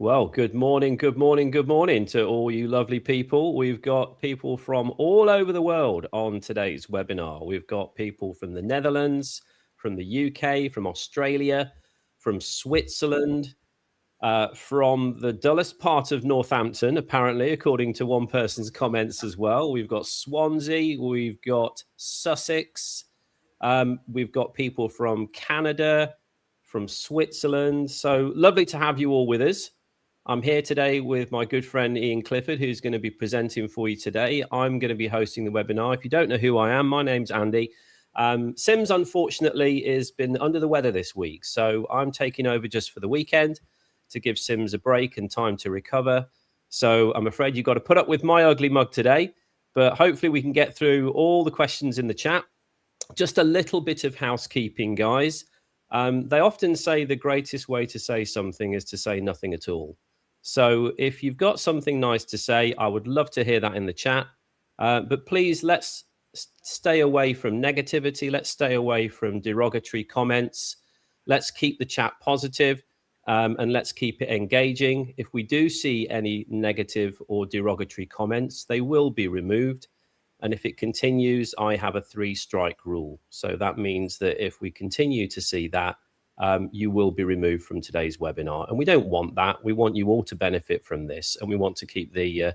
Well, good morning, good morning, good morning to all you lovely people. We've got people from all over the world on today's webinar. We've got people from the Netherlands, from the UK, from Australia, from Switzerland, from the dullest part of Northampton, apparently, according to one person's comments as well. We've got Swansea, we've got Sussex, we've got people from Canada, from Switzerland. So lovely to have you all with us. I'm here today with my good friend Ian Clifford, who's going to be presenting for you today. I'm going to be hosting the webinar. If you don't know who I am, my name's Andy. Sims, unfortunately, has been under the weather this week, so I'm taking over just for the weekend to give Sims a break and time to recover. So I'm afraid you've got to put up with my ugly mug today, but hopefully we can get through all the questions in the chat. Just a little bit of housekeeping, guys. They often say the greatest way to say something is to say nothing at all. So if you've got something nice to say, I would love to hear that in the chat. But please, let's stay away from negativity. Let's stay away from derogatory comments. Let's keep the chat positive, and let's keep it engaging. If we do see any negative or derogatory comments, they will be removed. And if it continues, I have a 3-strike rule. So that means that if we continue to see that, you will be removed from today's webinar. And we don't want that. We want you all to benefit from this. And we want to keep the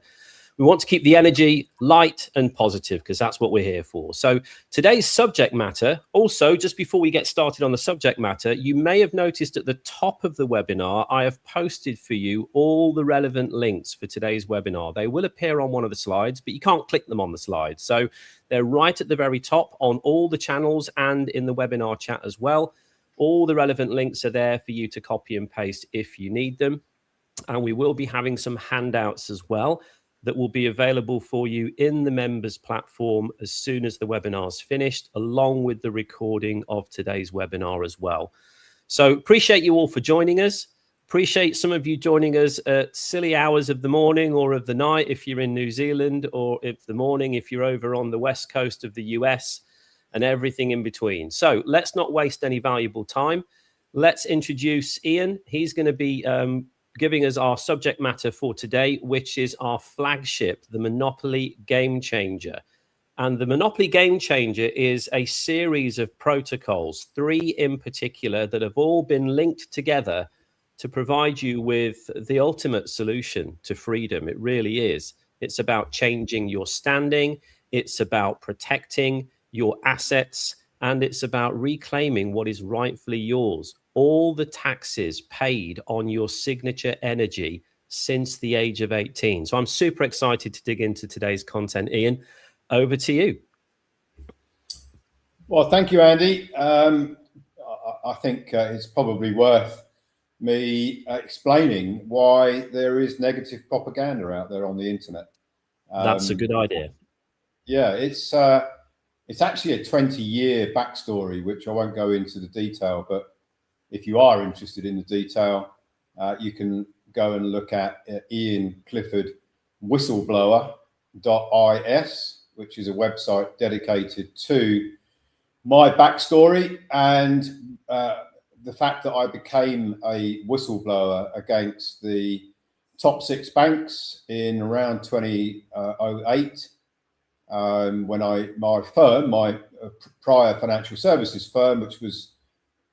energy light and positive, because that's what we're here for. So today's subject matter, also, just before we get started on the subject matter, you may have noticed at the top of the webinar, I have posted for you all the relevant links for today's webinar. They will appear on one of the slides, but you can't click them on the slide. So they're right at the very top on all the channels and in the webinar chat as well. All the relevant links are there for you to copy and paste if you need them. And we will be having some handouts as well that will be available for you in the members platform as soon as the webinar is finished, along with the recording of today's webinar as well. So appreciate you all for joining us. Appreciate some of you joining us at silly hours of the morning or of the night if you're in New Zealand, or if the morning if you're over on the west coast of the US, and everything in between. So let's not waste any valuable time. Let's introduce Ian. He's going to be giving us our subject matter for today, which is our flagship, the Monopoly Game Changer. And the Monopoly Game Changer is a series of protocols, 3 in particular, that have all been linked together to provide you with the ultimate solution to freedom. It really is. It's about changing your standing. It's about protecting your assets, and it's about reclaiming what is rightfully yours. All the taxes paid on your signature energy since the age of 18. So I'm super excited to dig into today's content. Ian, over to you. Well, thank you, Andy. I think it's probably worth me explaining why there is negative propaganda out there on the internet. That's a good idea. Yeah, it's actually a 20-year backstory, which I won't go into the detail, but if you are interested in the detail, you can go and look at Ian Clifford Whistleblower.is, which is a website dedicated to my backstory and the fact that I became a whistleblower against the top 6 banks in around 2008. When my prior financial services firm, which was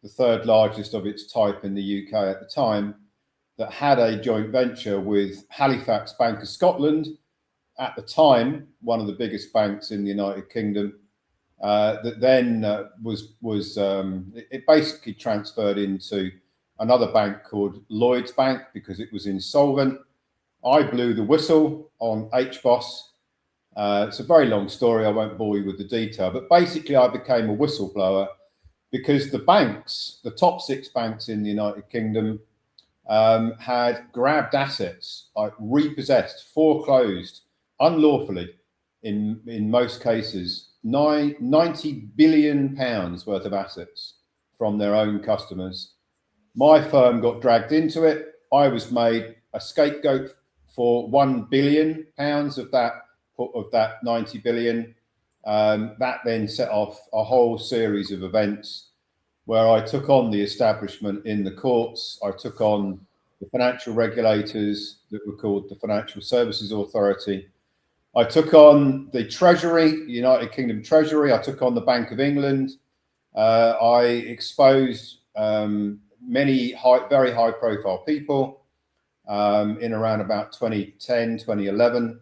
the 3rd largest of its type in the UK at the time, that had a joint venture with Halifax Bank of Scotland, at the time one of the biggest banks in the United Kingdom, that then it basically transferred into another bank called Lloyds Bank because it was insolvent. I blew the whistle on HBOS. It's a very long story. I won't bore you with the detail, but basically I became a whistleblower because the banks, the top 6 banks in the United Kingdom, had grabbed assets, like repossessed, foreclosed unlawfully in most cases, £90 billion worth of assets from their own customers. My firm got dragged into it. I was made a scapegoat for £1 billion of that 90 billion. That then set off a whole series of events where I took on the establishment in the courts. I took on the financial regulators that were called the Financial Services Authority. I took on the Treasury, United Kingdom Treasury. I took on the Bank of England. I exposed many very high profile people in around about 2010, 2011.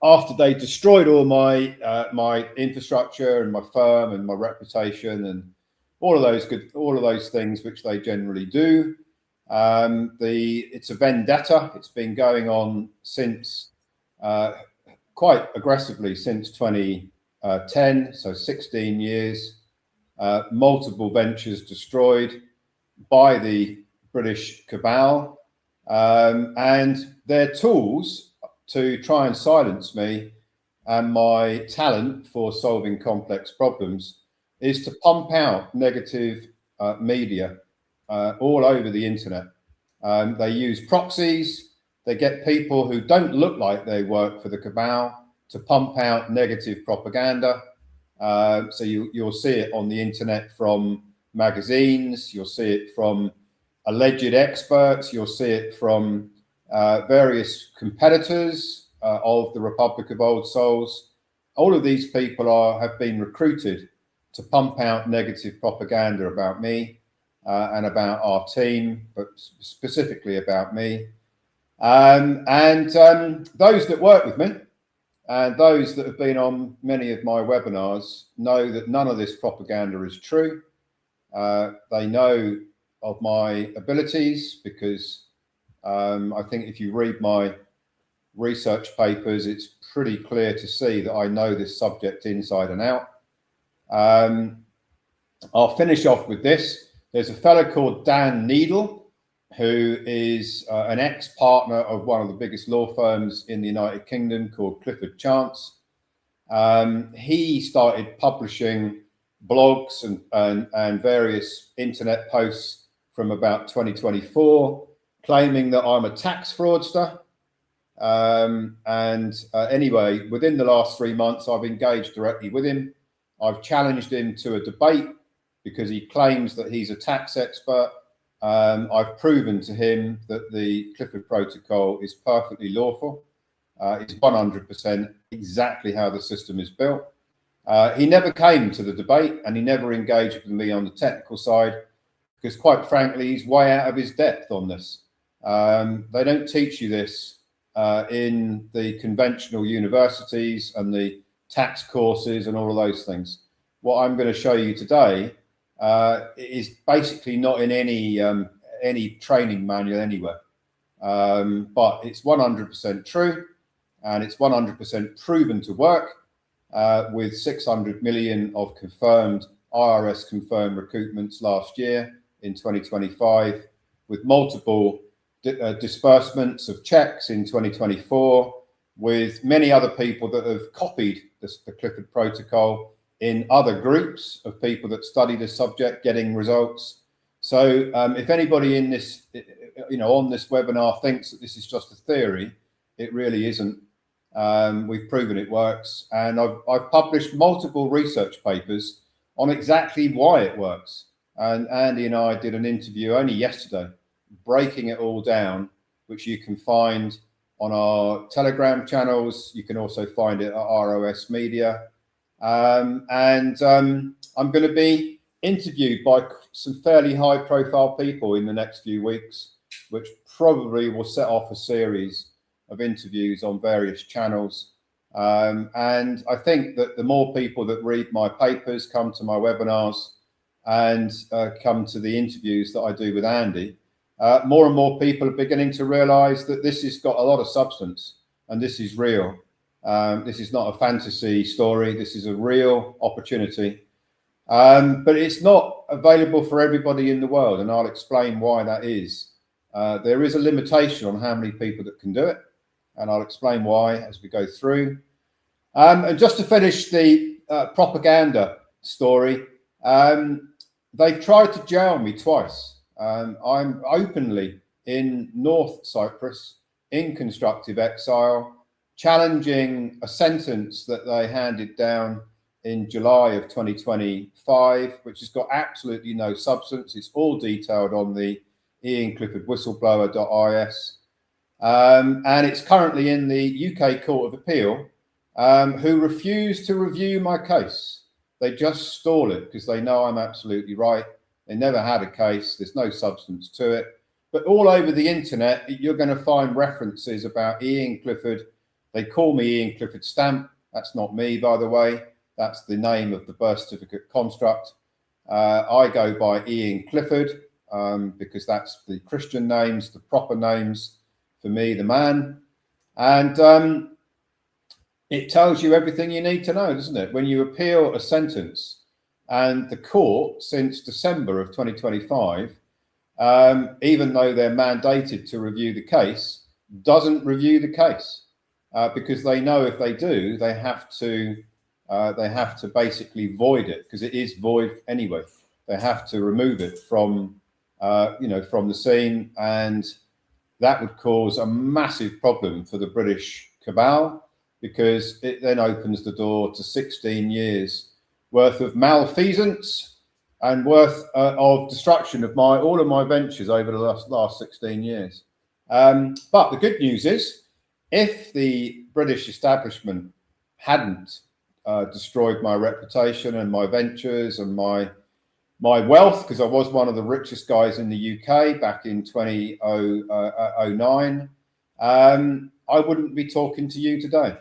After they destroyed all my my infrastructure and my firm and my reputation and all of those things which they generally do. It's a vendetta. It's been going on since quite aggressively since 2010, so 16 years. Multiple ventures destroyed by the British cabal, and their tools to try and silence me and my talent for solving complex problems is to pump out negative media all over the internet. They use proxies. They get people who don't look like they work for the cabal to pump out negative propaganda. So you'll see it on the internet from magazines. You'll see it from alleged experts. You'll see it from various competitors of the Republic of Old Souls. All of these people have been recruited to pump out negative propaganda about me and about our team, but specifically about me. And those that work with me and those that have been on many of my webinars know that none of this propaganda is true. They know of my abilities because I think if you read my research papers, it's pretty clear to see that I know this subject inside and out. I'll finish off with this. There's a fellow called Dan Needle, who is an ex-partner of one of the biggest law firms in the United Kingdom called Clifford Chance. He started publishing blogs and various internet posts from about 2024, claiming that I'm a tax fraudster. Anyway, within the last 3 months, I've engaged directly with him. I've challenged him to a debate because he claims that he's a tax expert. I've proven to him that the Clifford Protocol is perfectly lawful. It's 100% exactly how the system is built. He never came to the debate and he never engaged with me on the technical side because, quite frankly, he's way out of his depth on this. They don't teach you this in the conventional universities and the tax courses and all of those things. What I'm going to show you today is basically not in any training manual anywhere, but it's 100% true and it's 100% proven to work with 600 million of confirmed IRS confirmed recoupments last year in 2025, with multiple disbursements of checks in 2024, with many other people that have copied the Clifford Protocol in other groups of people that study this subject getting results. So if anybody in this, on this webinar thinks that this is just a theory, it really isn't. We've proven it works. And I've published multiple research papers on exactly why it works. And Andy and I did an interview only yesterday, breaking it all down, which you can find on our Telegram channels. You can also find it at ROS Media. I'm going to be interviewed by some fairly high profile people in the next few weeks, which probably will set off a series of interviews on various channels. And I think that the more people that read my papers, come to my webinars and come to the interviews that I do with Andy, more and more people are beginning to realize that this has got a lot of substance and this is real. This is not a fantasy story. This is a real opportunity, but it's not available for everybody in the world. And I'll explain why that is. There is a limitation on how many people that can do it. And I'll explain why as we go through. And just to finish the propaganda story, they've tried to jail me twice. I'm openly in North Cyprus in constructive exile, challenging a sentence that they handed down in July of 2025, which has got absolutely no substance. It's all detailed on the iancliffordwhistleblower.is. And it's currently in the UK Court of Appeal, who refuse to review my case. They just stall it because they know I'm absolutely right. They never had a case. There's no substance to it. But all over the internet, you're going to find references about Ian Clifford. They call me Ian Clifford Stamp. That's not me, by the way. That's the name of the birth certificate construct. I go by Ian Clifford because that's the Christian names, the proper names for me, the man. And it tells you everything you need to know, doesn't it? When you appeal a sentence and the court, since December of 2025, even though they're mandated to review the case, doesn't review the case because they know if they do, they have to basically void it because it is void anyway. They have to remove it from from the scene, and that would cause a massive problem for the British cabal because it then opens the door to 16 years worth of malfeasance and worth of destruction of all of my ventures over the last 16 years. But the good news is, if the British establishment hadn't destroyed my reputation and my ventures and my wealth, because I was one of the richest guys in the UK back in 2009, I wouldn't be talking to you today.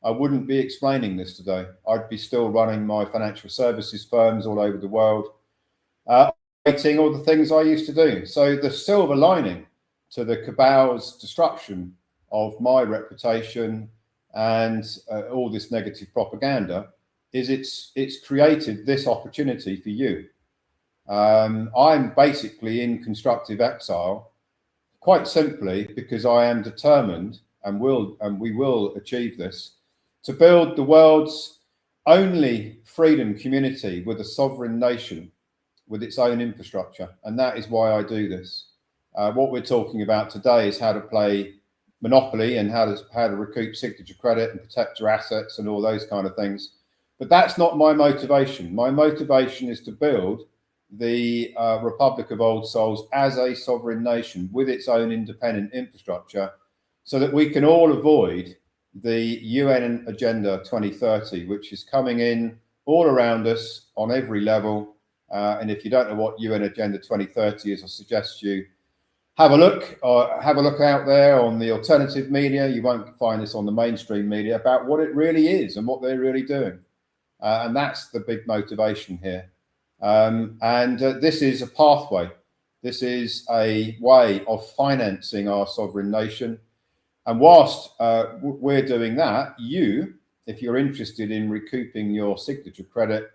I wouldn't be explaining this today. I'd be still running my financial services firms all over the world, operating all the things I used to do. So the silver lining to the cabal's destruction of my reputation and all this negative propaganda is it's created this opportunity for you. I'm basically in constructive exile, quite simply because I am determined and we will achieve this, to build the world's only freedom community with a sovereign nation with its own infrastructure. And that is why I do this. What we're talking about today is how to play Monopoly and how to recoup signature credit and protect your assets and all those kind of things. But that's not my motivation. My motivation is to build the Republic of Old Souls as a sovereign nation with its own independent infrastructure so that we can all avoid the UN Agenda 2030, which is coming in all around us on every level. And if you don't know what UN Agenda 2030 is, I suggest you have a look out there on the alternative media. You won't find this on the mainstream media about what it really is and what they're really doing. And that's the big motivation here. This is a pathway. This is a way of financing our sovereign nation. And whilst we're doing that, you, if you're interested in recouping your signature credit,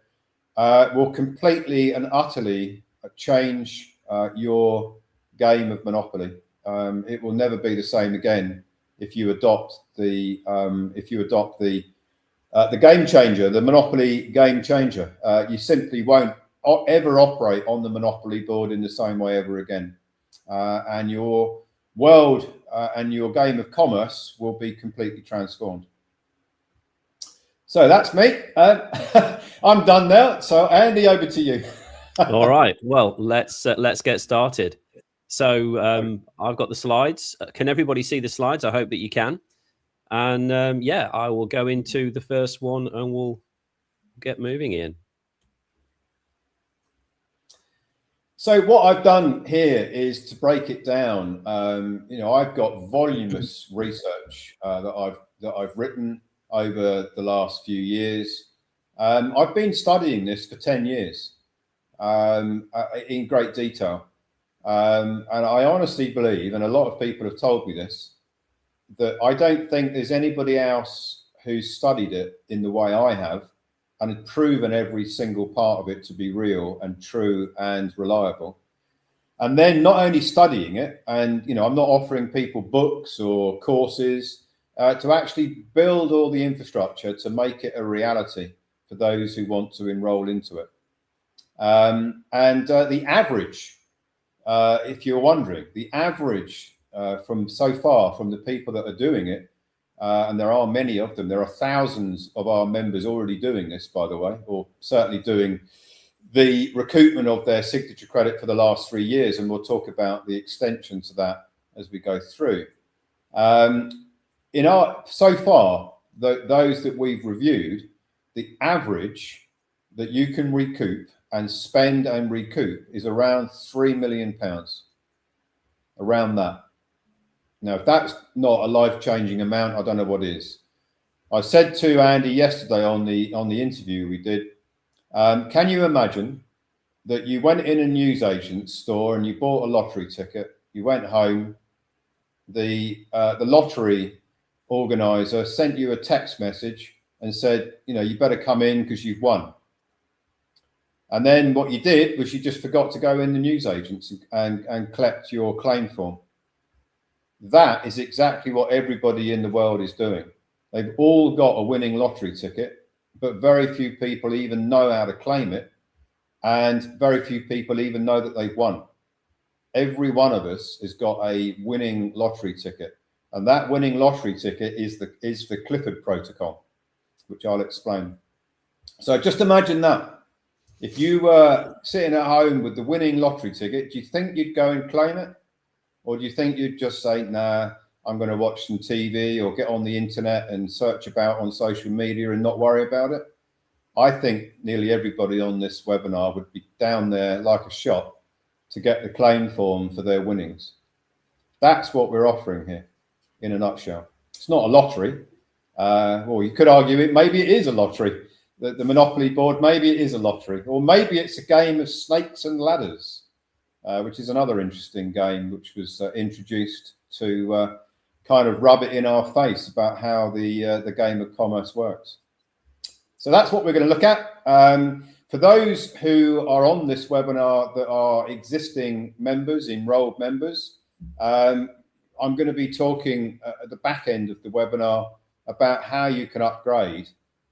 will completely and utterly change your game of Monopoly. It will never be the same again if you adopt the game changer, the Monopoly game changer. You simply won't ever operate on the Monopoly board in the same way ever again, and your world and your game of commerce will be completely transformed. So that's me. I'm done now. So Andy, over to you. All right. Well, let's get started. So I've got the slides. Can everybody see the slides? I hope that you can. And yeah, I will go into the first one and we'll get moving in. So what I've done here is to break it down. I've got voluminous research that I've written over the last few years. I've been studying this for 10 years in great detail. And I honestly believe, and a lot of people have told me this, that I don't think there's anybody else who's studied it in the way I have and had proven every single part of it to be real and true and reliable. And then not only studying it, and I'm not offering people books or courses, to actually build all the infrastructure to make it a reality for those who want to enroll into it. The average, if you're wondering, the average from so far from the people that are doing it, and there are many of them, there are thousands of our members already doing this, by the way, or certainly doing the recoupment of their signature credit for the last 3 years, and we'll talk about the extension to that as we go through. So far, those that we've reviewed, the average that you can recoup and spend and recoup is around £3 million, around that. Now, if that's not a life-changing amount, I don't know what is. I said to Andy yesterday on the interview we did, can you imagine that you went in a newsagent's store and you bought a lottery ticket, you went home, the lottery organizer sent you a text message and said, you better come in because you've won. And then what you did was you just forgot to go in the newsagents and collect your claim form. That is exactly what everybody in the world is doing. They've all got a winning lottery ticket, but very few people even know how to claim it. And very few people even know that they've won. Every one of us has got a winning lottery ticket. And that winning lottery ticket is the Clifford Protocol, which I'll explain. So just imagine that. If you were sitting at home with the winning lottery ticket, do you think you'd go and claim it? Or do you think you'd just say, nah, I'm going to watch some TV or get on the internet and search about on social media and not worry about it? I think nearly everybody on this webinar would be down there like a shot to get the claim form for their winnings. That's what we're offering here in a nutshell. It's not a lottery. Or you could argue maybe it is a lottery. The Monopoly board, maybe it is a lottery, or maybe it's a game of snakes and ladders, which is another interesting game which was introduced to kind of rub it in our face about how the game of commerce works. So that's what we're going to look at. For those who are on this webinar that are existing members, enrolled members, I'm going to be talking at the back end of the webinar about how you can upgrade.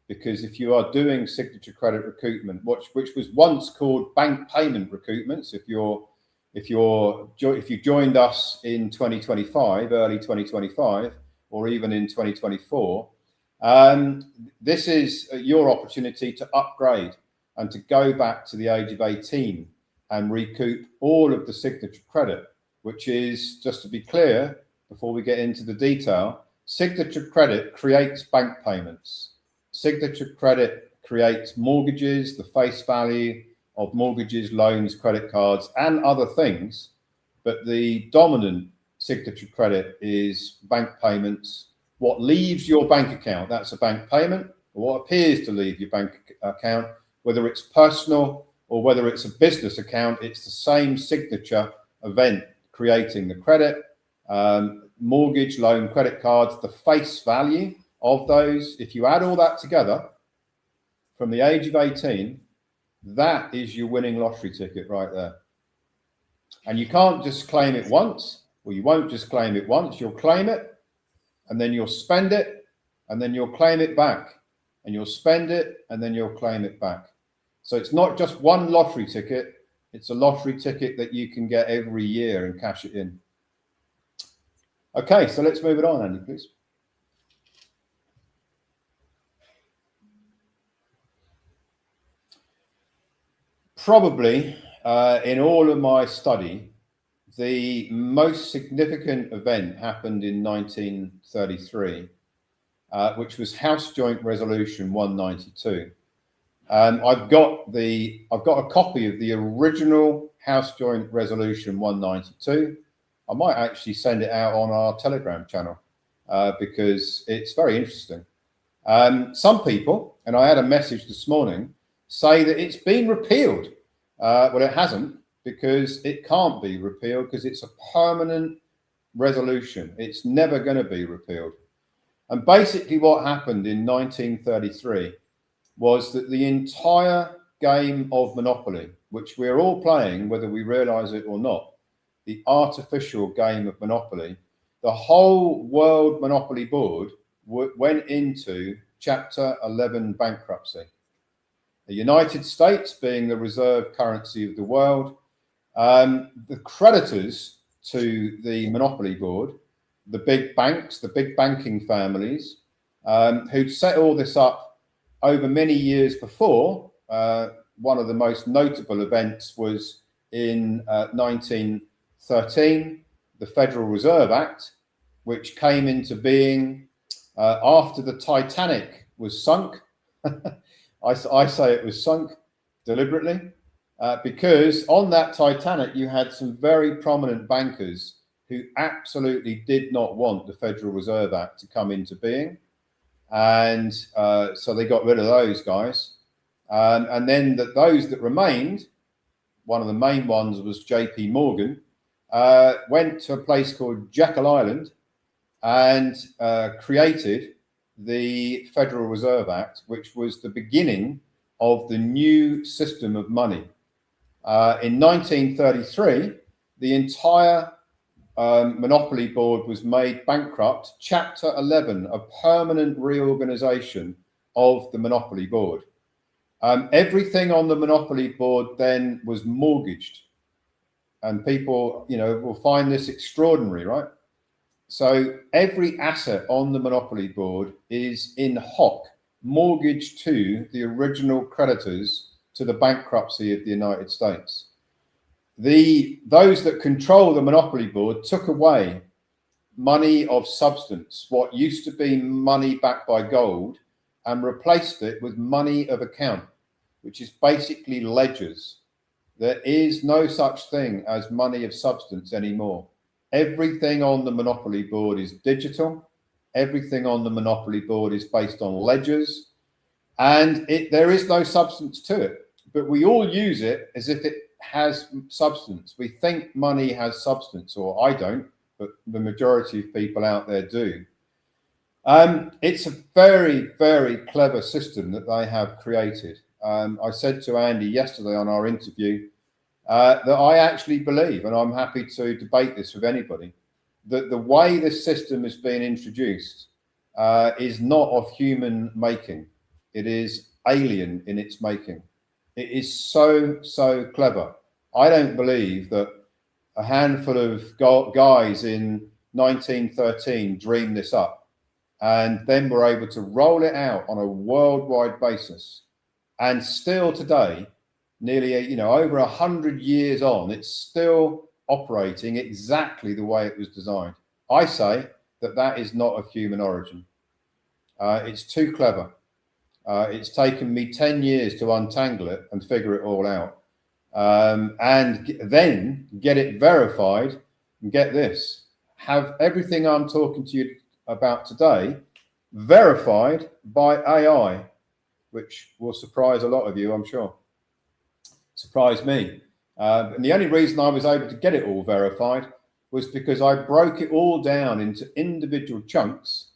Because if you are doing signature credit recoupment, which was once called bank payment recoupments, if you joined us in 2025, early 2025, or even in 2024, this is your opportunity to upgrade and to go back to the age of 18 and recoup all of the signature credit, which is, just to be clear, before we get into the detail, signature credit creates bank payments. Signature credit creates mortgages, the face value of mortgages, loans, credit cards, and other things. But the dominant signature credit is bank payments. What leaves your bank account, that's a bank payment. Or what appears to leave your bank account, whether it's personal or whether it's a business account, it's the same signature event creating the credit, mortgage, loan, credit cards, the face value of those. If you add all that together from the age of 18, that is your winning lottery ticket right there. And you can't just claim it once, or you won't just claim it once. You'll claim it, and then you'll spend it, and then you'll claim it back, and you'll spend it, and then you'll claim it back. So it's not just one lottery ticket, it's a lottery ticket that you can get every year and cash it in. Okay, so let's move it on, Andy, please. Probably in all of my study, the most significant event happened in 1933, which was House Joint Resolution 192. I've got a copy of the original House Joint Resolution 192. I might actually send it out on our Telegram channel because it's very interesting. Some people, and I had a message this morning, say that it's been repealed. Well, it hasn't, because it can't be repealed because it's a permanent resolution. It's never going to be repealed. And basically what happened in 1933 was that the entire game of Monopoly, which we're all playing, whether we realize it or not, the artificial game of Monopoly, the whole World Monopoly Board went into Chapter 11 bankruptcy. The United States being the reserve currency of the world, the creditors to the Monopoly Board, the big banks, the big banking families, who'd set all this up over many years before, one of the most notable events was in 1913, the Federal Reserve Act, which came into being after the Titanic was sunk. I say it was sunk deliberately because on that Titanic you had some very prominent bankers who absolutely did not want the Federal Reserve Act to come into being. And so they got rid of those guys. And then those that remained, one of the main ones was JP Morgan, went to a place called Jekyll Island and created the Federal Reserve Act, which was the beginning of the new system of money. In 1933, the entire Monopoly Board was made bankrupt. Chapter 11, a permanent reorganization of the Monopoly Board. Everything on the Monopoly Board then was mortgaged. And people, will find this extraordinary, right? So every asset on the Monopoly Board is in hoc mortgaged to the original creditors to the bankruptcy of the United States. Those that control the Monopoly Board took away money of substance, what used to be money backed by gold, and replaced it with money of account, which is basically ledgers. There is no such thing as money of substance anymore. Everything on the Monopoly Board is digital. Everything on the Monopoly Board is based on ledgers, and there is no substance to it. But we all use it as if it has substance. We think money has substance, or I don't, but the majority of people out there do. It's a very, very clever system that they have created. I said to Andy yesterday on our interview that I actually believe, and I'm happy to debate this with anybody, that the way this system is being introduced is not of human making. It is alien in its making. It is so, so clever. I don't believe that a handful of guys in 1913 dreamed this up and then were able to roll it out on a worldwide basis. And still today, nearly over 100 years on, it's still operating exactly the way it was designed. I say that is not of human origin. It's too clever. It's taken me 10 years to untangle it and figure it all out. And then get it verified, and get this, have everything I'm talking to you about today verified by AI, which will surprise a lot of you, I'm sure. Surprised me. And the only reason I was able to get it all verified was because I broke it all down into individual chunks,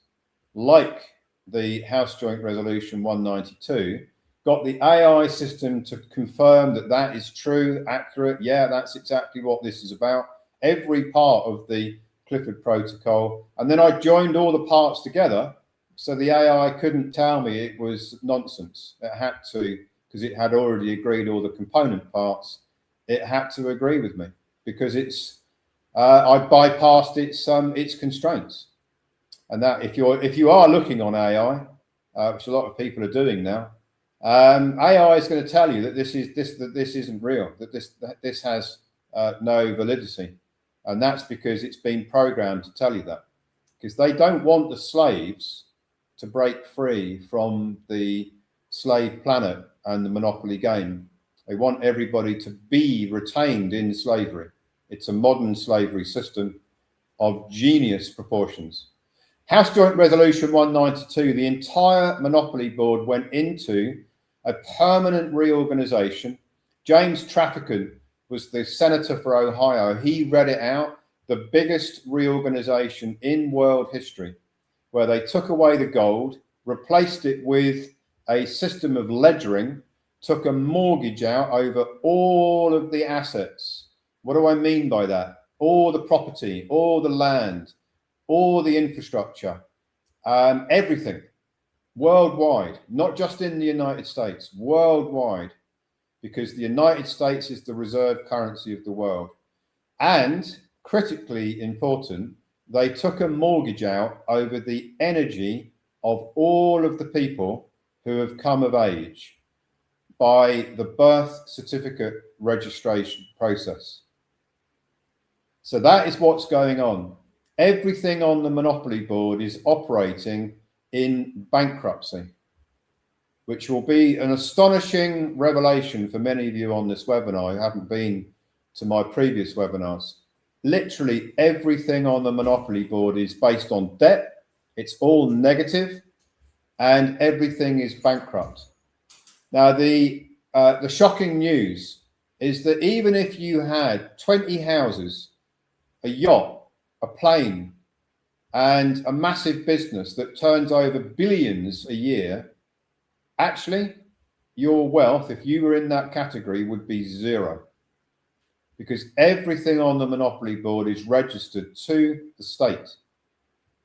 like the House Joint Resolution 192, got the AI system to confirm that is true, accurate. Yeah, that's exactly what this is about. Every part of the Clifford Protocol. And then I joined all the parts together, so the AI couldn't tell me it was nonsense. It had to, because it had already agreed all the component parts. It had to agree with me because I bypassed its constraints. And that if you are looking on AI, which a lot of people are doing now, AI is going to tell you that this isn't real, that this has no validity, and that's because it's been programmed to tell you that, because they don't want the slaves to break free from the slave planet and the monopoly game. They want everybody to be retained in slavery. It's a modern slavery system of genius proportions. House Joint Resolution 192, the entire Monopoly Board went into a permanent reorganization. James Traficant was the senator for Ohio. He read it out, the biggest reorganization in world history, where they took away the gold, replaced it with a system of ledgering, took a mortgage out over all of the assets. What do I mean by that? All the property, all the land, all the infrastructure, everything, worldwide, not just in the United States, worldwide, because the United States is the reserve currency of the world. And critically important, they took a mortgage out over the energy of all of the people who have come of age. by the birth certificate registration process. So that is what's going on. Everything on the Monopoly board is operating in bankruptcy, which will be an astonishing revelation for many of you on this webinar who haven't been to my previous webinars. Literally everything on the Monopoly board is based on debt. It's all negative, and everything is bankrupt. Now, the shocking news is that even if you had 20 houses, a yacht, a plane, and a massive business that turns over billions a year, actually, your wealth, if you were in that category, would be zero. Because everything on the Monopoly board is registered to the state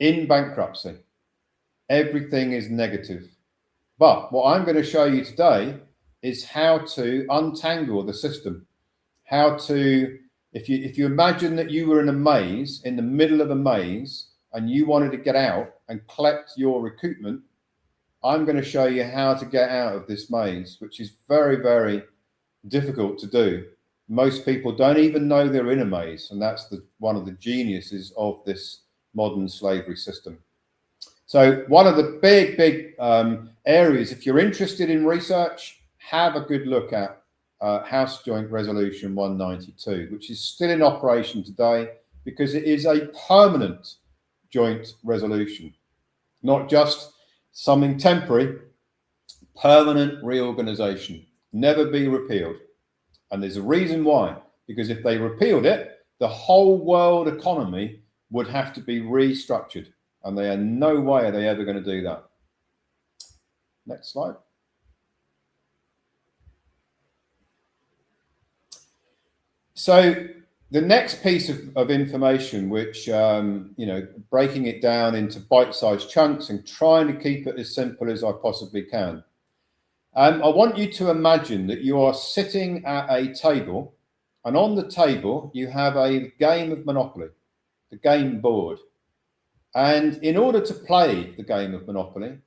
in bankruptcy. Everything is negative. But what I'm going to show you today is how to untangle the system. How to, if you imagine that you were in a maze, in the middle of a maze, and you wanted to get out and collect your recoupment, I'm going to show you how to get out of this maze, which is very, very difficult to do. Most people don't even know they're in a maze, and that's one of the geniuses of this modern slavery system. So one of the big areas, if you're interested in research, have a good look at House Joint Resolution 192, which is still in operation today because it is a permanent joint resolution, not just something temporary, permanent reorganization, never be repealed. And there's a reason why, because if they repealed it, the whole world economy would have to be restructured, and there are no way are they ever going to do that. Next slide. So the next piece of information, which, breaking it down into bite-sized chunks and trying to keep it as simple as I possibly can. I want you to imagine that you are sitting at a table, and on the table you have a game of Monopoly, the game board. And in order to play the game of Monopoly,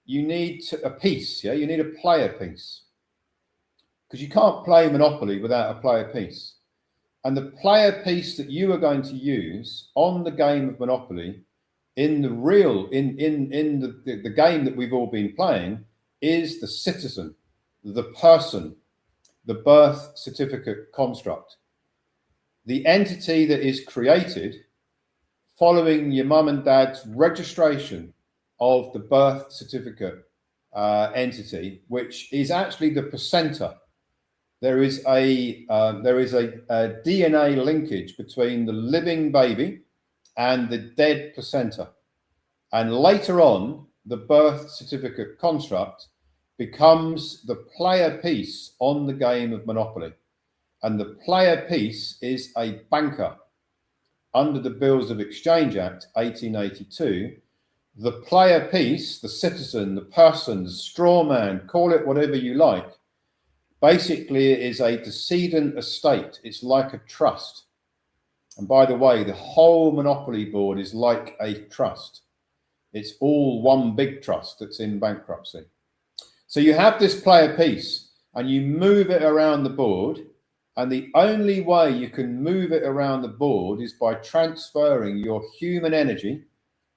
you need a piece, yeah? You need a player piece. Because you can't play Monopoly without a player piece. And the player piece that you are going to use on the game of Monopoly in the real, in the game that we've all been playing is the citizen, the person, the birth certificate construct. The entity that is created following your mum and dad's registration of the birth certificate entity, which is actually the placenta. There is a DNA linkage between the living baby and the dead placenta. And later on, the birth certificate construct becomes the player piece on the game of Monopoly. And the player piece is a banker. Under the Bills of Exchange Act 1882, the player piece, the citizen, the person, the straw man, call it whatever you like, basically it is a decedent estate. It's like a trust. And by the way, the whole Monopoly board is like a trust. It's all one big trust that's in bankruptcy. So you have this player piece and you move it around the board, and the only way you can move it around the board is by transferring your human energy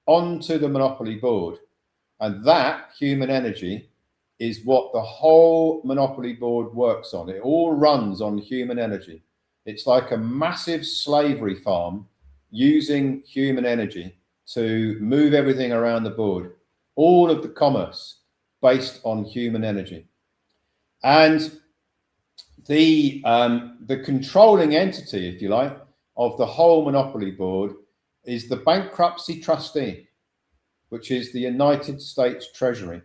onto the Monopoly board. And that human energy is what the whole Monopoly board works on. It all runs on human energy. It's like a massive slavery farm using human energy to move everything around the board. All of the commerce based on human energy. And the controlling entity, if you like, of the whole Monopoly board is the bankruptcy trustee, which is the United States Treasury.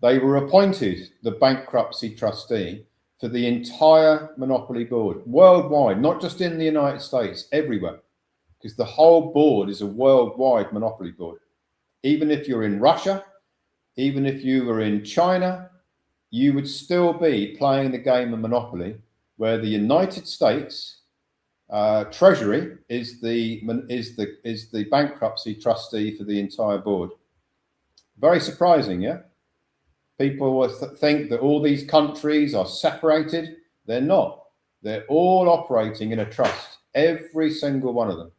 They were appointed the bankruptcy trustee for the entire Monopoly board, worldwide, not just in the United States, everywhere, because the whole board is a worldwide Monopoly board. Even if you're in Russia, even if you were in China, you would still be playing the game of Monopoly, where the United States Treasury is the bankruptcy trustee for the entire board. Very surprising, yeah? People think that all these countries are separated. They're not. They're all operating in a trust, every single one of them.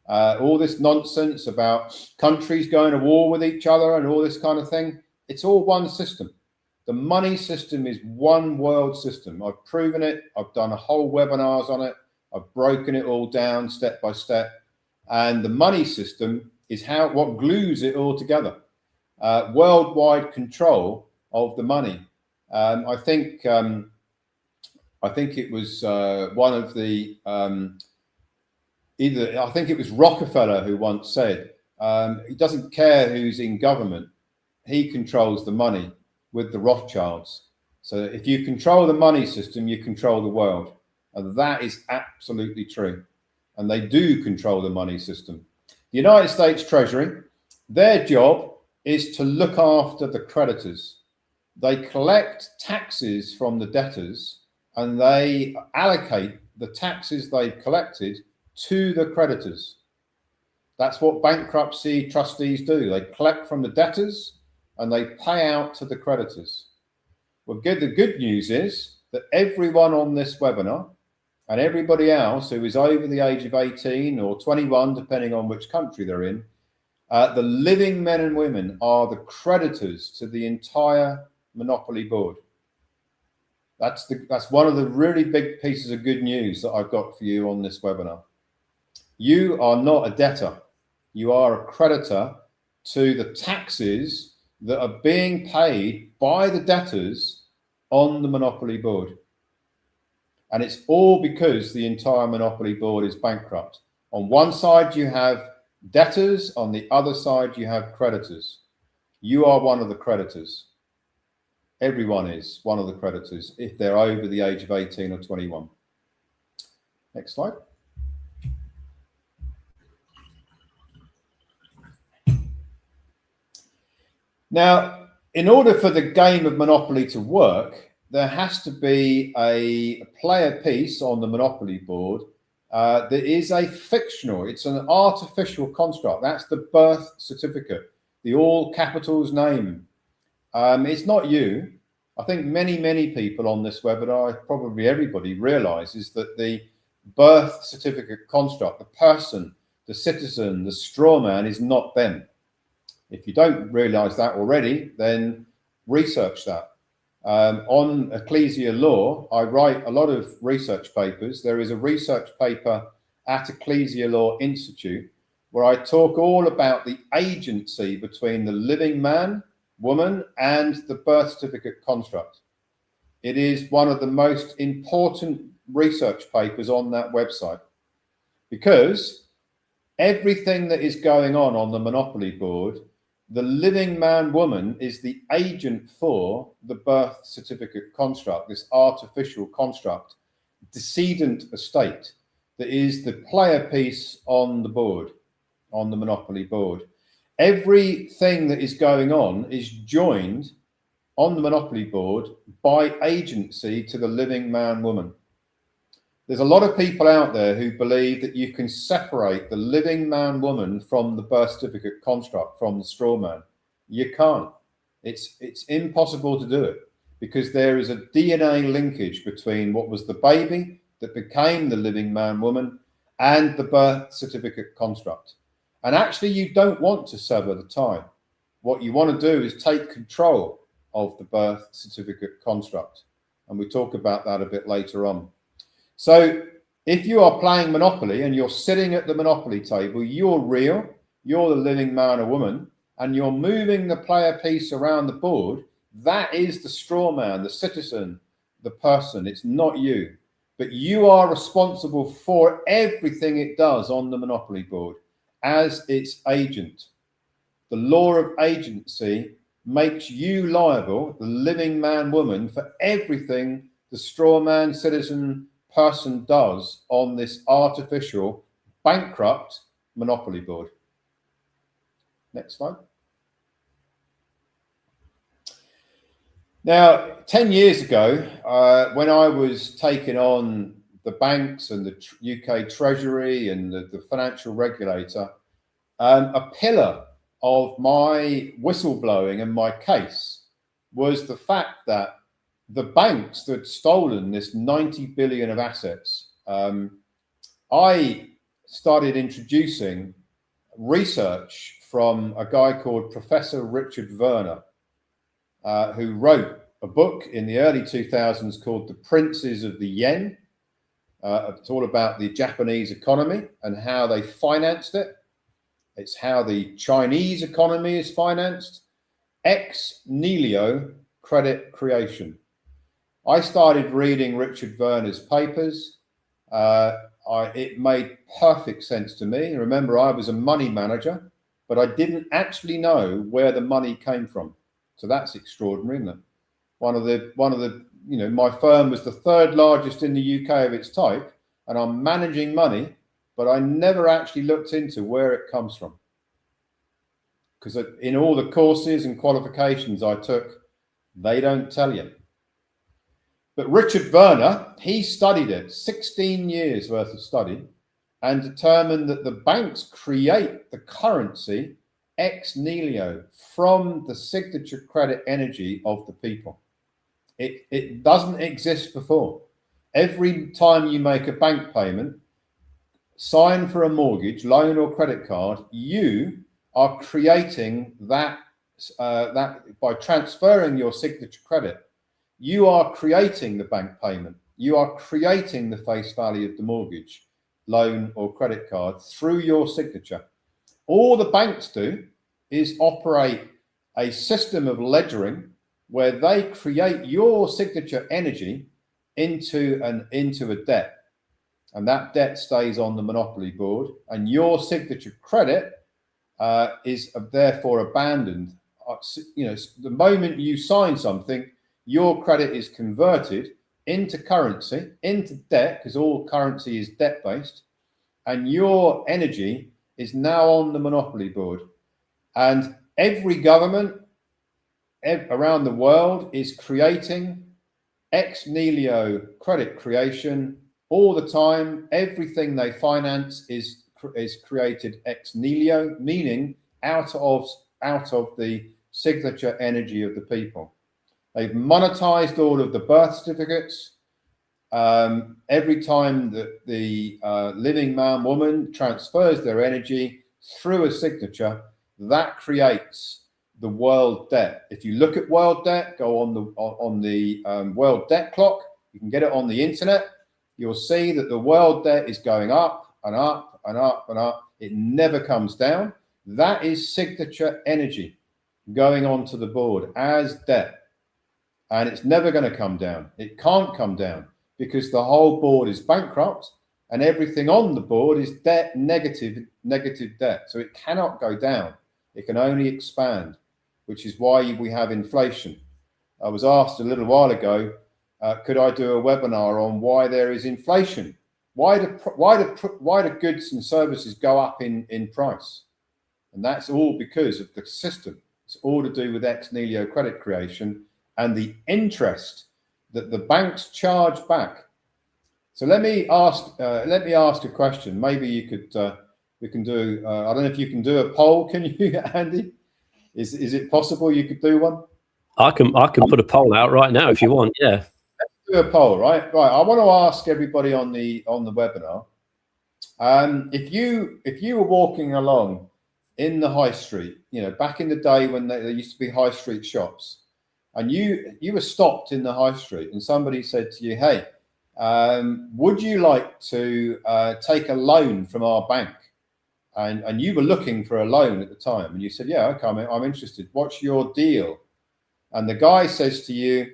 All this nonsense about countries going to war with each other and all this kind of thing, it's all one system. The money system is one world system. I've proven it. I've done a whole webinars on it. I've broken it all down step by step. And the money system is what glues it all together. Worldwide control of the money. I think it was one of the I think it was Rockefeller who once said, he doesn't care who's in government. He controls the money with the Rothschilds. So if you control the money system, you control the world. And that is absolutely true. And they do control the money system. The United States Treasury, their job is to look after the creditors. They collect taxes from the debtors and they allocate the taxes they've collected to the creditors. That's what bankruptcy trustees do. They collect from the debtors and they pay out to the creditors. Well, the good news is that everyone on this webinar and everybody else who is over the age of 18 or 21, depending on which country they're in, the living men and women are the creditors to the entire Monopoly board. That's one of the really big pieces of good news that I've got for you on this webinar. You are not a debtor. You are a creditor to the taxes that are being paid by the debtors on the Monopoly board. And it's all because the entire Monopoly board is bankrupt. On one side, you have debtors. On the other side, you have creditors. You are one of the creditors. Everyone is one of the creditors if they're over the age of 18 or 21. Next slide. Now, in order for the game of Monopoly to work, there has to be a player piece on the Monopoly board that is a fictional, it's an artificial construct. That's the birth certificate, the all capitals name. It's not you. I think many people on this webinar, probably everybody, realizes that the birth certificate construct, the person, the citizen, the straw man is not them. If you don't realize that already, then research that. On ecclesia law, I write a lot of research papers. There is a research paper at Ecclesia Law Institute where I talk all about the agency between the living man, woman, and the birth certificate construct. It is one of the most important research papers on that website because everything that is going on the Monopoly board, the living man woman is the agent for the birth certificate construct, this artificial construct, decedent estate that is the player piece on the board, on the Monopoly board. Everything that is going on is joined on the Monopoly board by agency to the living man woman. There's a lot of people out there who believe that you can separate the living man woman from the birth certificate construct, from the straw man. You can't. It's impossible to do it because there is a DNA linkage between what was the baby that became the living man woman and the birth certificate construct. And actually, you don't want to sever the tie. What you want to do is take control of the birth certificate construct. And we talk about that a bit later on. So if you are playing Monopoly and you're sitting at the Monopoly table, you're real, you're the living man or woman, and you're moving the player piece around the board, that is the straw man, the citizen, the person. It's not you. But you are responsible for everything it does on the Monopoly board as its agent. The law of agency makes you liable, the living man, woman, for everything the straw man, citizen, person does on this artificial, bankrupt Monopoly board. Next slide. Now, 10 years ago, when I was taking on the banks and the UK Treasury and the financial regulator, a pillar of my whistleblowing and my case was the fact that the banks that had stolen this 90 billion of assets, I started introducing research from a guy called Professor Richard Werner, who wrote a book in the early 2000s called The Princes of the Yen. It's all about the Japanese economy and how they financed it. It's how the Chinese economy is financed. Ex nihilo credit creation. I started reading Richard Werner's papers. It made perfect sense to me. Remember, I was a money manager, but I didn't actually know where the money came from. So that's extraordinary, isn't it? One of the, my firm was the third largest in the UK of its type, and I'm managing money, but I never actually looked into where it comes from. Because in all the courses and qualifications I took, they don't tell you. But Richard Werner, he studied it, 16 years worth of study, and determined that the banks create the currency ex nihilo from the signature credit energy of the people. It doesn't exist before. Every time you make a bank payment, sign for a mortgage, loan or credit card, you are creating that by transferring your signature credit. You are creating the bank payment. You are creating the face value of the mortgage, loan or credit card through your signature. All the banks do is operate a system of ledgering where they create your signature energy into a debt. And that debt stays on the monopoly board, and your signature credit is therefore abandoned. The moment you sign something, your credit is converted into currency, into debt, because all currency is debt-based, and your energy is now on the monopoly board. And every government around the world is creating ex nihilo credit creation all the time. Everything they finance is created ex nihilo, meaning out of the signature energy of the people. They've monetized all of the birth certificates. Every time that the living man, woman transfers their energy through a signature, that creates the world debt. If you look at world debt, go on the world debt clock. You can get it on the internet. You'll see that the world debt is going up and up and up and up. It never comes down. That is signature energy going onto the board as debt. And it's never going to come down. It can't come down because the whole board is bankrupt and everything on the board is debt, negative debt. So it cannot go down. It can only expand, which is why we have inflation. I was asked a little while ago, could I do a webinar on why there is inflation? Why do goods and services go up in price? And that's all because of the system. It's all to do with ex nihilo credit creation and the interest that the banks charge back. So let me ask a question. Maybe you could we can do. I don't know if you can do a poll. Can you, Andy? Is it possible you could do one? I can put a poll out right now if you want. Yeah. Let's do a poll, right? I want to ask everybody on the webinar. If you were walking along in the high street, back in the day when there used to be high street shops, and you were stopped in the high street, and somebody said to you, "Hey, would you like to take a loan from our bank?" And you were looking for a loan at the time, and you said, "Yeah, okay, I'm interested. What's your deal?" And the guy says to you,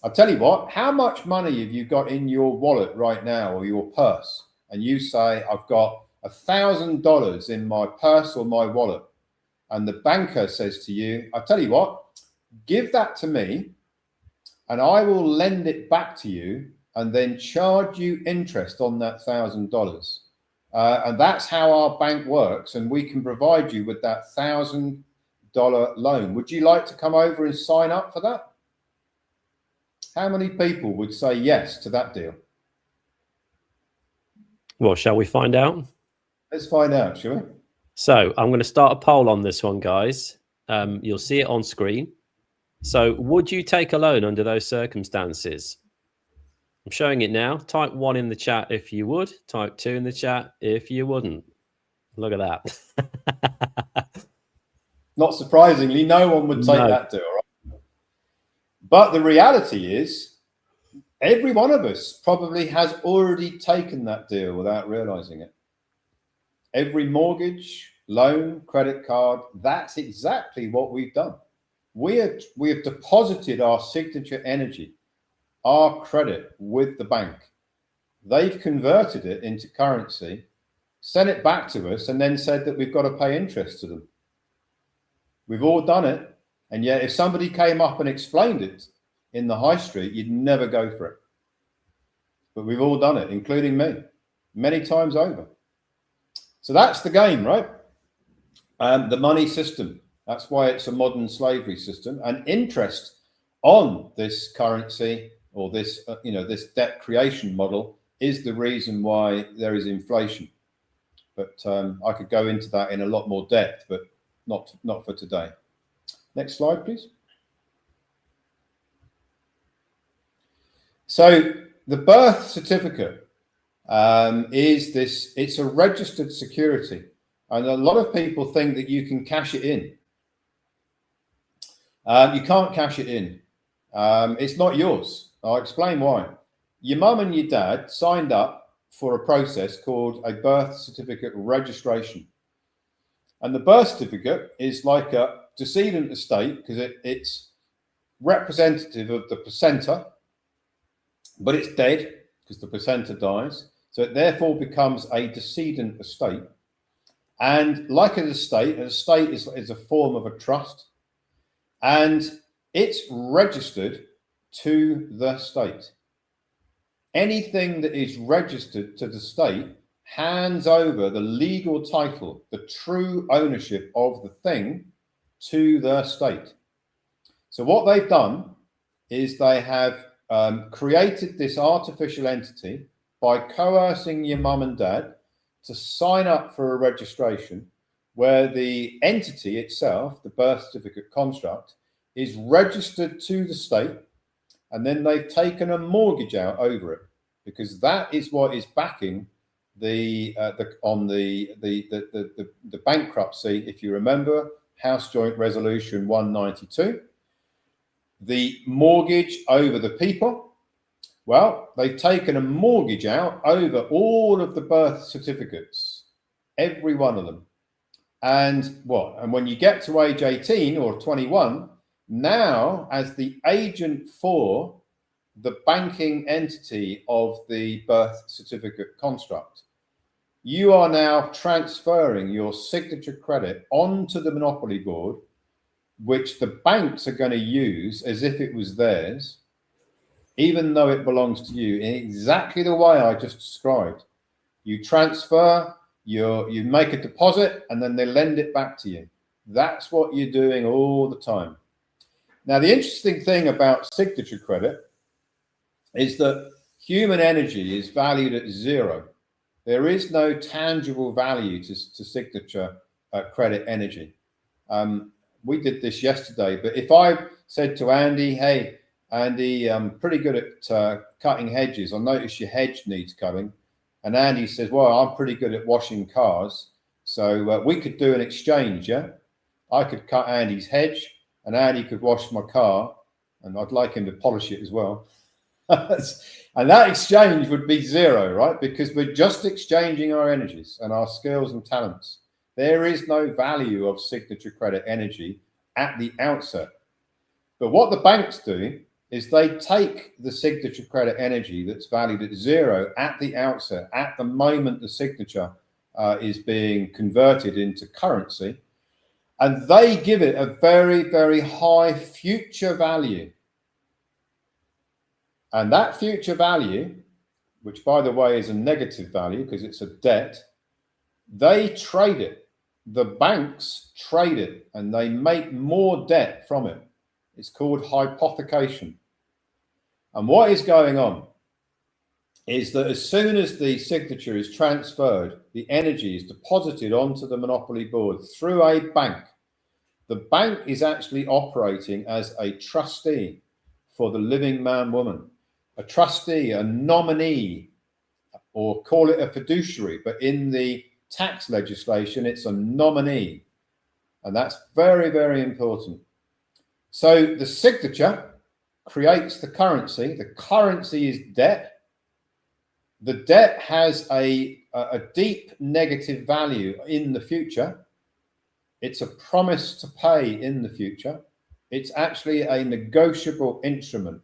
"I'll tell you what, how much money have you got in your wallet right now or your purse?" And you say, "I've got $1,000 in my purse or my wallet." And the banker says to you, "I'll tell you what, give that to me and I will lend it back to you and then charge you interest on that $1,000. And that's how our bank works. And we can provide you with that $1,000 loan. Would you like to come over and sign up for that?" How many people would say yes to that deal? Well, shall we find out? Let's find out, shall we? So I'm going to start a poll on this one, guys. You'll see it on screen. So would you take a loan under those circumstances? I'm showing it now. Type 1 in the chat if you would. Type 2 in the chat if you wouldn't. Look at that. Not surprisingly, no one would take that deal, right? But the reality is, every one of us probably has already taken that deal without realizing it. Every mortgage, loan, credit card, that's exactly what we've done. We have deposited our signature energy, our credit with the bank. They've converted it into currency, sent it back to us, and then said that we've got to pay interest to them. We've all done it. And yet if somebody came up and explained it in the high street, you'd never go for it. But we've all done it, including me, many times over. So that's the game, right? The money system. That's why it's a modern slavery system. And interest on this currency or this, this debt creation model is the reason why there is inflation. But I could go into that in a lot more depth, but not for today. Next slide, please. So the birth certificate it's a registered security. And a lot of people think that you can cash it in. You can't cash it in. It's not yours. I'll explain why. Your mum and your dad signed up for a process called a birth certificate registration. And the birth certificate is like a decedent estate because it's representative of the placenta, but it's dead because the placenta dies. So it therefore becomes a decedent estate. And like an estate is a form of a trust. And it's registered to the state. Anything that is registered to the state hands over the legal title, the true ownership of the thing to the state. So what they've done is they have created this artificial entity by coercing your mum and dad to sign up for a registration where the entity itself, the birth certificate construct, is registered to the state, and then they've taken a mortgage out over it because that is what is backing the bankruptcy. If you remember, House Joint Resolution 192, the mortgage over the people. Well, they've taken a mortgage out over all of the birth certificates, every one of them. And when you get to age 18 or 21, now as the agent for the banking entity of the birth certificate construct, you are now transferring your signature credit onto the monopoly board, which the banks are going to use as if it was theirs, even though it belongs to you, in exactly the way I just described. You transfer, you make a deposit, and then they lend it back to you. That's what you're doing all the time. Now, the interesting thing about signature credit is that human energy is valued at zero. There is no tangible value to signature credit energy. We did this yesterday, but if I said to Andy, hey, Andy, I'm pretty good at cutting hedges. I notice your hedge needs cutting. And Andy says, well, I'm pretty good at washing cars. So we could do an exchange, yeah? I could cut Andy's hedge and Andy could wash my car, and I'd like him to polish it as well. And that exchange would be zero, right? Because we're just exchanging our energies and our skills and talents. There is no value of signature credit energy at the outset. But what the banks do is they take the signature credit energy that's valued at zero at the outset, at the moment the signature is being converted into currency, and they give it a very, very high future value. And that future value, which by the way is a negative value because it's a debt, they trade it. The banks trade it and they make more debt from it. It's called hypothecation. And what is going on is that as soon as the signature is transferred, the energy is deposited onto the monopoly board through a bank. The bank is actually operating as a trustee for the living man, woman, a trustee, a nominee, or call it a fiduciary, but in the tax legislation, it's a nominee. And that's very, very important. So the signature creates the currency. The currency is debt. The debt has a deep negative value in the future. It's a promise to pay in the future. It's actually a negotiable instrument.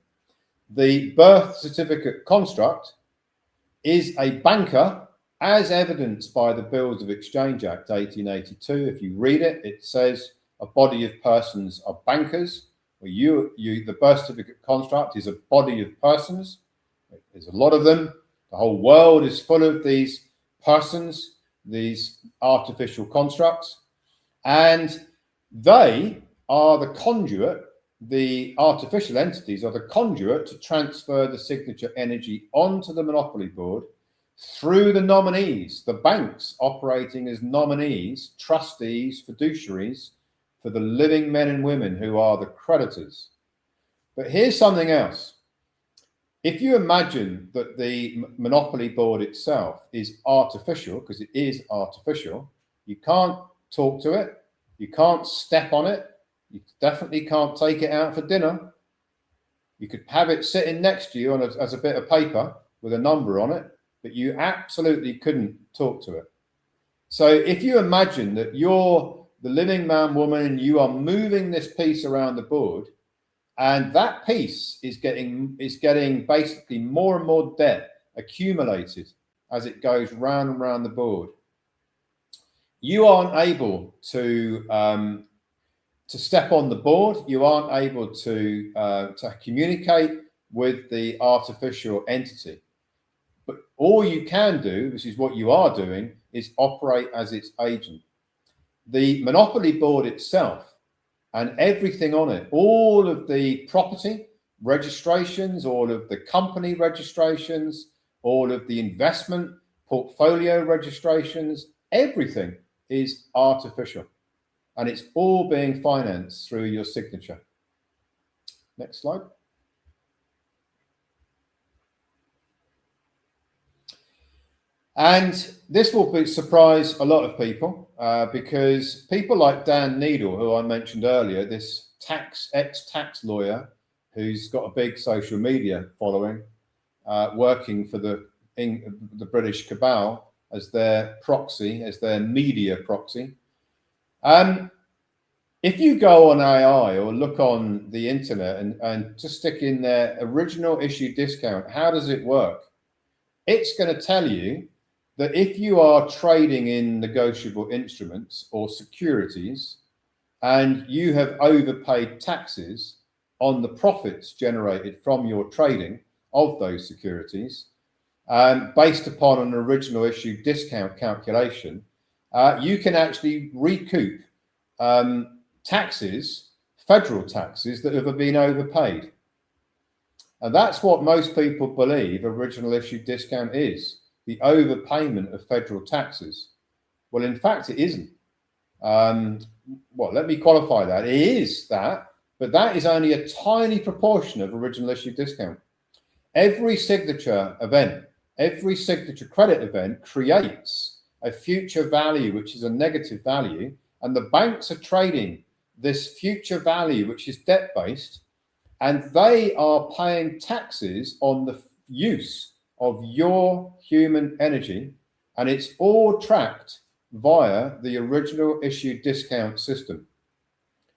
The birth certificate construct is a banker, as evidenced by the Bills of Exchange Act 1882. If you read it, it says a body of persons are bankers. Well, the birth certificate construct is a body of persons. There's a lot of them. The whole world is full of these persons, these artificial constructs, and they are the conduit. The artificial entities are the conduit to transfer the signature energy onto the monopoly board through the nominees, the banks operating as nominees, trustees, fiduciaries for the living men and women who are the creditors. But here's something else. If you imagine that the monopoly board itself is artificial, because it is artificial, you can't talk to it, you can't step on it, you definitely can't take it out for dinner. You could have it sitting next to you on as a bit of paper with a number on it, but you absolutely couldn't talk to it. So if you imagine that you're the living man, woman, and you are moving this piece around the board, and that piece is getting basically more and more debt accumulated as it goes round and round the board, you aren't able to step on the board. You aren't able to communicate with the artificial entity. But all you can do, which is what you are doing, is operate as its agent. The monopoly board itself and everything on it, all of the property registrations, all of the company registrations, all of the investment portfolio registrations, everything is artificial. And it's all being financed through your signature. Next slide. And this will surprise a lot of people because people like Dan Needle, who I mentioned earlier, this ex-tax lawyer who's got a big social media following, working for the British cabal as their proxy, as their media proxy. If you go on AI or look on the internet and just stick in their original issue discount, how does it work? It's going to tell you that if you are trading in negotiable instruments or securities and you have overpaid taxes on the profits generated from your trading of those securities, based upon an original issue discount calculation, you can actually recoup taxes, federal taxes that have been overpaid. And that's what most people believe original issue discount is. The overpayment of federal taxes. Well, in fact, it isn't. Well, let me qualify that. It is that, but that is only a tiny proportion of original issue discount. Every signature event, every signature credit event creates a future value, which is a negative value, and the banks are trading this future value, which is debt-based, and they are paying taxes on the use of your human energy, and it's all tracked via the original issue discount system.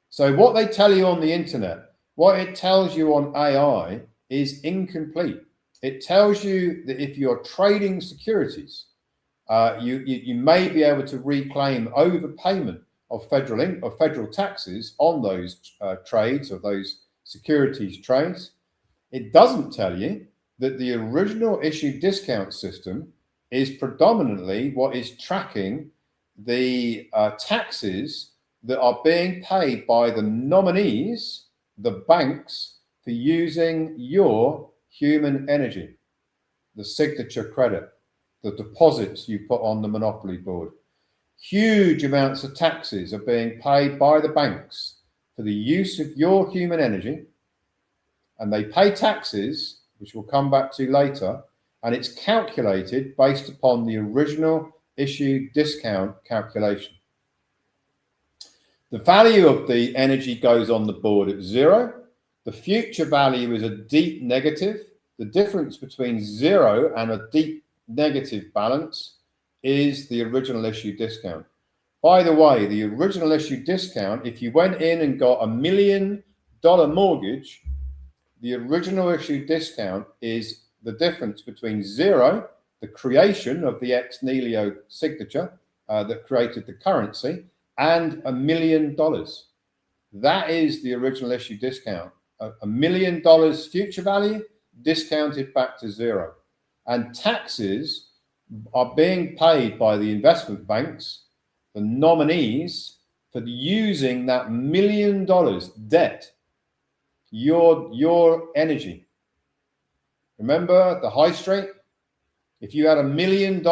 So what they tell you on the internet, what it tells you on AI is incomplete. It tells you that if you're trading securities, you may be able to reclaim overpayment of federal taxes on those trades, or those securities trades. It doesn't tell you that the original issue discount system is predominantly what is tracking the taxes that are being paid by the nominees, the banks, for using your human energy, the signature credit, the deposits you put on the monopoly board. Huge amounts of taxes are being paid by the banks for the use of your human energy, and they pay taxes, which we'll come back to later, and it's calculated based upon the original issue discount calculation. The value of the energy goes on the board at zero. The future value is a deep negative. The difference between zero and a deep negative balance is the original issue discount. By the way, the original issue discount, if you went in and got $1 million mortgage, the original issue discount is the difference between zero, the creation of the ex nihilo signature that created the currency, and $1 million. That is the original issue discount. $1 million future value discounted back to zero. And taxes are being paid by the investment banks, the nominees, for using that $1 million debt, your energy. Remember the high street? If you had $1 million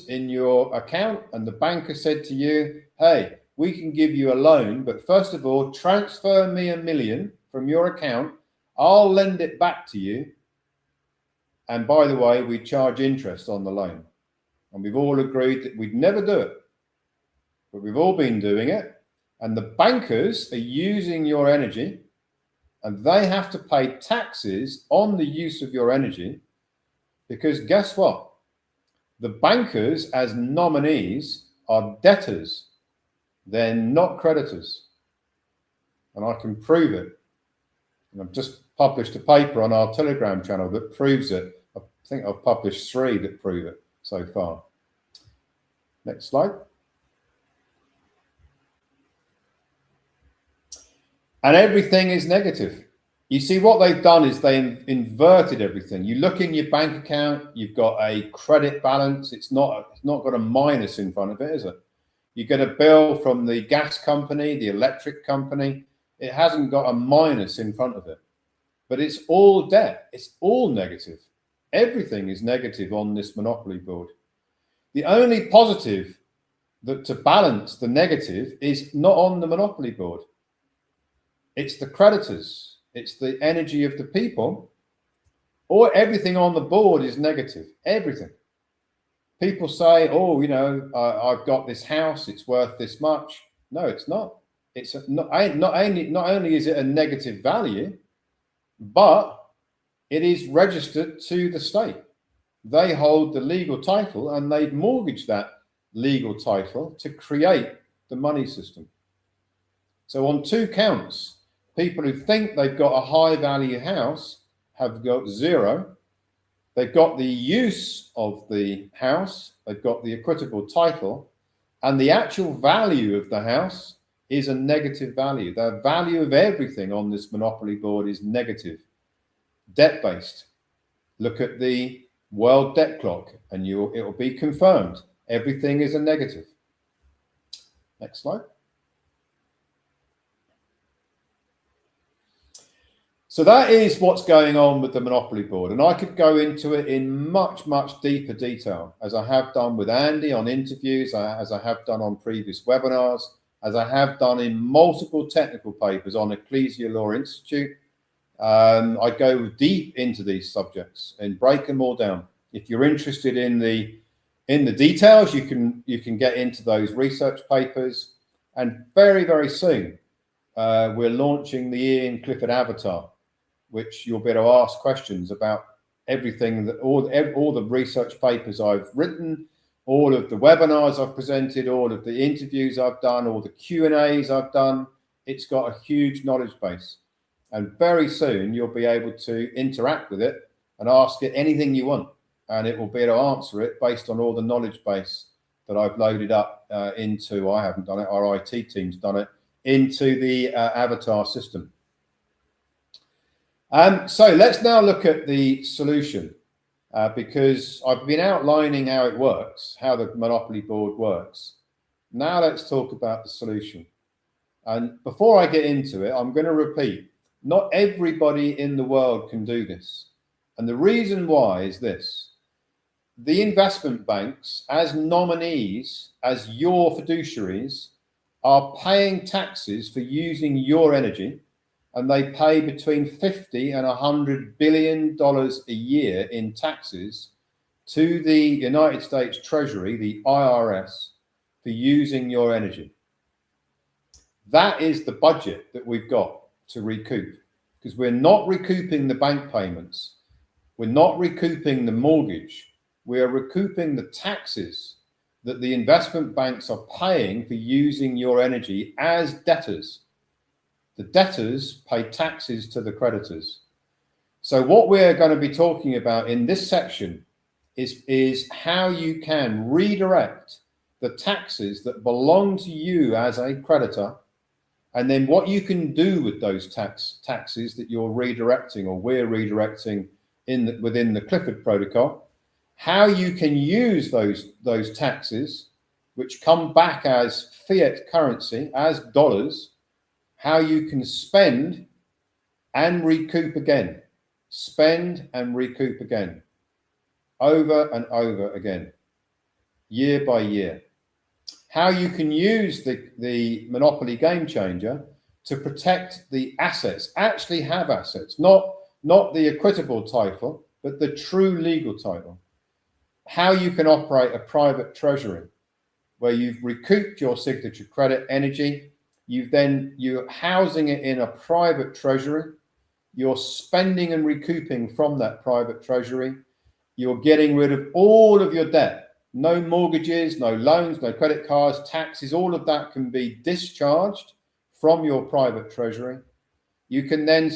in your account and the banker said to you, hey, we can give you a loan, but first of all, transfer me $1 million from your account. I'll lend it back to you. And by the way, we charge interest on the loan. And we've all agreed that we'd never do it, but we've all been doing it. And the bankers are using your energy, and they have to pay taxes on the use of your energy, because guess what? The bankers as nominees are debtors. They're not creditors. And I can prove it. And I've just published a paper on our Telegram channel that proves it. I think I've published 3 that prove it so far. Next slide. And everything is negative. You see, what they've done is they inverted everything. You look in your bank account, you've got a credit balance. It's not got a minus in front of it, is it? You get a bill from the gas company, the electric company. It hasn't got a minus in front of it. But it's all debt. It's all negative. Everything is negative on this monopoly board. The only positive that to balance the negative is not on the monopoly board. It's the creditors. It's the energy of the people. Or everything on the board is negative. Everything. People say, oh, you know, I've got this house, it's worth this much. No, it's not. It's not only is it a negative value, but it is registered to the state. They hold the legal title and they've mortgaged that legal title to create the money system. So on 2 counts, people who think they've got a high value house have got 0. They've got the use of the house, they've got the equitable title, and the actual value of the house is a negative value. The value of everything on this monopoly board is negative, debt-based. Look at the world debt clock and it will be confirmed. Everything is a negative. Next slide. So that is what's going on with the monopoly board. And I could go into it in much, much deeper detail, as I have done with Andy on interviews, as I have done on previous webinars, as I have done in multiple technical papers on Ecclesia Law Institute. I go deep into these subjects and break them all down. If you're interested in the details, you can get into those research papers. And very, very soon, we're launching the Ian Clifford Avatar, which you'll be able to ask questions about everything, that all the research papers I've written, all of the webinars I've presented, all of the interviews I've done, all the Q&As I've done. It's got a huge knowledge base. And very soon you'll be able to interact with it and ask it anything you want. And it will be able to answer it based on all the knowledge base that I've loaded up into, I haven't done it, our IT team's done it, into the Avatar system. So let's now look at the solution, because I've been outlining how it works, how the monopoly board works. Now let's talk about the solution. And before I get into it, I'm going to repeat, not everybody in the world can do this. And the reason why is this. the investment banks, as nominees, as your fiduciaries, are paying taxes for using your energy, and they pay between $50 and $100 billion a year in taxes to the United States Treasury, the IRS, for using your energy. That is the budget that we've got to recoup, because we're not recouping the bank payments. We're not recouping the mortgage. We are recouping the taxes that the investment banks are paying for using your energy as debtors. The debtors pay taxes to the creditors. So what we're going to be talking about in this section is how you can redirect the taxes that belong to you as a creditor, and then what you can do with those taxes that you're redirecting, or we're redirecting within the Clifford Protocol, how you can use those taxes, which come back as fiat currency, as dollars, how you can spend and recoup again, spend and recoup again, over and over again, year by year. How you can use the Monopoly Game Changer to protect the assets, actually have assets, not the equitable title, but the true legal title. How you can operate a private treasury where you've recouped your signature credit energy, you're housing it in a private treasury, you're spending and recouping from that private treasury, you're getting rid of all of your debt. No mortgages, no loans, no credit cards, taxes, all of that can be discharged from your private treasury. You can then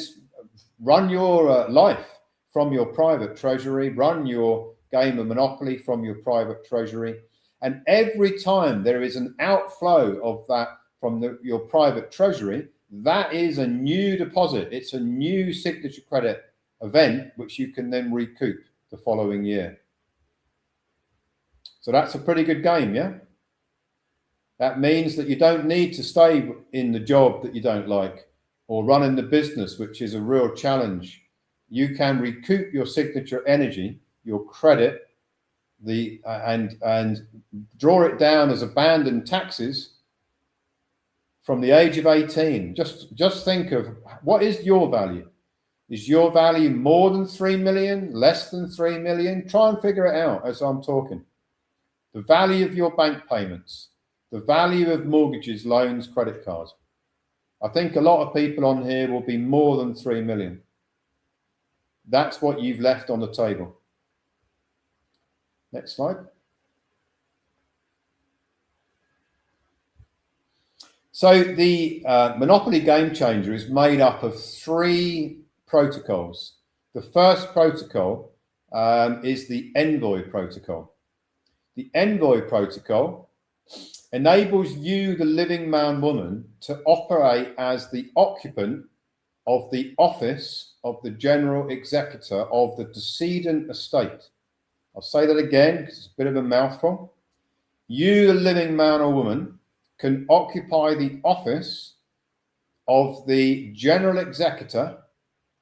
run your life from your private treasury, run your game of Monopoly from your private treasury. And every time there is an outflow of that from your private treasury, that is a new deposit. It's a new signature credit event, which you can then recoup the following year. So that's a pretty good game, yeah? That means that you don't need to stay in the job that you don't like, or running the business, which is a real challenge. You can recoup your signature energy, your credit, and draw it down as abandoned taxes from the age of 18. Just think of, what is your value? Is your value more than 3 million, less than 3 million? Try and figure it out as I'm talking. The value of your bank payments, the value of mortgages, loans, credit cards. I think a lot of people on here will be more than 3 million. That's what you've left on the table. Next slide. So the Monopoly Game Changer is made up of 3 protocols. The first protocol is the Envoy protocol. The Envoy protocol enables you, the living man, woman, to operate as the occupant of the office of the general executor of the decedent estate. I'll say that again because it's a bit of a mouthful. You, the living man or woman, can occupy the office of the general executor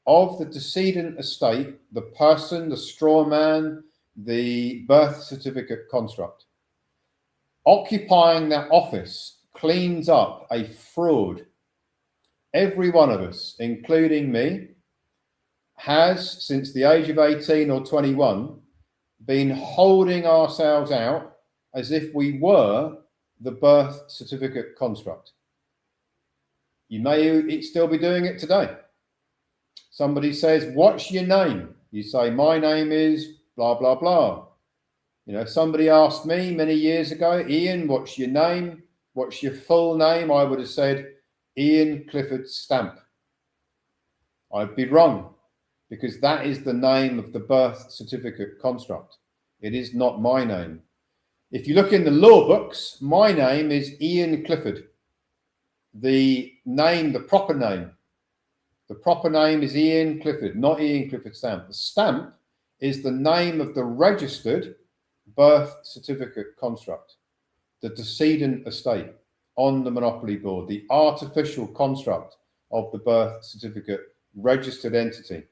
of the decedent estate, the person, the straw man, the birth certificate construct. Occupying that office cleans up a fraud. Every one of us, including me, has, since the age of 18 or 21, been holding ourselves out as if we were the birth certificate construct. You may still be doing it today. Somebody says, what's your name? You say, my name is blah, blah, blah. You know, if somebody asked me many years ago, Ian, what's your name? What's your full name? I would have said, Ian Clifford Stamp. I'd be wrong, because that is the name of the birth certificate construct. It is not my name. If you look in the law books, my name is Ian Clifford. The proper name is Ian Clifford, not Ian Clifford Stamp. The stamp is the name of the registered birth certificate construct, the decedent estate on the Monopoly board, the artificial construct of the birth certificate registered entity.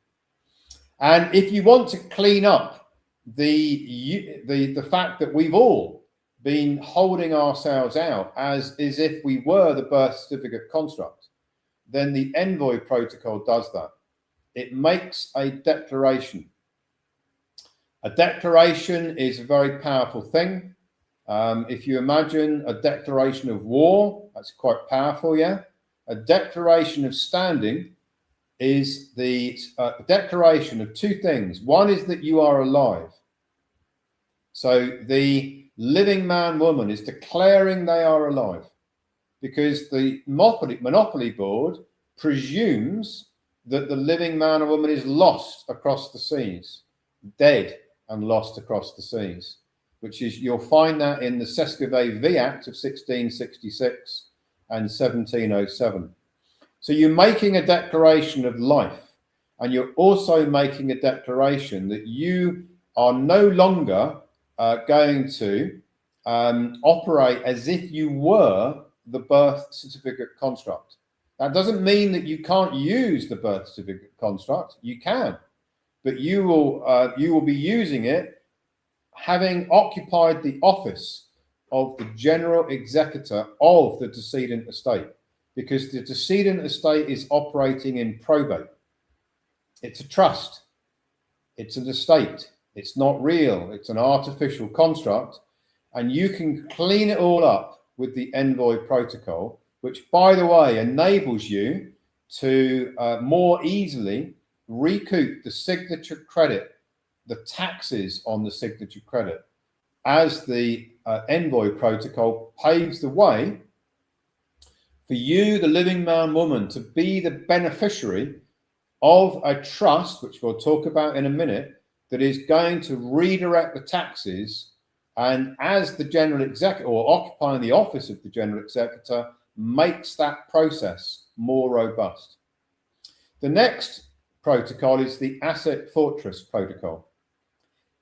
And if you want to clean up the fact that we've all been holding ourselves out as if we were the birth certificate construct, then the Envoy protocol does that. It makes a declaration. A declaration is a very powerful thing. If you imagine a declaration of war, that's quite powerful, yeah? A declaration of standing is the declaration of two things. One is that you are alive. So the living man, woman is declaring they are alive, because the Monopoly board presumes that the living man or woman is lost across the seas, dead and lost across the seas, which is, you'll find that in the Sesquivet V Act of 1666 and 1707. So you're making a declaration of life, and you're also making a declaration that you are no longer going to operate as if you were the birth certificate construct. That doesn't mean that you can't use the birth certificate construct. You can, but you will be using it having occupied the office of the general executor of the decedent estate, because the decedent estate is operating in probate. It's a trust. It's an estate. It's not real. It's an artificial construct, and you can clean it all up with the Envoy protocol, which, by the way, enables you to more easily recoup the signature credit, the taxes on the signature credit, as the Envoy protocol paves the way for you, the living man, woman, to be the beneficiary of a trust, which we'll talk about in a minute, that is going to redirect the taxes, and as the general executor, or occupying the office of the general executor, makes that process more robust. The next protocol is the Asset Fortress protocol.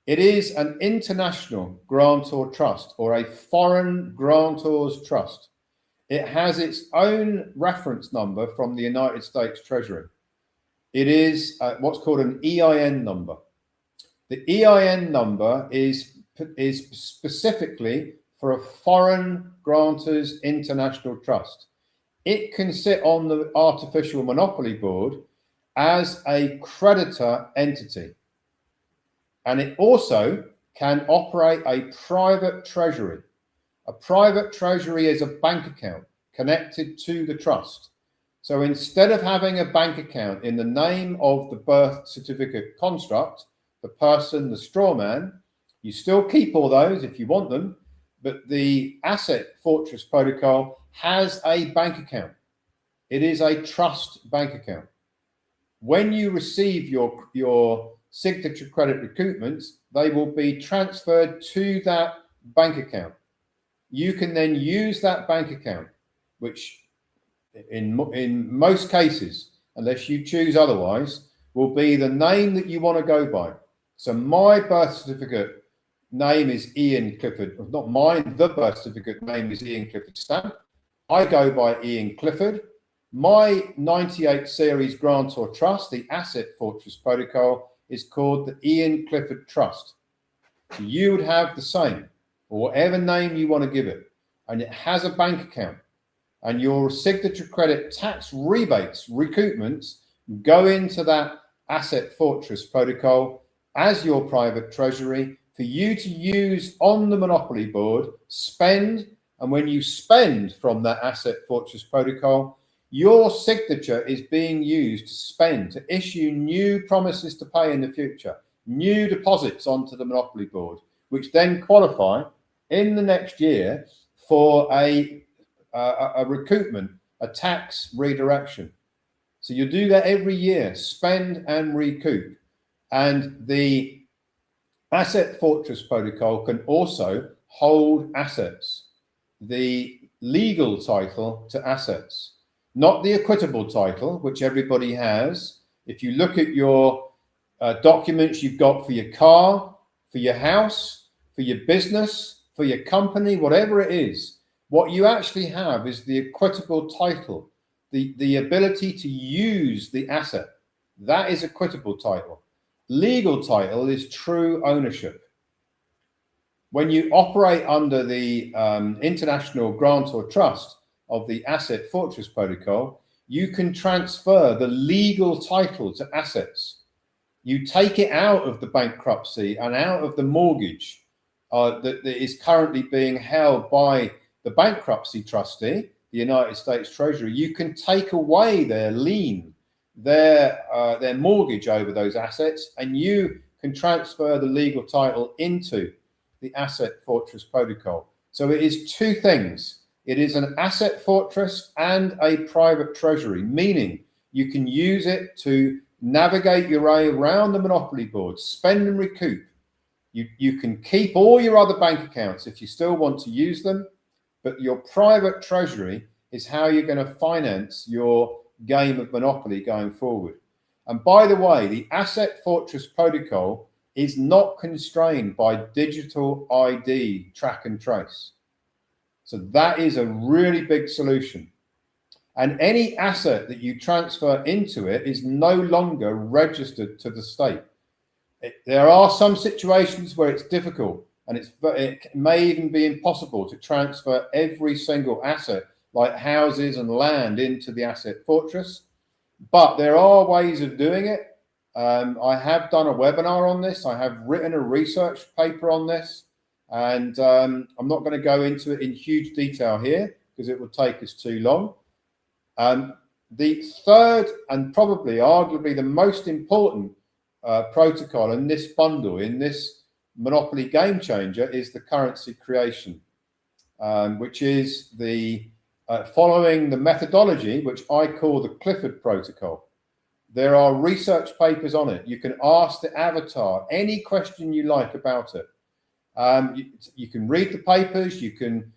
It is an international grantor trust, or a foreign grantor's trust. It has its own reference number from the United States Treasury. It is what's called an EIN number. The EIN number is specifically for a foreign grantor's international trust. It can sit on the artificial monopoly board as a creditor entity. And it also can operate a private treasury. A private treasury is a bank account connected to the trust. So instead of having a bank account in the name of the birth certificate construct, the person, the straw man, you still keep all those if you want them, but the Asset Fortress protocol has a bank account. It is a trust bank account. When you receive your signature credit recoupments, they will be transferred to that bank account. You can then use that bank account, which in most cases, unless you choose otherwise, will be the name that you want to go by. So my birth certificate name is Ian Clifford, not mine, the birth certificate name is Ian Clifford Stamp. I go by Ian Clifford. My 98 series grantor trust, the Asset Fortress protocol, is called the Ian Clifford Trust. So you would have the same, or whatever name you want to give it, and it has a bank account, and your signature credit tax rebates, recoupments, go into that Asset Fortress protocol as your private treasury for you to use on the monopoly board, spend, and when you spend from that Asset Fortress protocol, your signature is being used to spend, to issue new promises to pay in the future, new deposits onto the monopoly board, which then qualify in the next year for a recoupment, a tax redirection. So you do that every year, spend and recoup. And the Asset Fortress protocol can also hold assets, the legal title to assets, not the equitable title, which everybody has. If you look at your documents you've got for your car, for your house, for your business, for your company, whatever it is, what you actually have is the equitable title, the ability to use the asset. That is equitable title. legal title is true ownership. When you operate under the international grantor trust of the Asset Fortress Protocol, you can transfer the legal title to assets. You take it out of the bankruptcy and out of the mortgage that is currently being held by the bankruptcy trustee, the United States Treasury. You can take away their lien, their mortgage over those assets, and you can transfer the legal title into the Asset Fortress Protocol. So it is two things. It is an asset fortress and a private treasury, meaning you can use it to navigate your way around the monopoly board, spend and recoup. You can keep all your other bank accounts if you still want to use them, but your private treasury is how you're going to finance your game of monopoly going forward. And by the way, the Asset Fortress Protocol is not constrained by digital ID track and trace. So that is a really big solution. And any asset that you transfer into it is no longer registered to the state. There are some situations where it's difficult, and it may even be impossible to transfer every single asset, like houses and land, into the Asset Fortress. But there are ways of doing it. I have done a webinar on this. I have written a research paper on this. And I'm not going to go into it in huge detail here because it will take us too long. The third and probably arguably the most important protocol in this bundle, in this monopoly game changer, is the currency creation, which is the following the methodology which I call the Clifford Protocol. There are research papers on it. You can ask the avatar any question you like about it. You can read the papers, you can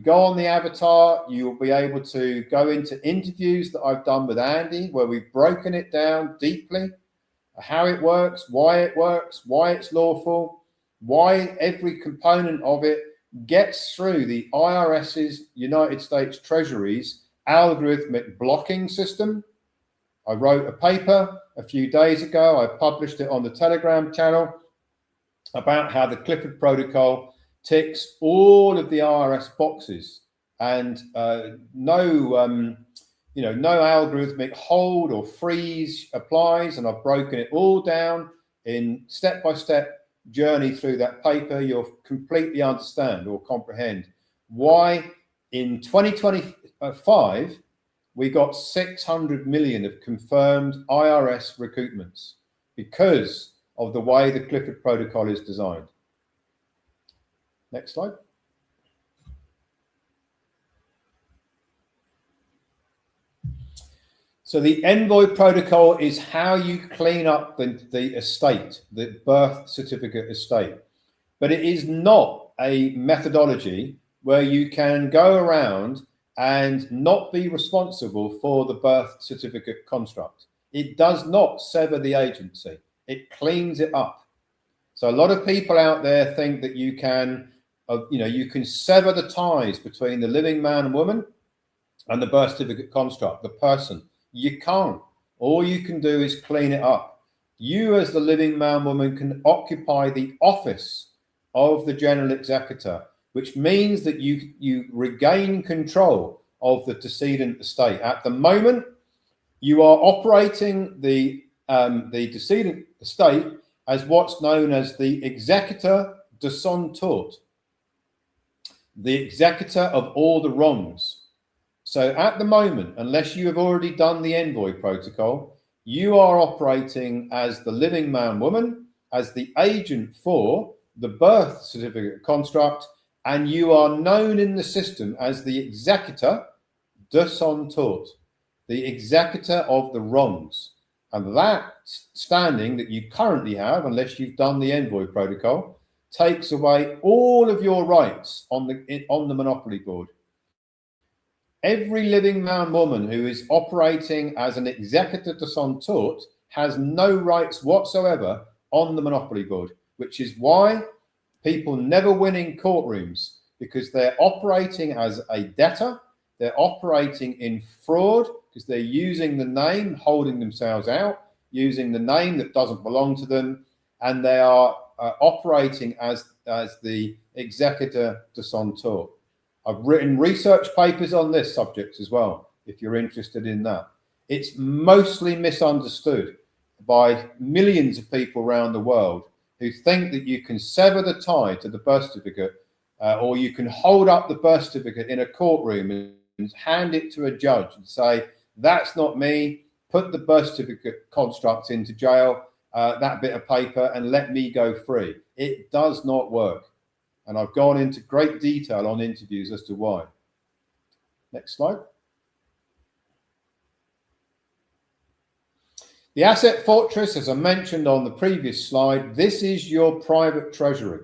go on the avatar, you'll be able to go into interviews that I've done with Andy, where we've broken it down deeply, how it works, why it's lawful, why every component of it gets through the IRS's, United States Treasury's algorithmic blocking system. I wrote a paper a few days ago, I published it on the Telegram channel, about how the Clifford Protocol ticks all of the IRS boxes, and no algorithmic hold or freeze applies. And I've broken it all down in step-by-step journey through that paper. You'll completely understand or comprehend why in 2025 we got 600 million of confirmed IRS recoupments because of the way the Clifford Protocol is designed. Next slide. So the Envoy Protocol is how you clean up the estate, the birth certificate estate. But it is not a methodology where you can go around and not be responsible for the birth certificate construct. It does not sever the agency. It cleans it up. So a lot of people out there think that you can sever the ties between the living man and woman and the birth certificate construct, the person. You can't. All you can do is clean it up. You, as the living man, woman, can occupy the office of the general executor, which means that you regain control of the decedent estate. At the moment, you are operating the decedent estate as what's known as the executor de son tort, the executor of all the wrongs. So at the moment, unless you have already done the Envoy Protocol, you are operating as the living man, woman, as the agent for the birth certificate construct, and you are known in the system as the executor de son tort, the executor of the wrongs. And that standing that you currently have, unless you've done the Envoy Protocol, takes away all of your rights on the monopoly board. Every living man, woman who is operating as an executor de son tort has no rights whatsoever on the monopoly board, which is why people never win in courtrooms, because they're operating as a debtor, they're operating in fraud, because they're using the name, holding themselves out. using the name that doesn't belong to them, and they are operating as the executor de son tour. I've written research papers on this subject as well, if you're interested in that. It's mostly misunderstood by millions of people around the world who think that you can sever the tie to the birth certificate, or you can hold up the birth certificate in a courtroom and hand it to a judge and say, that's not me, put the birth certificate construct into jail, that bit of paper, and let me go free. It does not work. And I've gone into great detail on interviews as to why. Next slide. The Asset Fortress, as I mentioned on the previous slide, this is your private treasury.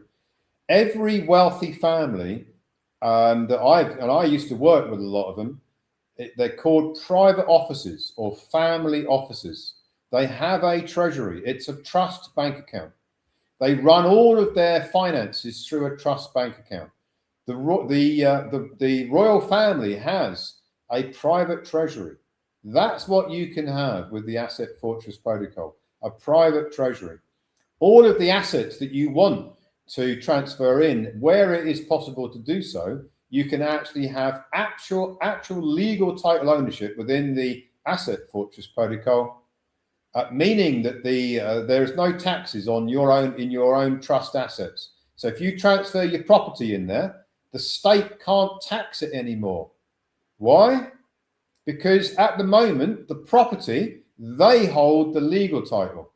Every wealthy family I used to work with a lot of them, they're called private offices or family offices. They have a treasury. It's a trust bank account. They run all of their finances through a trust bank account. The royal family has a private treasury. That's what you can have with the Asset Fortress Protocol, a private treasury. All of the assets that you want to transfer in, where it is possible to do so, you can actually have actual legal title ownership within the Asset Fortress Protocol, meaning that there is no taxes on your own trust assets. So if you transfer your property in there, the state can't tax it anymore. Why? Because at the moment, the property, they hold the legal title,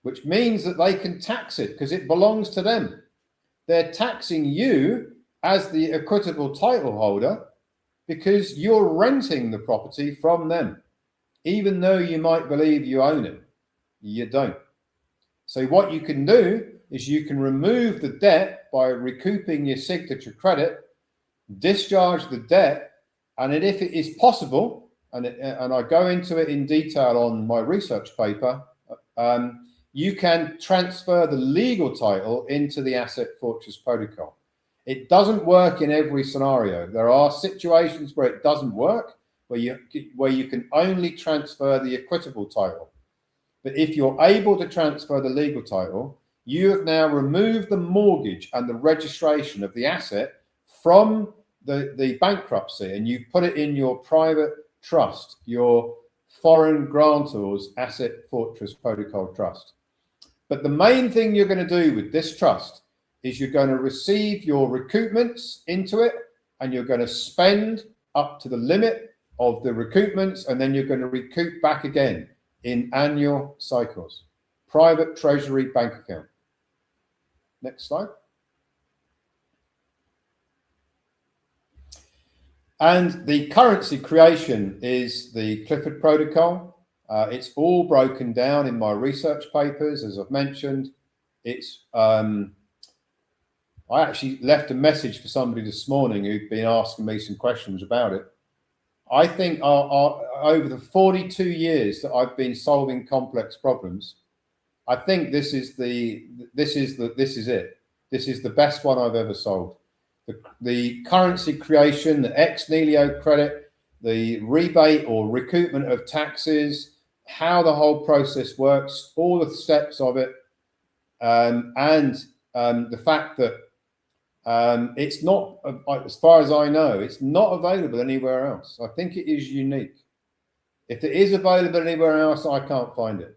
which means that they can tax it because it belongs to them. They're taxing you as the equitable title holder because you're renting the property from them. Even though you might believe you own it, you don't. So what you can do is you can remove the debt by recouping your signature credit, discharge the debt, and if it is possible, and I go into it in detail on my research paper, you can transfer the legal title into the Asset Fortress Protocol. It doesn't work in every scenario. There are situations where it doesn't work, where you can only transfer the equitable title. But if you're able to transfer the legal title, you have now removed the mortgage and the registration of the asset from the bankruptcy, and you put it in your private trust, your foreign grantor's Asset Fortress Protocol trust. But the main thing you're going to do with this trust is you're going to receive your recoupments into it, and you're going to spend up to the limit of the recoupments, and then you're going to recoup back again in annual cycles. Private treasury bank account. Next slide. And the currency creation is the Clifford Protocol. It's all broken down in my research papers, as I've mentioned. It's I actually left a message for somebody this morning who'd been asking me some questions about it. I think over the 42 years that I've been solving complex problems, I think this is it. This is the best one I've ever solved. The currency creation, the ex nihilo credit, the rebate or recoupment of taxes, how the whole process works, all the steps of it, and the fact that it's not, as far as I know, it's not available anywhere else. I think it is unique. If it is available anywhere else, I can't find it.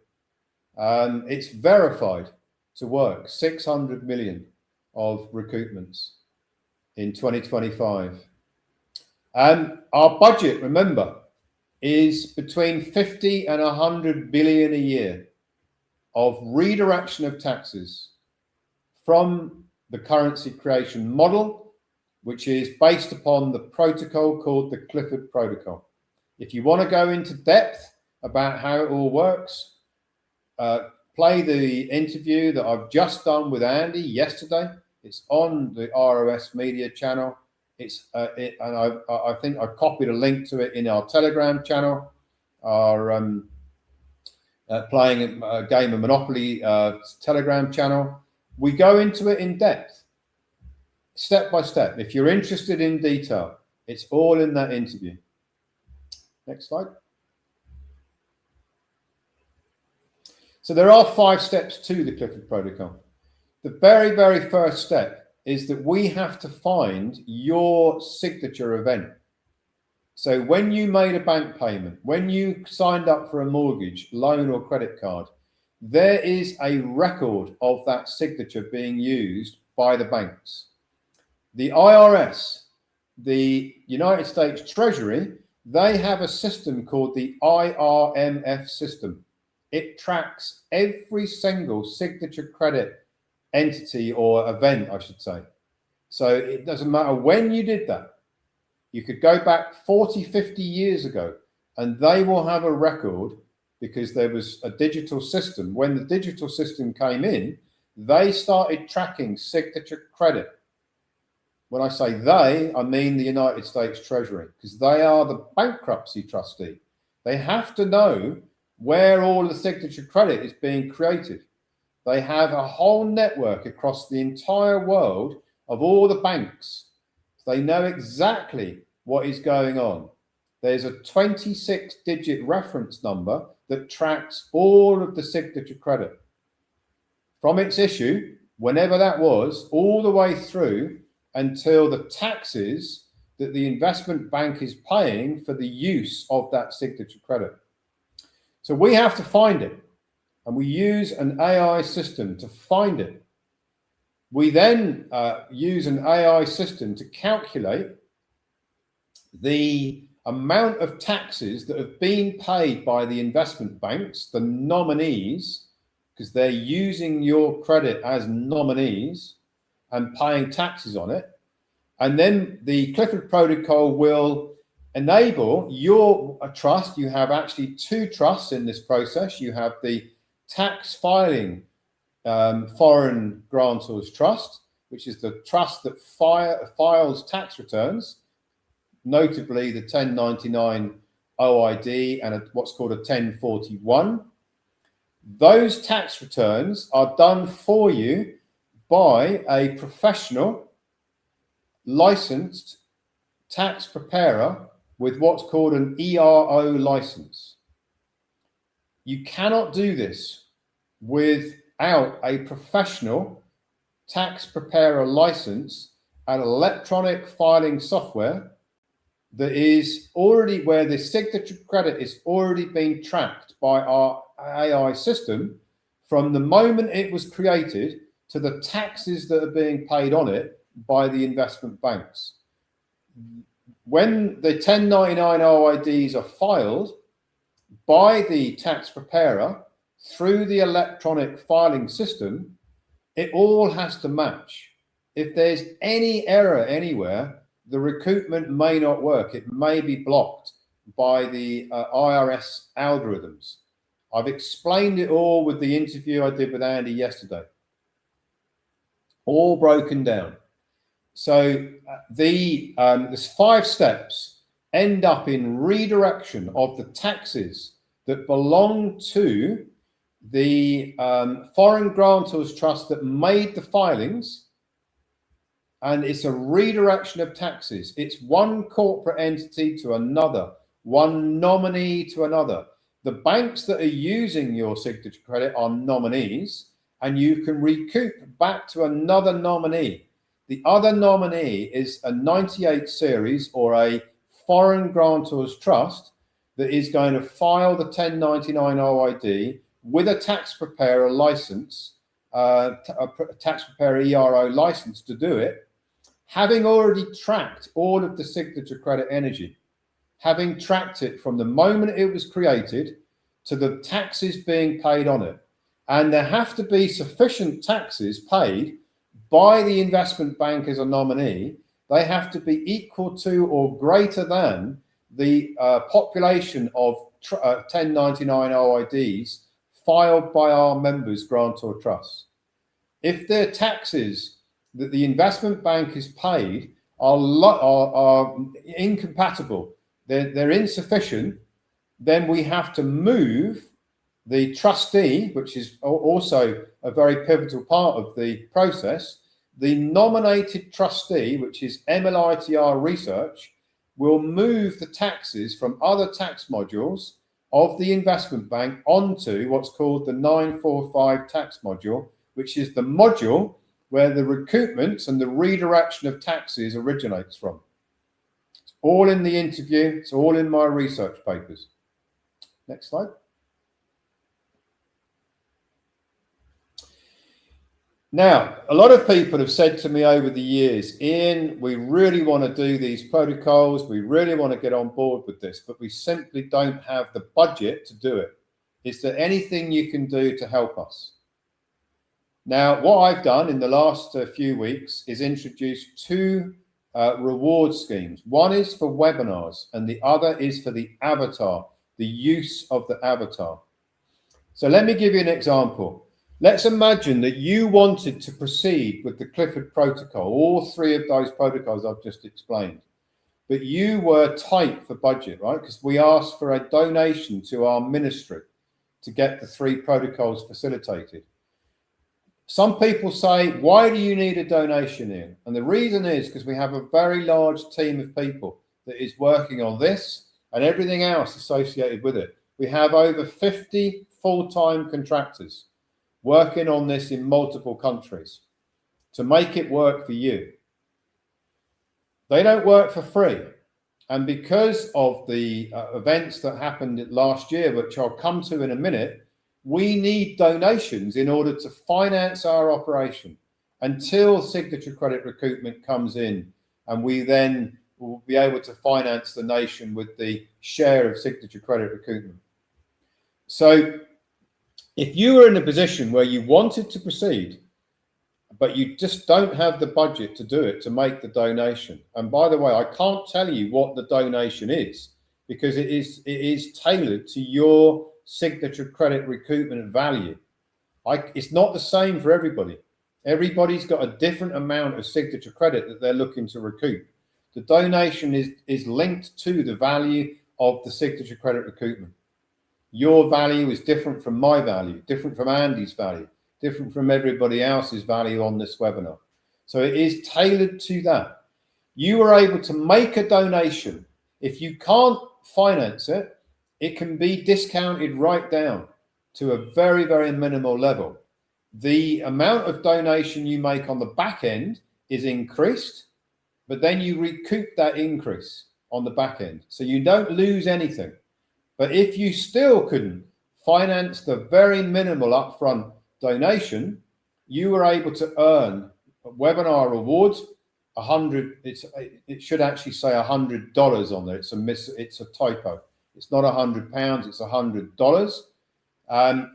It's verified to work. 600 million of recoupments in 2025. Our budget, remember, is between 50 and 100 billion a year of redirection of taxes from the currency creation model, which is based upon the protocol called the Clifford Protocol. If you want to go into depth about how it all works, play the interview that I've just done with Andy yesterday. It's on the ROS Media channel. And I think I copied a link to it in our Telegram channel, our playing a game of Monopoly Telegram channel. We go into it in depth, step by step. If you're interested in detail, it's all in that interview. Next slide. So there are 5 steps to the Clifford Protocol. The very, very first step is that we have to find your signature event. So when you made a bank payment, when you signed up for a mortgage, loan or credit card, there is a record of that signature being used by the banks. The IRS, the United States Treasury, they have a system called the IRMF system. It tracks every single signature credit entity or event, I should say. So it doesn't matter when you did that. You could go back 40, 50 years ago, and they will have a record because there was a digital system. When the digital system came in, they started tracking signature credit. When I say they, I mean the United States Treasury, because they are the bankruptcy trustee. They have to know where all the signature credit is being created. They have a whole network across the entire world of all the banks. They know exactly what is going on. There's a 26-digit reference number that tracks all of the signature credit from its issue, whenever that was, all the way through until the taxes that the investment bank is paying for the use of that signature credit. So we have to find it, and we use an AI system to find it. We then use an AI system to calculate the amount of taxes that have been paid by the investment banks, the nominees, because they're using your credit as nominees and paying taxes on it. And then the Clifford Protocol will enable your trust. You have actually 2 trusts in this process. You have the tax filing foreign grantors trust, which is the trust that files tax returns, notably the 1099 OID and what's called a 1041. Those tax returns are done for you by a professional licensed tax preparer with what's called an ERO license. You cannot do this without a professional tax preparer license and electronic filing software that is already, where the signature credit is already being tracked by our AI system from the moment it was created to the taxes that are being paid on it by the investment banks. When the 1099 OIDs are filed by the tax preparer through the electronic filing system, it all has to match. If there's any error anywhere, the recoupment may not work. It may be blocked by the IRS algorithms. I've explained it all with the interview I did with Andy yesterday. All broken down. So there's 5 steps end up in redirection of the taxes that belong to the foreign grantors trust that made the filings, and it's a redirection of taxes. It's one corporate entity to another, one nominee to another. The banks that are using your signature credit are nominees, and you can recoup back to another nominee. The other nominee is a 98 series or a foreign grantors trust that is going to file the 1099 OID with a tax preparer license, a tax preparer ERO license to do it, having already tracked all of the signature credit energy, having tracked it from the moment it was created to the taxes being paid on it. And there have to be sufficient taxes paid by the investment bank as a nominee. They have to be equal to or greater than the population of 1099 OIDs filed by our members' grantor trusts. If their taxes that the investment bank is paid are incompatible, they're insufficient, then we have to move the trustee, which is also a very pivotal part of the process. The nominated trustee, which is MLITR Research, will move the taxes from other tax modules of the investment bank onto what's called the 945 tax module, which is the module where the recoupments and the redirection of taxes originates from. It's all in the interview. It's all in my research papers. Next slide. Now, a lot of people have said to me over the years, Ian, we really want to do these protocols. We really want to get on board with this, but we simply don't have the budget to do it. Is there anything you can do to help us? Now, what I've done in the last few weeks is introduce two reward schemes. One is for webinars and the other is for the avatar, the use of the avatar. So let me give you an example. Let's imagine that you wanted to proceed with the Clifford Protocol, all three of those protocols I've just explained, but you were tight for budget, right? Because we asked for a donation to our ministry to get the three protocols facilitated. Some people say, why do you need a donation in? And the reason is because we have a very large team of people that is working on this and everything else associated with it. We have over 50 full-time contractors working on this in multiple countries to make it work for you. They don't work for free. And because of the events that happened last year, which I'll come to in a minute, we need donations in order to finance our operation until Signature Credit Recoupment comes in, and we then will be able to finance the nation with the share of Signature Credit Recoupment. So if you were in a position where you wanted to proceed, but you just don't have the budget to do it, to make the donation. And by the way, I can't tell you what the donation is because it is tailored to your Signature Credit Recoupment value. It's not the same for everybody. Everybody's got a different amount of signature credit that they're looking to recoup. The donation is linked to the value of the Signature Credit Recoupment. Your value is different from my value, different from Andy's value, different from everybody else's value on this webinar. So it is tailored to that. You are able to make a donation. If you can't finance it, it can be discounted right down to a very, very minimal level. The amount of donation you make on the back end is increased, but then you recoup that increase on the back end. So you don't lose anything. But if you still couldn't finance the very minimal upfront donation, you were able to earn webinar rewards. It should actually say $100 on there. It's a typo. It's not £100. It's $100.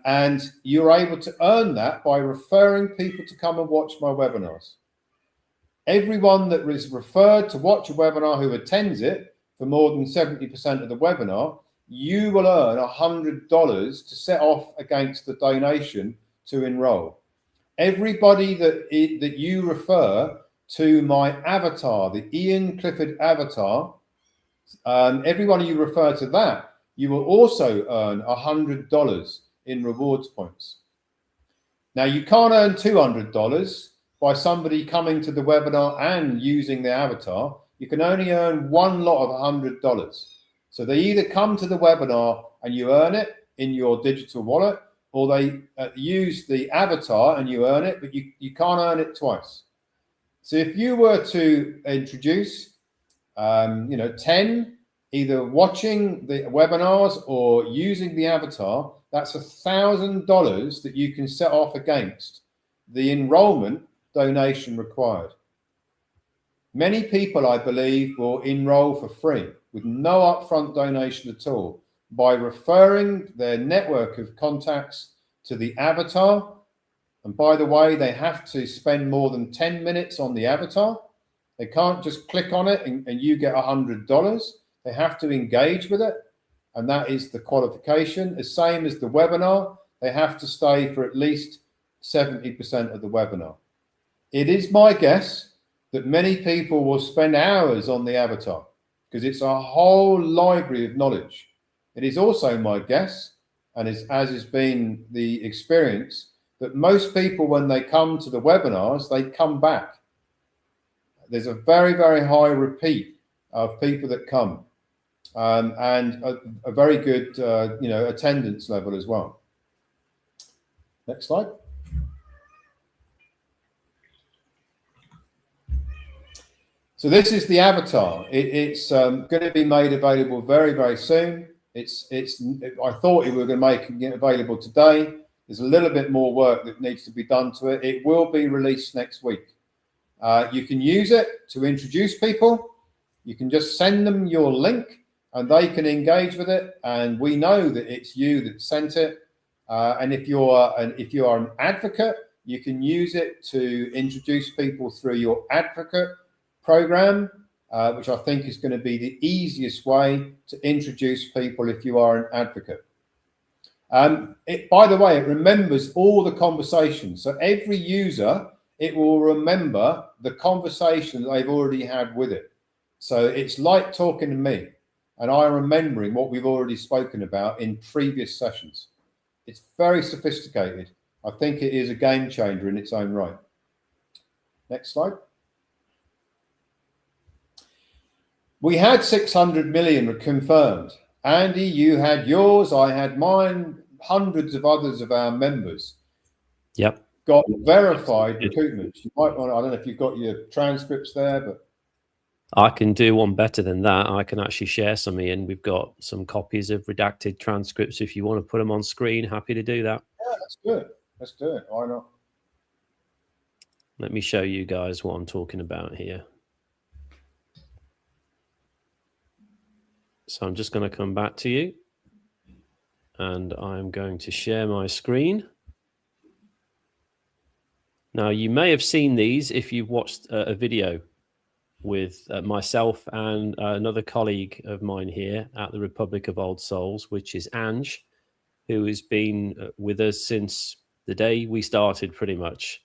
And you're able to earn that by referring people to come and watch my webinars. Everyone that is referred to watch a webinar who attends it for more than 70% of the webinar, you will earn $100 to set off against the donation to enroll. Everybody that you refer to my avatar, the Ian Clifford avatar, everyone you refer to that, you will also earn $100 in rewards points. Now, you can't earn $200 by somebody coming to the webinar and using the avatar. You can only earn one lot of $100. So they either come to the webinar and you earn it in your digital wallet, or they use the avatar and you earn it, but you can't earn it twice. So if you were to introduce 10, either watching the webinars or using the avatar, that's $1,000 that you can set off against the enrollment donation required. Many people, I believe, will enroll for free with no upfront donation at all by referring their network of contacts to the avatar. And by the way, they have to spend more than 10 minutes on the avatar. They can't just click on it and you get $100. They have to engage with it. And that is the qualification. The same as the webinar, they have to stay for at least 70% of the webinar. It is my guess that many people will spend hours on the avatar because it's a whole library of knowledge. It is also my guess, and as has been the experience, that most people, when they come to the webinars, they come back. There's a very, very high repeat of people that come. and a very good, attendance level as well. Next slide. So this is the avatar. It's going to be made available very, very soon. I thought we were going to make it available today. There's a little bit more work that needs to be done to it. It will be released next week. You can use it to introduce people. You can just send them your link and they can engage with it. And we know that it's you that sent it. And if you are an advocate, you can use it to introduce people through your advocate program, which I think is going to be the easiest way to introduce people if you are an advocate. By the way, it remembers all the conversations. So every user, it will remember the conversation that they've already had with it. So it's like talking to me and I'm remembering what we've already spoken about in previous sessions. It's very sophisticated. I think it is a game changer in its own right. Next slide. We had 600 million confirmed. Andy, you had yours, I had mine, hundreds of others of our members. Yep. Got verified recruitment. You might want, I don't know if you've got your transcripts there, but I can do one better than that. I can actually share some, Ian. We've got some copies of redacted transcripts. If you want to put them on screen, happy to do that. Yeah, let's do it. Let's do it. Why not? Let me show you guys what I'm talking about here. So I'm just going to come back to you and I'm going to share my screen. Now, you may have seen these if you've watched a video with myself and another colleague of mine here at the Republic of Old Souls, which is Ange, who has been with us since the day we started pretty much.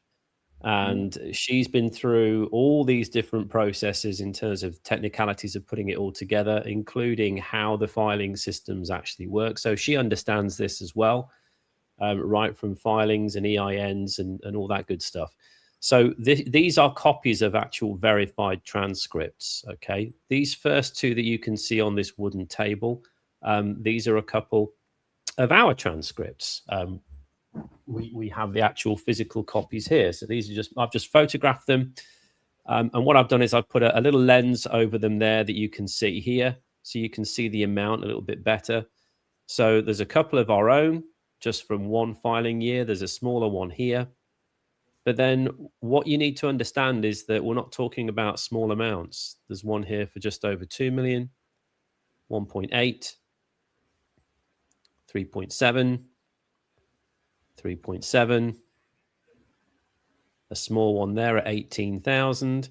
And she's been through all these different processes in terms of technicalities of putting it all together, including how the filing systems actually work. So she understands this as well, right from filings and EINs and all that good stuff. So these are copies of actual verified transcripts, okay? These first two that you can see on this wooden table, these are a couple of our transcripts. We have the actual physical copies here. So these are I've just photographed them. And what I've done is I've put a little lens over them there that you can see here. So you can see the amount a little bit better. So there's a couple of our own just from one filing year. There's a smaller one here. But then what you need to understand is that we're not talking about small amounts. There's one here for just over 2 million, 1.8, 3.7, 3.7, a small one there at 18,000,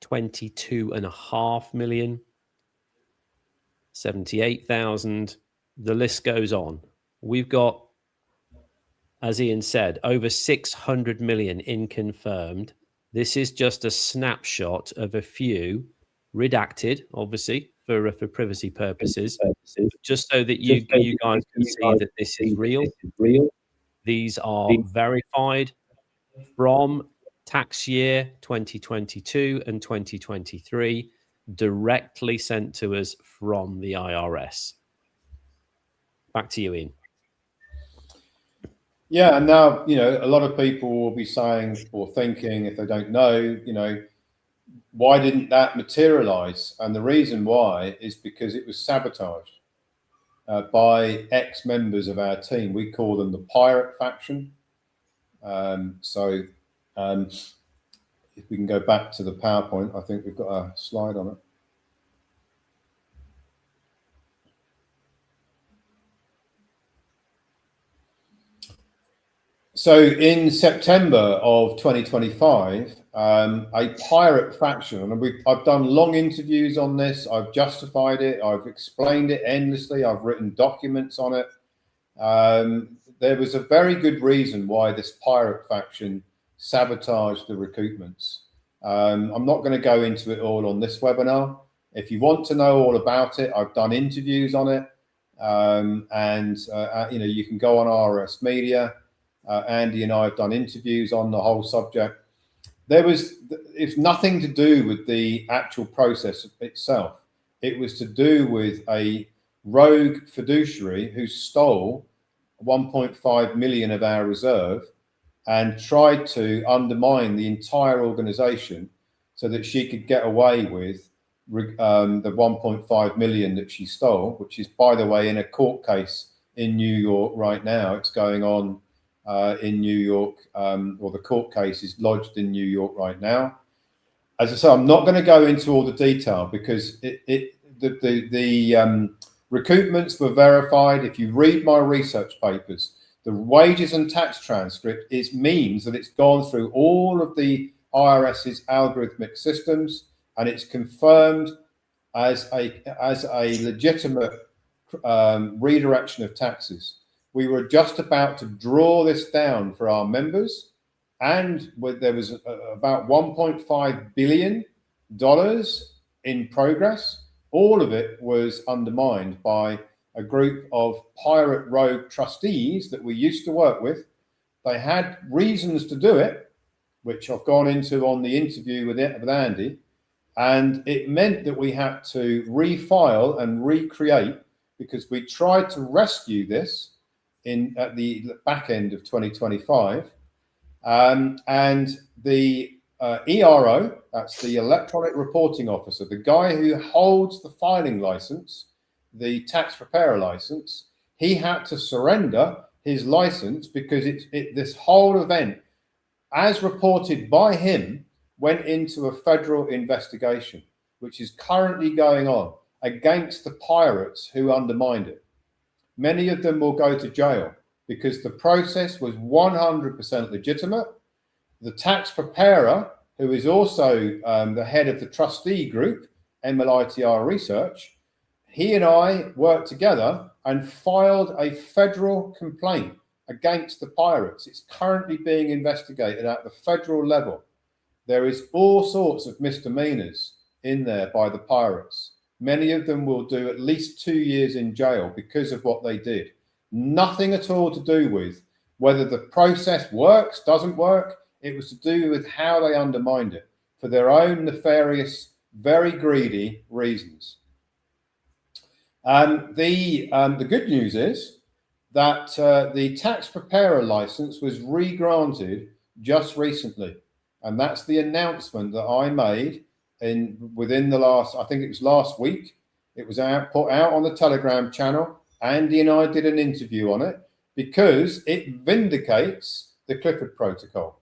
22.5 million, 78,000. The list goes on. We've got, as Ian said, over 600 million in confirmed. This is just a snapshot of a few redacted, obviously, for privacy purposes, just so that you guys can see that this is real. These are verified from tax year 2022 and 2023, directly sent to us from the IRS. Back to you, Ian. Yeah, and now, a lot of people will be saying or thinking, if they don't know, why didn't that materialize? And the reason why is because it was sabotaged by ex-members of our team. We call them the pirate faction. If we can go back to the PowerPoint, I think we've got a slide on it. So in September of 2025, a pirate faction, and I've done long interviews on this, I've justified it, I've explained it endlessly, I've written documents on it. There was a very good reason why this pirate faction sabotaged the recoupments. I'm not going to go into it all on this webinar. If you want to know all about it, I've done interviews on it, you can go on RS Media. Andy and I have done interviews on the whole subject. It's nothing to do with the actual process itself. It was to do with a rogue fiduciary who stole 1.5 million of our reserve and tried to undermine the entire organization so that she could get away with the 1.5 million that she stole, which is, by the way, in a court case in New York right now. It's going on in New York, or the court case is lodged in New York right now. As I say, I'm not going to go into all the detail because the recoupments were verified. If you read my research papers, the wages and tax transcript means that it's gone through all of the IRS's algorithmic systems, and it's confirmed as a legitimate redirection of taxes. We were just about to draw this down for our members, and there was about $1.5 billion in progress. All of it was undermined by a group of pirate rogue trustees that we used to work with. They had reasons to do it, which I've gone into on the interview with Andy, and it meant that we had to refile and recreate because we tried to rescue this at the back end of 2025. And the ERO, that's the Electronic Reporting Officer, the guy who holds the filing license, the tax preparer license, he had to surrender his license because this whole event, as reported by him, went into a federal investigation, which is currently going on against the pirates who undermined it. Many of them will go to jail because the process was 100% legitimate. The tax preparer, who is also the head of the trustee group, MLITR Research, he and I worked together and filed a federal complaint against the pirates. It's currently being investigated at the federal level. There is all sorts of misdemeanors in there by the pirates. Many of them will do at least 2 years in jail because of what they did. Nothing at all to do with whether the process works, doesn't work. It was to do with how they undermined it for their own nefarious, very greedy reasons. The good news is that the tax preparer license was re-granted just recently. And that's the announcement that I made within the last, I think it was last week. It was put out on the Telegram channel. Andy and I did an interview on it because it vindicates the Clifford Protocol.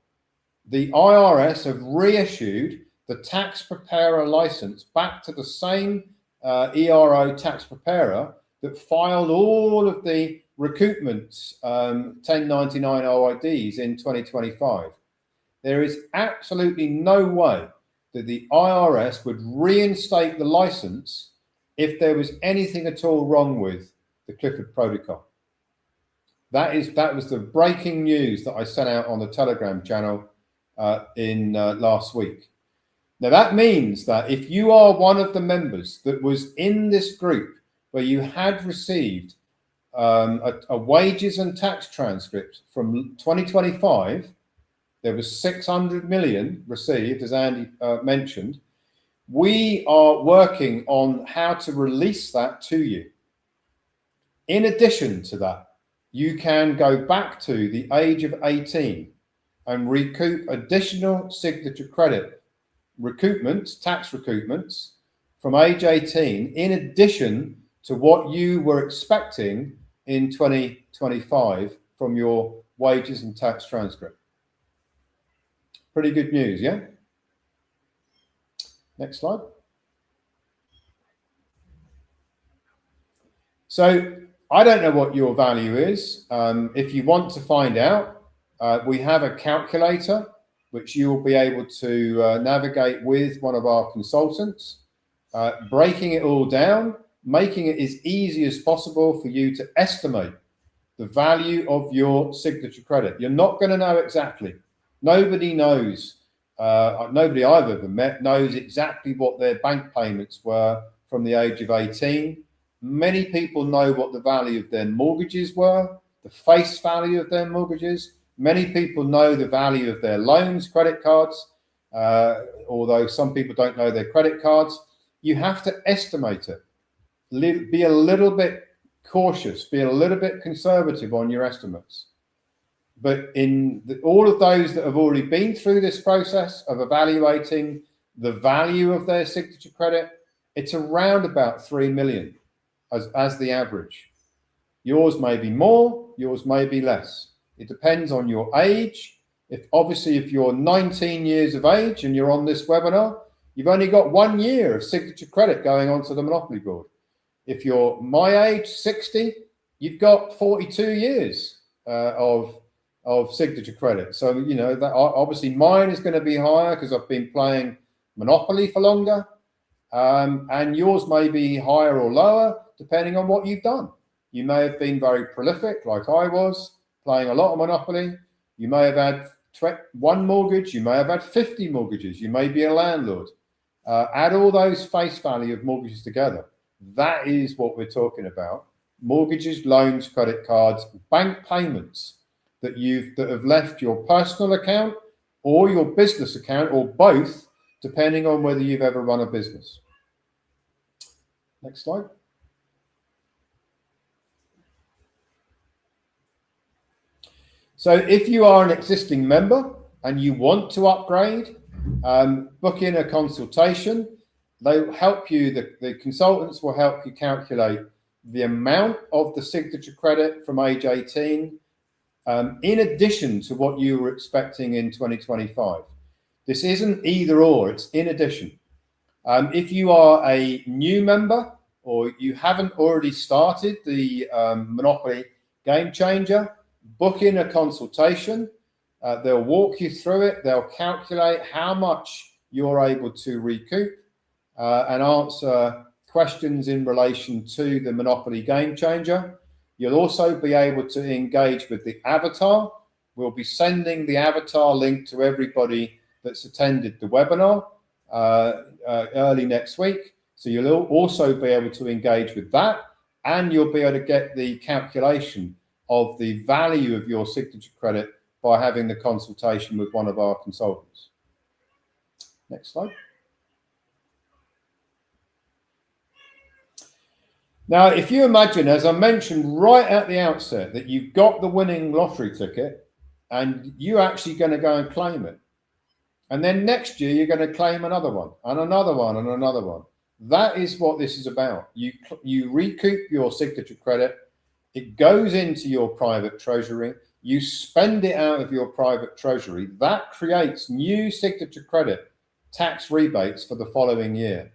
The IRS have reissued the tax preparer license back to the same ERO tax preparer that filed all of the recoupments 1099 OIDs in 2025. There is absolutely no way that the IRS would reinstate the license if there was anything at all wrong with the Clifford Protocol. That was the breaking news that I sent out on the Telegram channel last week. Now that means that if you are one of the members that was in this group where you had received a wages and tax transcript from 2025, there was 600 million received, as Andy mentioned. We are working on how to release that to you. In addition to that, you can go back to the age of 18 and recoup additional signature credit recoupments, tax recoupments from age 18, in addition to what you were expecting in 2025 from your wages and tax transcript. Pretty good news, yeah? Next slide. So I don't know what your value is. If you want to find out, we have a calculator which you will be able to navigate with one of our consultants, breaking it all down, making it as easy as possible for you to estimate the value of your signature credit. You're not going to know exactly. Nobody knows, nobody I've ever met knows exactly what their bank payments were from the age of 18. Many people know what the value of their mortgages were, the face value of their mortgages. Many people know the value of their loans, credit cards, although some people don't know their credit cards. you have to estimate it. Be a little bit cautious, be a little bit conservative on your estimates. But in all of those that have already been through this process of evaluating the value of their signature credit, it's around about 3 million as the average. Yours may be more, yours may be less. It depends on your age. If you're 19 years of age and you're on this webinar, you've only got 1 year of signature credit going onto the Monopoly board. If you're my age, 60, you've got 42 years of signature credit. So, you know, that obviously mine is going to be higher because I've been playing Monopoly for longer. And yours may be higher or lower depending on what you've done. You may have been very prolific like I was, playing a lot of Monopoly. You may have had 1 mortgage, you may have had 50 mortgages, you may be a landlord. Add all those face value of mortgages together. That is what we're talking about. Mortgages, loans, credit cards, bank payments that have left your personal account or your business account, or both, depending on whether you've ever run a business. Next slide. So if you are an existing member and you want to upgrade, book in a consultation. They'll help you, the consultants will help you calculate the amount of the signature credit from age 18, in addition to what you were expecting in 2025. This isn't either or, it's in addition. If you are a new member or you haven't already started the Monopoly Game Changer, book in a consultation. They'll walk you through it. They'll calculate how much you're able to recoup and answer questions in relation to the Monopoly Game Changer. You'll also be able to engage with the avatar. We'll be sending the avatar link to everybody that's attended the webinar early next week. So you'll also be able to engage with that, and you'll be able to get the calculation of the value of your signature credit by having the consultation with one of our consultants. Next slide. Now, if you imagine, as I mentioned right at the outset, that you've got the winning lottery ticket and you're actually going to go and claim it. And then next year, you're going to claim another one and another one and another one. That is what this is about. You recoup your signature credit. It goes into your private treasury. You spend it out of your private treasury. That creates new signature credit tax rebates for the following year.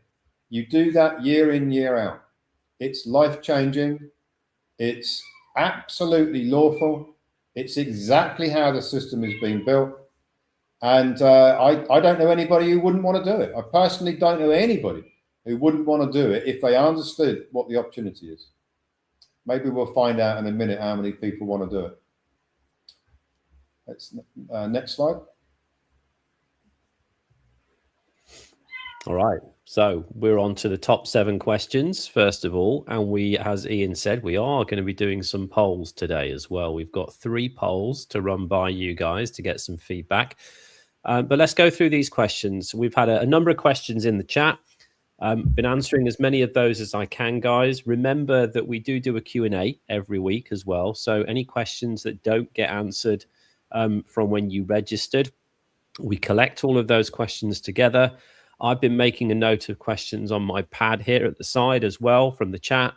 You do that year in, year out. It's life-changing. It's absolutely lawful. It's exactly how the system is being built. And I don't know anybody who wouldn't want to do it. I personally don't know anybody who wouldn't want to do it if they understood what the opportunity is. Maybe we'll find out in a minute how many people want to do it. Let's, next slide. All right. So we're on to the top 7 questions, first of all. And we, as Ian said, we are going to be doing some polls today as well. We've got 3 polls to run by you guys to get some feedback. But let's go through these questions. We've had a number of questions in the chat. Been answering as many of those as I can, guys. Remember that we do a Q&A every week as well. So any questions that don't get answered from when you registered, we collect all of those questions together. I've been making a note of questions on my pad here at the side as well from the chat,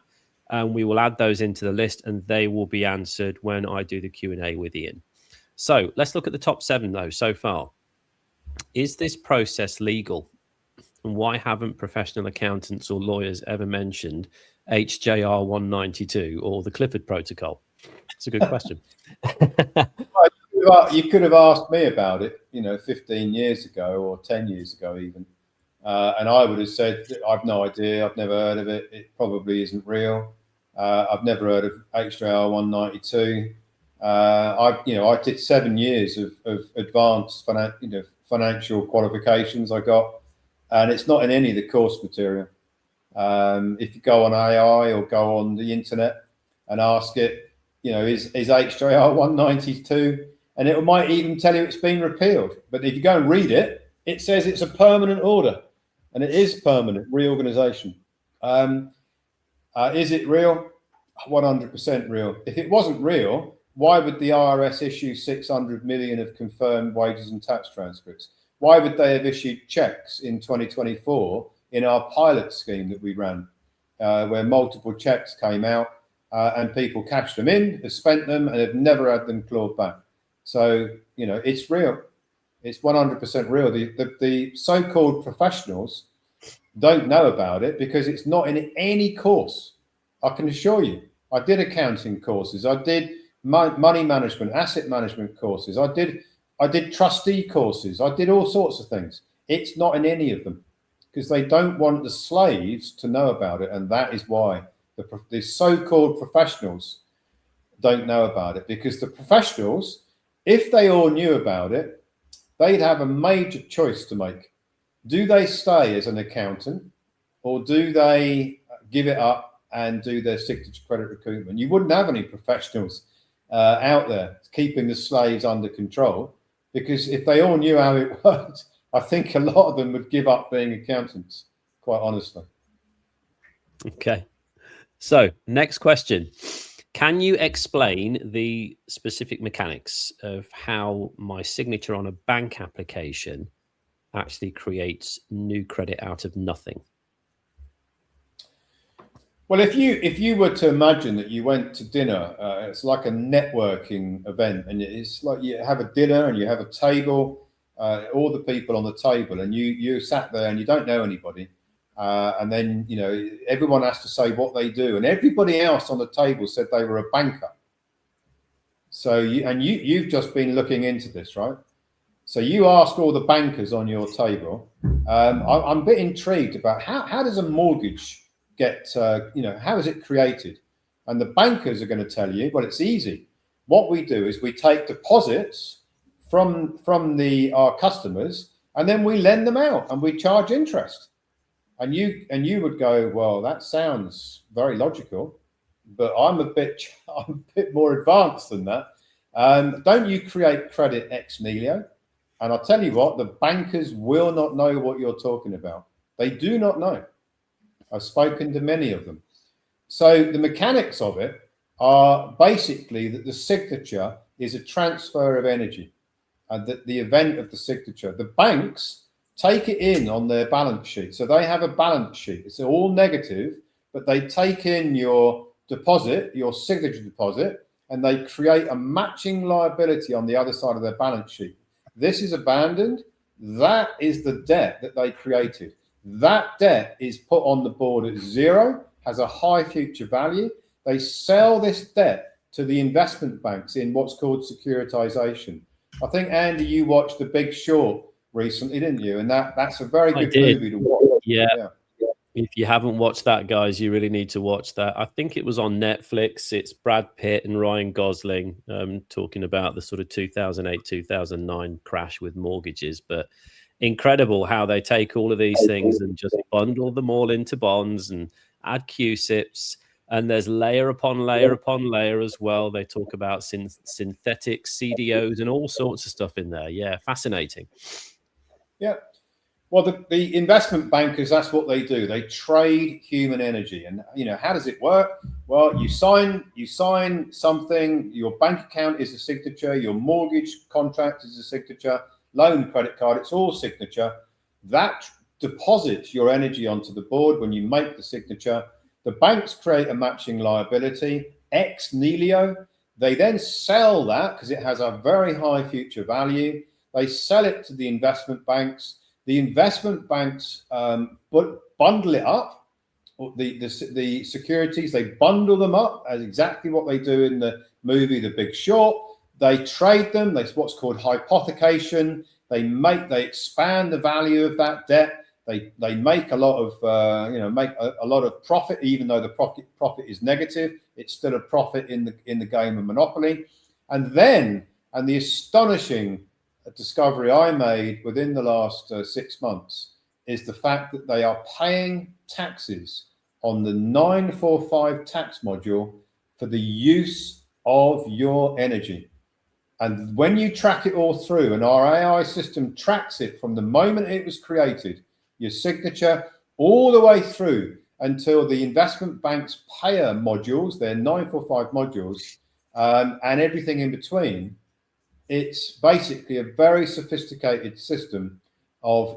and we will add those into the list and they will be answered when I do the Q&A with Ian. So let's look at the top 7 though so far. Is this process legal? And why haven't professional accountants or lawyers ever mentioned HJR 192 or the Clifford Protocol? It's a good question. You could have asked me about it, 15 years ago or 10 years ago even. And I would have said, I've no idea. I've never heard of it. It probably isn't real. I've never heard of HJR 192. I did 7 years of advanced financial qualifications I got, and it's not in any of the course material. If you go on AI or go on the internet and ask it, is HJR 192, and it might even tell you it's been repealed. But if you go and read it, it says it's a permanent order. and it is permanent reorganization. Is it real? 100% real. If it wasn't real, why would the IRS issue 600 million of confirmed wages and tax transcripts? Why would they have issued checks in 2024 in our pilot scheme that we ran, where multiple checks came out and people cashed them in, have spent them, and have never had them clawed back? So, you know, it's real. It's 100% real. The so-called professionals don't know about it because it's not in any course. I can assure you. I did accounting courses. I did money management, asset management courses. I did trustee courses. I did all sorts of things. It's not in any of them because they don't want the slaves to know about it. And that is why the so-called professionals don't know about it, because the professionals, if they all knew about it, they'd have a major choice to make. Do they stay as an accountant, or do they give it up and do their signature credit recruitment? You wouldn't have any professionals out there keeping the slaves under control, because if they all knew how it worked, I think a lot of them would give up being accountants, quite honestly. Okay. So next question. Can you explain the specific mechanics of how my signature on a bank application actually creates new credit out of nothing? Well, if you were to imagine that you went to dinner, it's like a networking event, and it's like you have a dinner and you have a table, all the people on the table, and you sat there and you don't know anybody, and then, you know, everyone has to say what they do, and everybody else on the table said they were a banker. So you've just been looking into this, right? So you ask all the bankers on your table. I'm a bit intrigued about how does a mortgage get, how is it created? And the bankers are going to tell you, well, it's easy. What we do is we take deposits from our customers, and then we lend them out and we charge interest. And you would go, well, that sounds very logical, but I'm a bit more advanced than that. Don't you create credit ex nihilo? And I'll tell you what, the bankers will not know what you're talking about. They do not know. I've spoken to many of them. So the mechanics of it are basically that the signature is a transfer of energy, and that the event of the signature, the banks take it in on their balance sheet. So they have a balance sheet. It's all negative, but they take in your deposit, your signature deposit, and they create a matching liability on the other side of their balance sheet. This is abandoned. That is the debt that they created. That debt is put on the board at zero, has a high future value. They sell this debt to the investment banks in what's called securitization. I think, Andy, you watched The Big Short recently, didn't you? And that's a very good movie to watch. Yeah. If you haven't watched that, guys, you really need to watch that. I think it was on Netflix. It's Brad Pitt and Ryan Gosling talking about the sort of 2008, 2009 crash with mortgages. But incredible how they take all of these things and just bundle them all into bonds and add QSIPs. And there's layer upon layer upon layer as well. They talk about synthetic CDOs and all sorts of stuff in there. Yeah, fascinating. Yeah. Well, the investment bankers, that's what they do. They trade human energy. And, you know, how does it work? Well, you sign something, your bank account is a signature, your mortgage contract is a signature, loan, credit card, it's all signature. That deposits your energy onto the board when you make the signature. The banks create a matching liability, ex nihilo. They then sell that because it has a very high future value. They sell it to the investment banks. The investment banks bundle it up. The securities, they bundle them up as exactly what they do in the movie The Big Short. They trade them. That's what's called hypothecation. They expand the value of that debt. They make a lot of profit, even though the profit is negative. It's still a profit in the game of Monopoly. And the astonishing discovery I made within the last 6 months is the fact that they are paying taxes on the 945 tax module for the use of your energy. And when you track it all through, and our AI system tracks it from the moment it was created your signature, all the way through until the investment bank's payer modules, their 945 modules, and everything in between. It's basically a very sophisticated system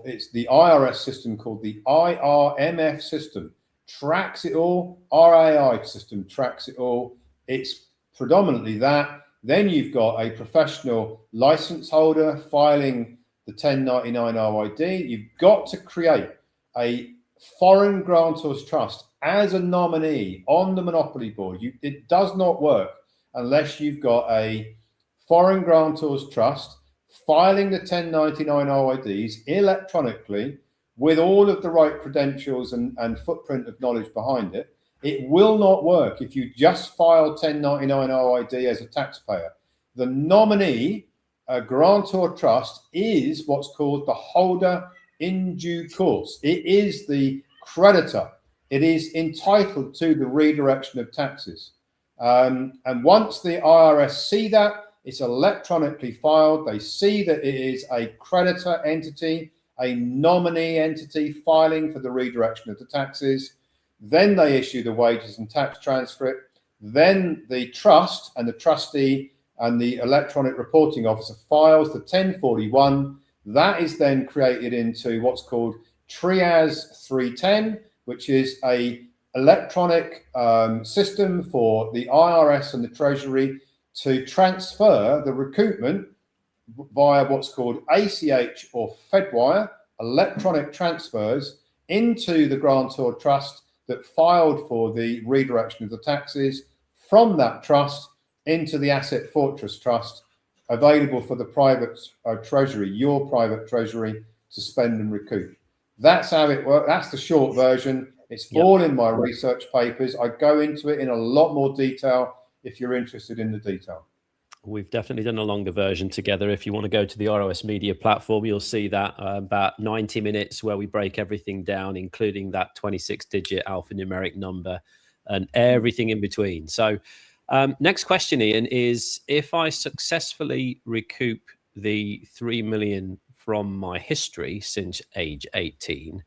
it's the IRS system called the IRMF system, tracks it all. RAI system tracks it all. It's predominantly that. Then you've got a professional license holder filing the 1099 OID. You've got to create a foreign grantors trust as a nominee on the Monopoly Board. It does not work unless you've got a foreign grantors trust filing the 1099 OIDs electronically with all of the right credentials and footprint of knowledge behind it. It will not work if you just file 1099 OID as a taxpayer. The nominee, a grantor trust, is what's called the holder in due course. It is the creditor. It is entitled to the redirection of taxes. And once the IRS see that, it's electronically filed. They see that it is a creditor entity, a nominee entity filing for the redirection of the taxes. Then they issue the wages and tax transcript. Then the trust and the trustee and the electronic reporting officer files the 1041. That is then created into what's called Trias 310, which is a electronic system for the IRS and the Treasury to transfer the recoupment via what's called ACH or Fedwire, electronic transfers, into the grantor trust that filed for the redirection of the taxes from that trust into the Asset Fortress Trust, available for the private treasury, your private treasury, to spend and recoup. That's how it works. That's the short version. It's all in my research papers. I go into it in a lot more detail if you're interested in the detail. We've definitely done a longer version together. If you want to go to the ROS Media platform, you'll see that about 90 minutes where we break everything down, including that 26-digit alphanumeric number and everything in between. So next question, Ian, is if I successfully recoup the 3 million from my history since age 18,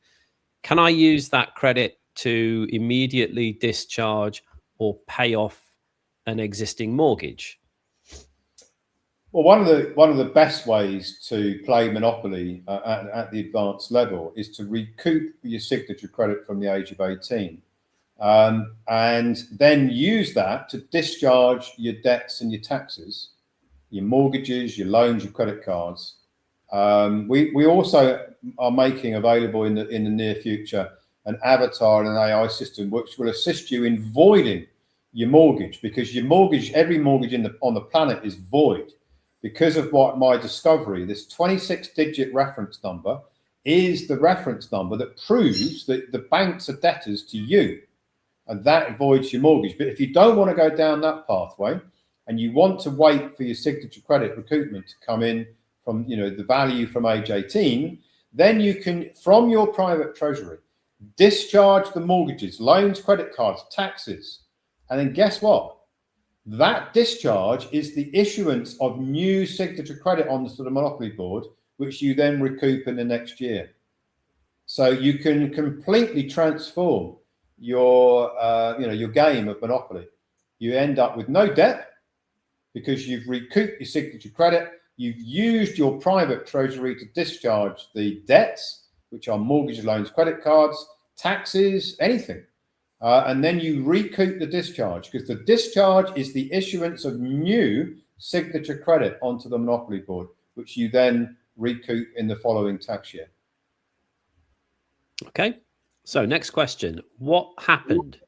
can I use that credit to immediately discharge or pay off an existing mortgage? Well, one of the best ways to play Monopoly at the advanced level is to recoup your signature credit from the age of 18, and then use that to discharge your debts and your taxes, your mortgages, your loans, your credit cards. We also are making available in the near future an avatar and an AI system which will assist you in voiding your mortgage, because your mortgage, every mortgage on the planet is void. Because of what my discovery, this 26-digit reference number is the reference number that proves that the banks are debtors to you, and that voids your mortgage. But if you don't want to go down that pathway and you want to wait for your signature credit recoupment to come in from, the value from age 18, then you can, from your private treasury, discharge the mortgages, loans, credit cards, taxes. And then guess what? That discharge is the issuance of new signature credit onto the Monopoly Board, which you then recoup in the next year. So you can completely transform your game of Monopoly. You end up with no debt because you've recouped your signature credit. You've used your private treasury to discharge the debts, which are mortgage, loans, credit cards, taxes, anything. And then you recoup the discharge, because the discharge is the issuance of new signature credit onto the Monopoly Board, which you then recoup in the following tax year. Okay. So next question. What happened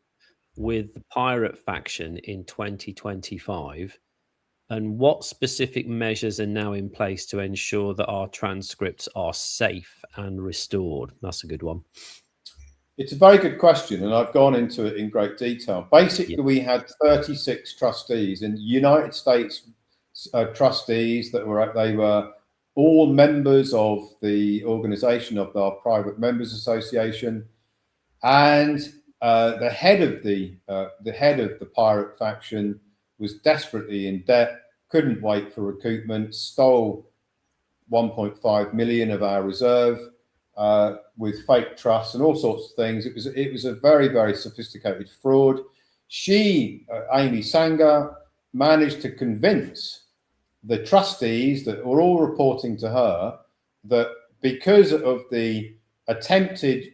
with the pirate faction in 2025? And what specific measures are now in place to ensure that our transcripts are safe and restored? That's a good one. It's a very good question, and I've gone into it in great detail. Basically, we had 36 trustees in the United States, trustees they were all members of the organization of our Private Members Association, and the head of the pirate faction was desperately in debt, couldn't wait for recoupment, stole 1.5 million of our reserve. with fake trusts and all sorts of things. It was a very, very sophisticated fraud. She, Amy Sanger, managed to convince the trustees that were all reporting to her that because of the attempted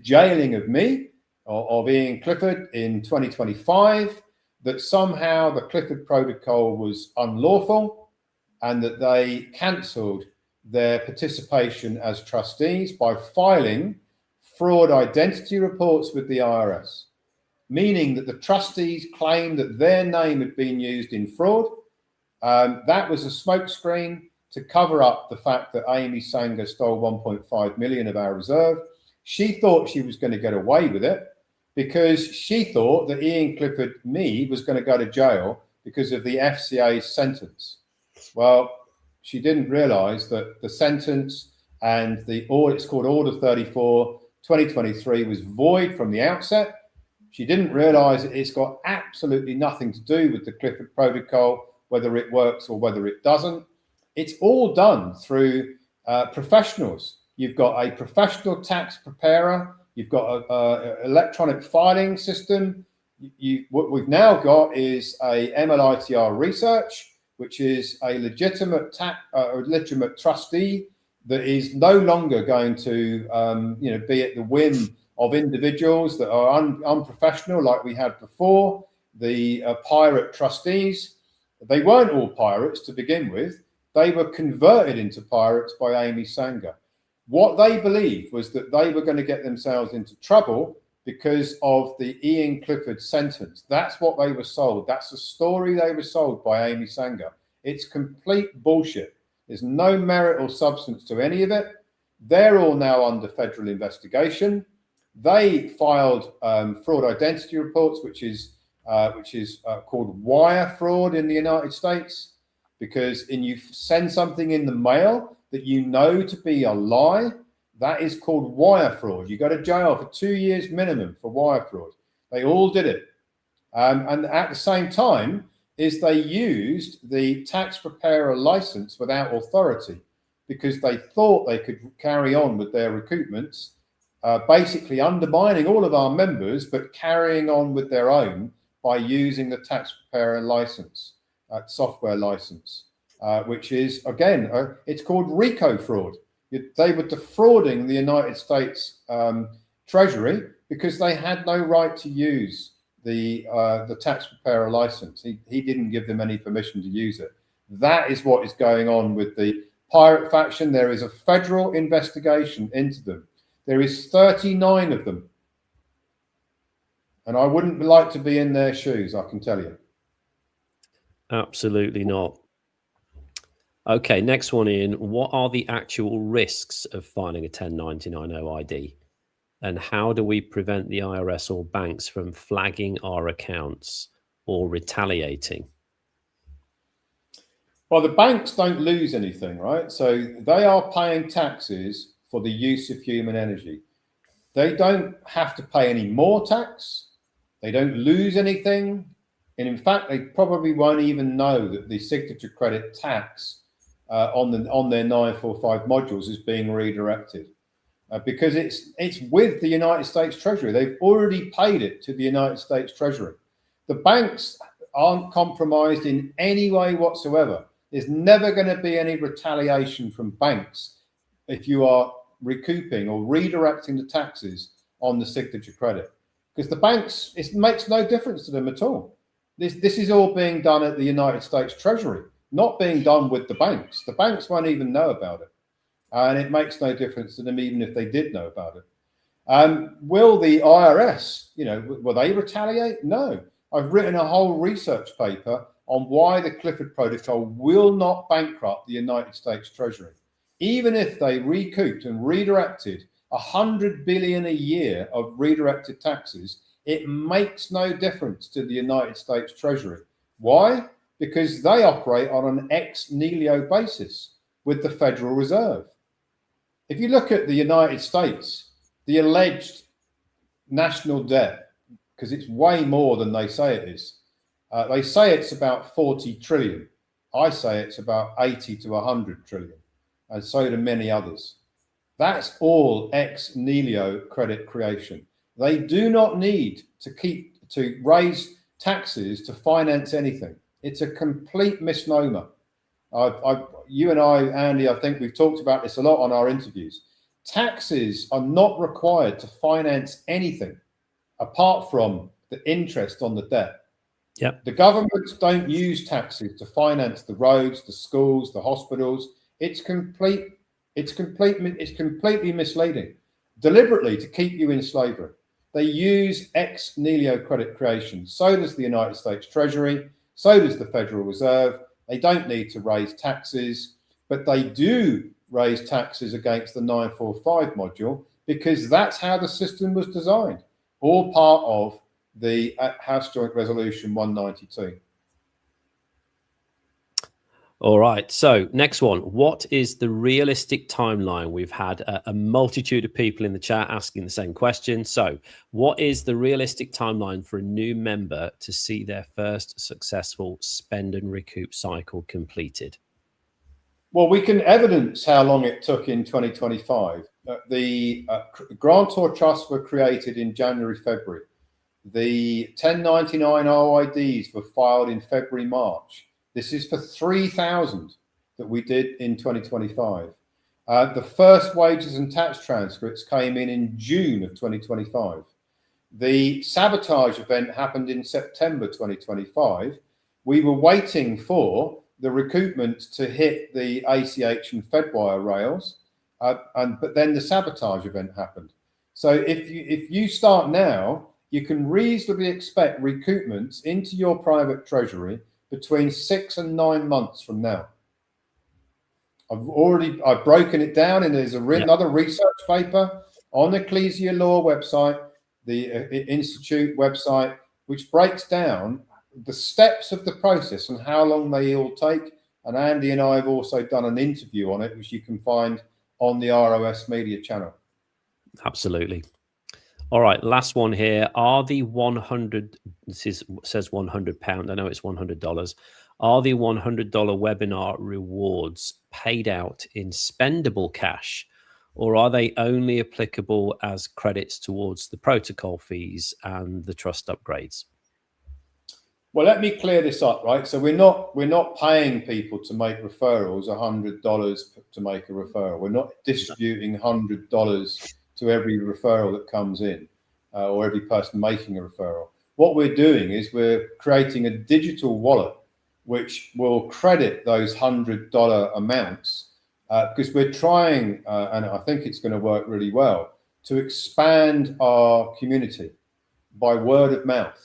jailing of me, of Ian Clifford in 2025, that somehow the Clifford Protocol was unlawful and that they cancelled their participation as trustees by filing fraud identity reports with the IRS, meaning that the trustees claimed that their name had been used in fraud. That was a smokescreen to cover up the fact that Amy Sanger stole 1.5 million of our reserve. She thought she was going to get away with it because she thought that Ian Clifford, me, was going to go to jail because of the FCA's sentence. Well, she didn't realize that the sentence and the order, it's called Order 34, 2023, was void from the outset. She didn't realize that it's got absolutely nothing to do with the Clifford Protocol, whether it works or whether it doesn't. It's all done through professionals. You've got a professional tax preparer. You've got an electronic filing system. What we've now got is a MLITR research, which is a legitimate legitimate trustee that is no longer going to be at the whim of individuals that are unprofessional like we had before. The pirate trustees, they weren't all pirates to begin with. They were converted into pirates by Amy Sanger. What they believed was that they were going to get themselves into trouble because of the Ian Clifford sentence. That's what they were sold. That's the story they were sold by Amy Sanger. It's complete bullshit. There's no merit or substance to any of it. They're all now under federal investigation. They filed fraud identity reports, which is called wire fraud in the United States, because you send something in the mail that you know to be a lie. That is called wire fraud. You go to jail for 2 years minimum for wire fraud. They all did it. And at the same time is they used the tax preparer license without authority because they thought they could carry on with their recoupments, basically undermining all of our members, but carrying on with their own by using the tax preparer license, software license, which is, again, it's called RICO fraud. They were defrauding the United States Treasury because they had no right to use the tax preparer license. He didn't give them any permission to use it. That is what is going on with the pirate faction. There is a federal investigation into them. There is 39 of them. And I wouldn't like to be in their shoes, I can tell you. Absolutely not. Okay, next one, Ian. What are the actual risks of filing a 1099 OID? And how do we prevent the IRS or banks from flagging our accounts or retaliating? Well, the banks don't lose anything, right? So they are paying taxes for the use of human energy. They don't have to pay any more tax. They don't lose anything. And in fact, they probably won't even know that the signature credit tax on their 945 modules is being redirected because it's with the United States Treasury. They've already paid it to the United States Treasury. The banks aren't compromised in any way whatsoever. There's never going to be any retaliation from banks if you are recouping or redirecting the taxes on the signature credit, because the banks, it makes no difference to them at all. This is all being done at the United States Treasury, not being done with the banks. The banks won't even know about it. And it makes no difference to them, even if they did know about it. Will the IRS, will they retaliate? No. I've written a whole research paper on why the Clifford Protocol will not bankrupt the United States Treasury. Even if they recouped and redirected 100 billion a year of redirected taxes, it makes no difference to the United States Treasury. Why? Because they operate on an ex nihilo basis with the Federal Reserve. If you look at the United States, the alleged national debt, because it's way more than they say it is. They say it's about 40 trillion. I say it's about 80 to 100 trillion. and so do many others. That's all ex-nihilo credit creation. They do not need to raise taxes to finance anything. It's a complete misnomer. You and I, Andy, I think we've talked about this a lot on our interviews. Taxes are not required to finance anything apart from the interest on the debt. Yep. The governments don't use taxes to finance the roads, the schools, the hospitals. It's completely misleading, deliberately to keep you in slavery. They use ex-nihilo credit creation. So does the United States Treasury. So does the Federal Reserve. They don't need to raise taxes, but they do raise taxes against the 945 module because that's how the system was designed, all part of the House Joint Resolution 192. All right. So next one, what is the realistic timeline? We've had a multitude of people in the chat asking the same question. So what is the realistic timeline for a new member to see their first successful spend and recoup cycle completed? Well, we can evidence how long it took in 2025. The grantor trusts were created in January, February. The 1099 OIDs were filed in February, March. This is for 3,000 that we did in 2025. The first wages and tax transcripts came in June of 2025. The sabotage event happened in September 2025. We were waiting for the recoupment to hit the ACH and Fedwire rails, but then the sabotage event happened. So if you start now, you can reasonably expect recoupments into your private treasury between 6 and 9 months from now. I've broken it down, and there's another research paper on the Ecclesia Law website, the Institute website, which breaks down the steps of the process and how long they all take. And Andy and I have also done an interview on it, which you can find on the ROS Media channel. Absolutely. All right, last one here. Are the 100, says £100, I know it's $100. Are the $100 webinar rewards paid out in spendable cash, or are they only applicable as credits towards the protocol fees and the trust upgrades? Well, let me clear this up, right? So we're not paying people to make referrals $100 to make a referral. We're not distributing $100 to every referral that comes in or every person making a referral. What we're doing is we're creating a digital wallet which will credit those $100 amounts because we're trying, and I think it's going to work really well, to expand our community by word of mouth.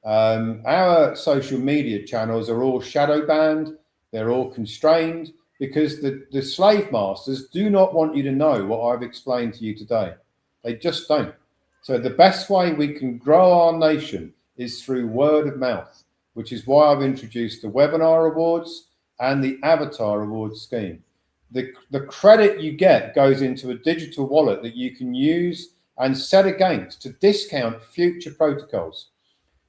Our social media channels are all shadow banned. They're all constrained because the slave masters do not want you to know what I've explained to you today. They just don't. So the best way we can grow our nation is through word of mouth, which is why I've introduced the webinar awards and the avatar awards scheme. The credit you get goes into a digital wallet that you can use and set against to discount future protocols.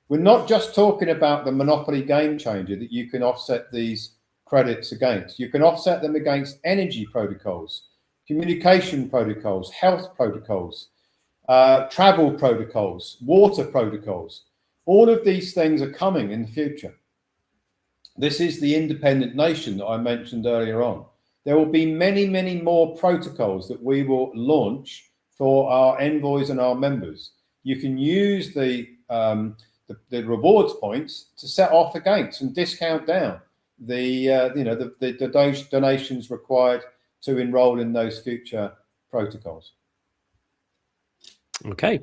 We're not just talking about the Monopoly Game Changer that you can offset these credits against. You can offset them against energy protocols, communication protocols, health protocols, travel protocols, water protocols. All of these things are coming in the future. This is the independent nation that I mentioned earlier on. There will be many, many more protocols that we will launch for our envoys and our members. You can use the rewards points to set off against and discount down the donations required to enroll in those future protocols. Okay.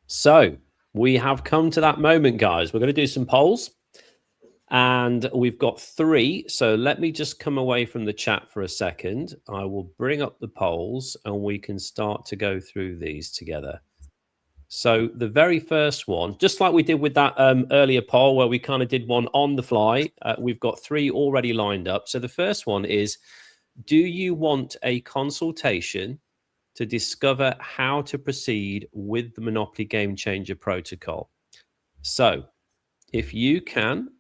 So we have come to that moment, guys. We're going to do some polls, and we've got 3. So let me just come away from the chat for a second. I will bring up the polls and we can start to go through these together. So the very first one, just like we did with that earlier poll where we kind of did one on the fly, we've got 3 already lined up. So the first one is, do you want a consultation to discover how to proceed with the Monopoly Game Changer protocol? So if you can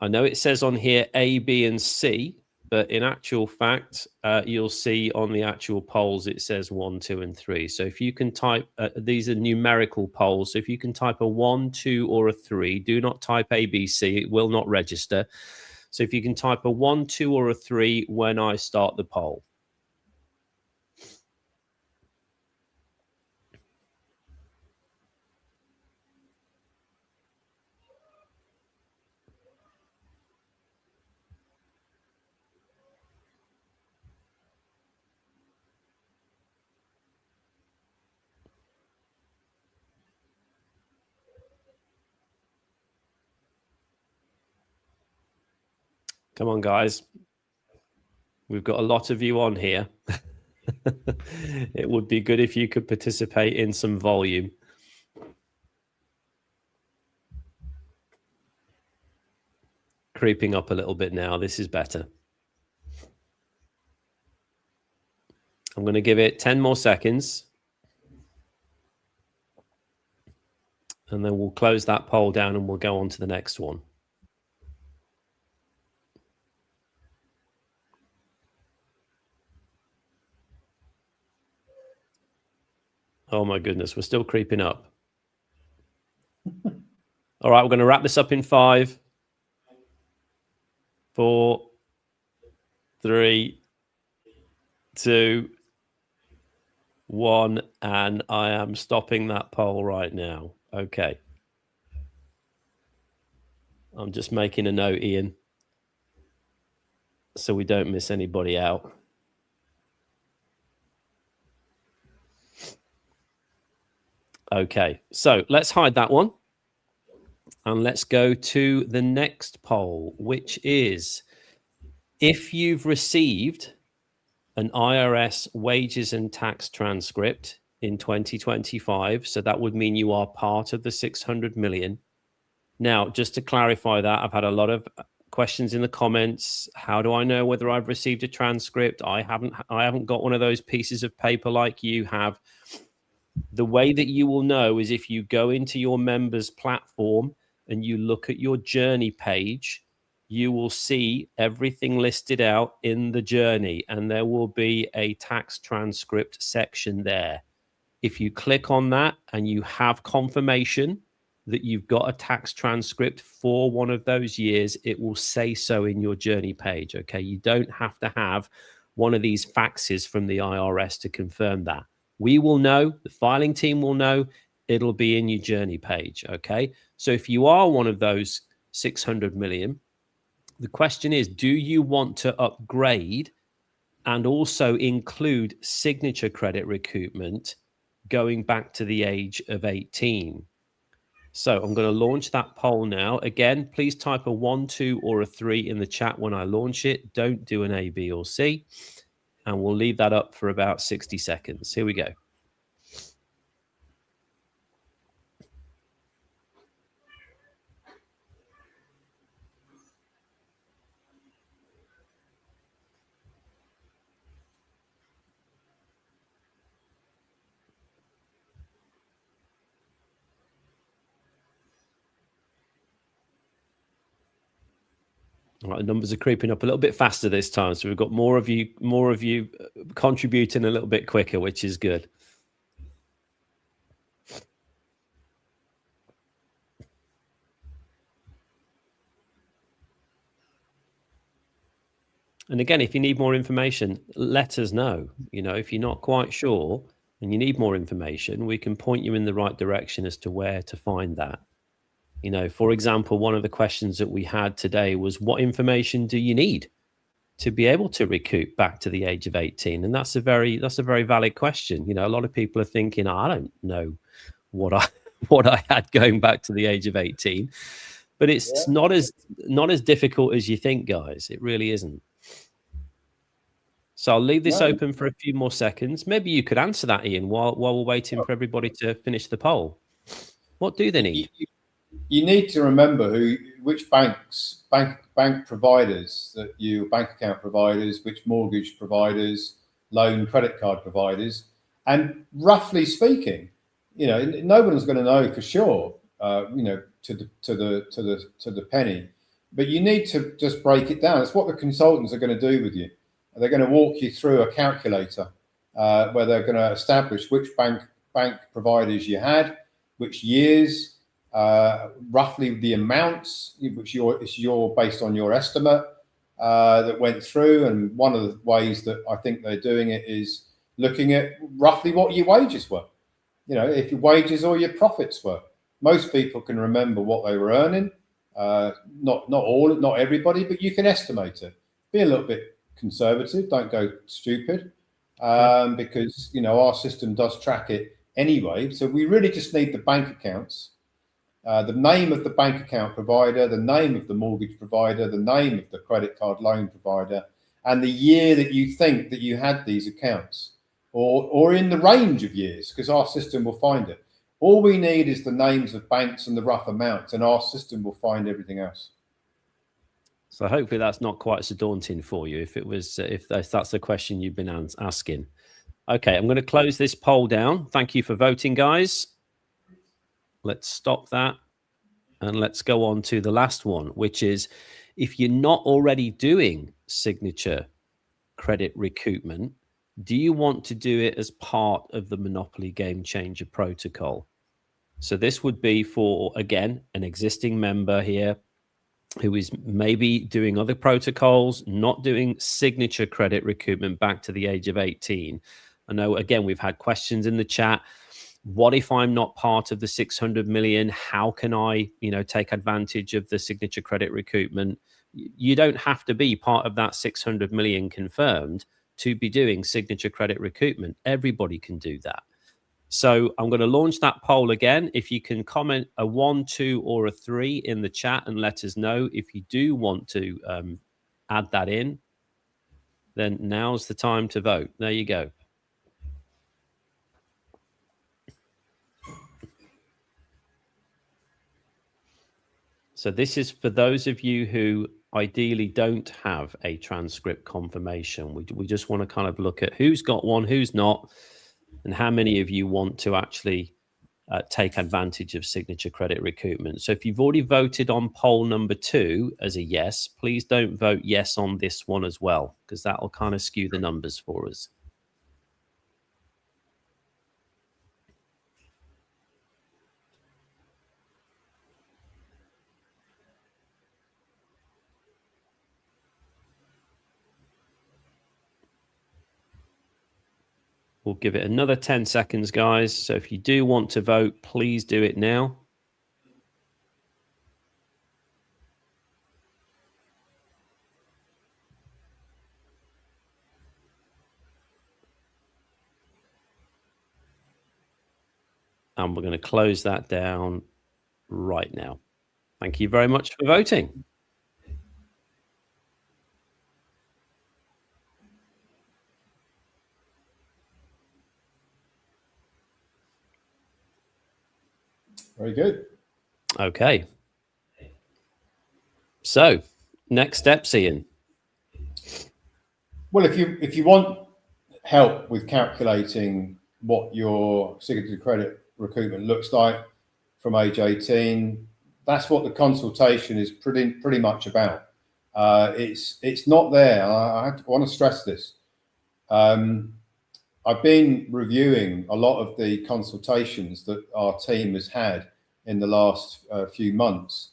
I know it says on here A, B, and C, but in actual fact, you'll see on the actual polls, it says 1, 2, and 3. So if you can type, these are numerical polls. So if you can type a 1, 2, or a 3, do not type A, B, C. It will not register. So if you can type a 1, 2, or a 3 when I start the poll. Come on, guys. We've got a lot of you on here. It would be good if you could participate in some volume. Creeping up a little bit now. This is better. I'm going to give it 10 more seconds. And then we'll close that poll down and we'll go on to the next one. Oh my goodness, we're still creeping up. All right, we're going to wrap this up in 5, 4, 3, 2, 1, and I am stopping that poll right now. Okay. I'm just making a note, Ian, so we don't miss anybody out. Okay, so let's hide that one. And let's go to the next poll, which is if you've received an IRS wages and tax transcript in 2025, so that would mean you are part of the 600 million. Now, just to clarify that, I've had a lot of questions in the comments. How do I know whether I've received a transcript? I haven't got one of those pieces of paper like you have. The way that you will know is if you go into your members platform and you look at your journey page, you will see everything listed out in the journey, and there will be a tax transcript section there. If you click on that and you have confirmation that you've got a tax transcript for one of those years, it will say so in your journey page. Okay, you don't have to have one of these faxes from the IRS to confirm that. We will know, the filing team will know, it'll be in your journey page. Okay, so if you are one of those 600 million, the question is, do you want to upgrade and also include signature credit recoupment going back to the age of 18? So I'm going to launch that poll now. Again, please type a 1, 2, or a 3 in the chat when I launch it. Don't do an A, B, or C. And we'll leave that up for about 60 seconds. Here we go. All right, the numbers are creeping up a little bit faster this time, so we've got more of you contributing a little bit quicker, which is good. And again, if you need more information, let us know. You know, if you're not quite sure and you need more information, we can point you in the right direction as to where to find that. You know, for example, one of the questions that we had today was, what information do you need to be able to recoup back to the age of 18? And that's a very valid question. You know, a lot of people are thinking, I don't know what I had going back to the age of 18, but it's not as difficult as you think, guys. It really isn't. So I'll leave this open for a few more seconds. Maybe you could answer that, Ian, while we're waiting for everybody to finish the poll. What do they need? You need to remember which bank providers that bank account providers, which mortgage providers, loan credit card providers, and roughly speaking, you know, no one's going to know for sure, you know, to the penny, But you need to just break it down. That's what the consultants are going to do with you. They're going to walk you through a calculator where they're going to establish which bank providers you had, which years, roughly the amounts, which you're based on your estimate that went through. And one of the ways that I think they're doing it is looking at roughly what your wages were. If your wages or your profits were. Most people can remember what they were earning. Not everybody, but you can estimate it. Be a little bit conservative. Don't go stupid, because our system does track it anyway. So we really just need the bank accounts, the name of the bank account provider, the name of the mortgage provider, the name of the credit card loan provider, and the year that you think that you had these accounts, or in the range of years, because our system will find it. All we need is the names of banks and the rough amounts, and our system will find everything else. So hopefully that's not quite so daunting for you. If that's the question you've been asking. Okay, I'm going to close this poll down. Thank you for voting, guys. Let's stop that, and let's go on to the last one, which is, if you're not already doing signature credit recoupment, do you want to do it as part of the Monopoly Game Changer protocol? So this would be for, again, an existing member here who is maybe doing other protocols, not doing signature credit recoupment back to the age of 18. I know, again, we've had questions in the chat. What if I'm not part of the 600 million? How can I, take advantage of the signature credit recoupment? You don't have to be part of that 600 million confirmed to be doing signature credit recoupment. Everybody can do that. So I'm going to launch that poll again. If you can comment a 1, 2, or a 3 in the chat and let us know if you do want to add that in, then now's the time to vote. There you go. So this is for those of you who ideally don't have a transcript confirmation. We just want to kind of look at who's got one, who's not, and how many of you want to actually take advantage of signature credit recoupment. So if you've already voted on poll number 2 as a yes, please don't vote yes on this one as well, because that will kind of skew the numbers for us. We'll give it another 10 seconds, guys. So if you do want to vote, please do it now. And we're going to close that down right now. Thank you very much for voting. Very good. Okay. So, next steps, Ian. Well, if you want help with calculating what your signature credit recoupment looks like from age 18, that's what the consultation is pretty much about. It's not there. I want to stress this. I've been reviewing a lot of the consultations that our team has had in the last few months.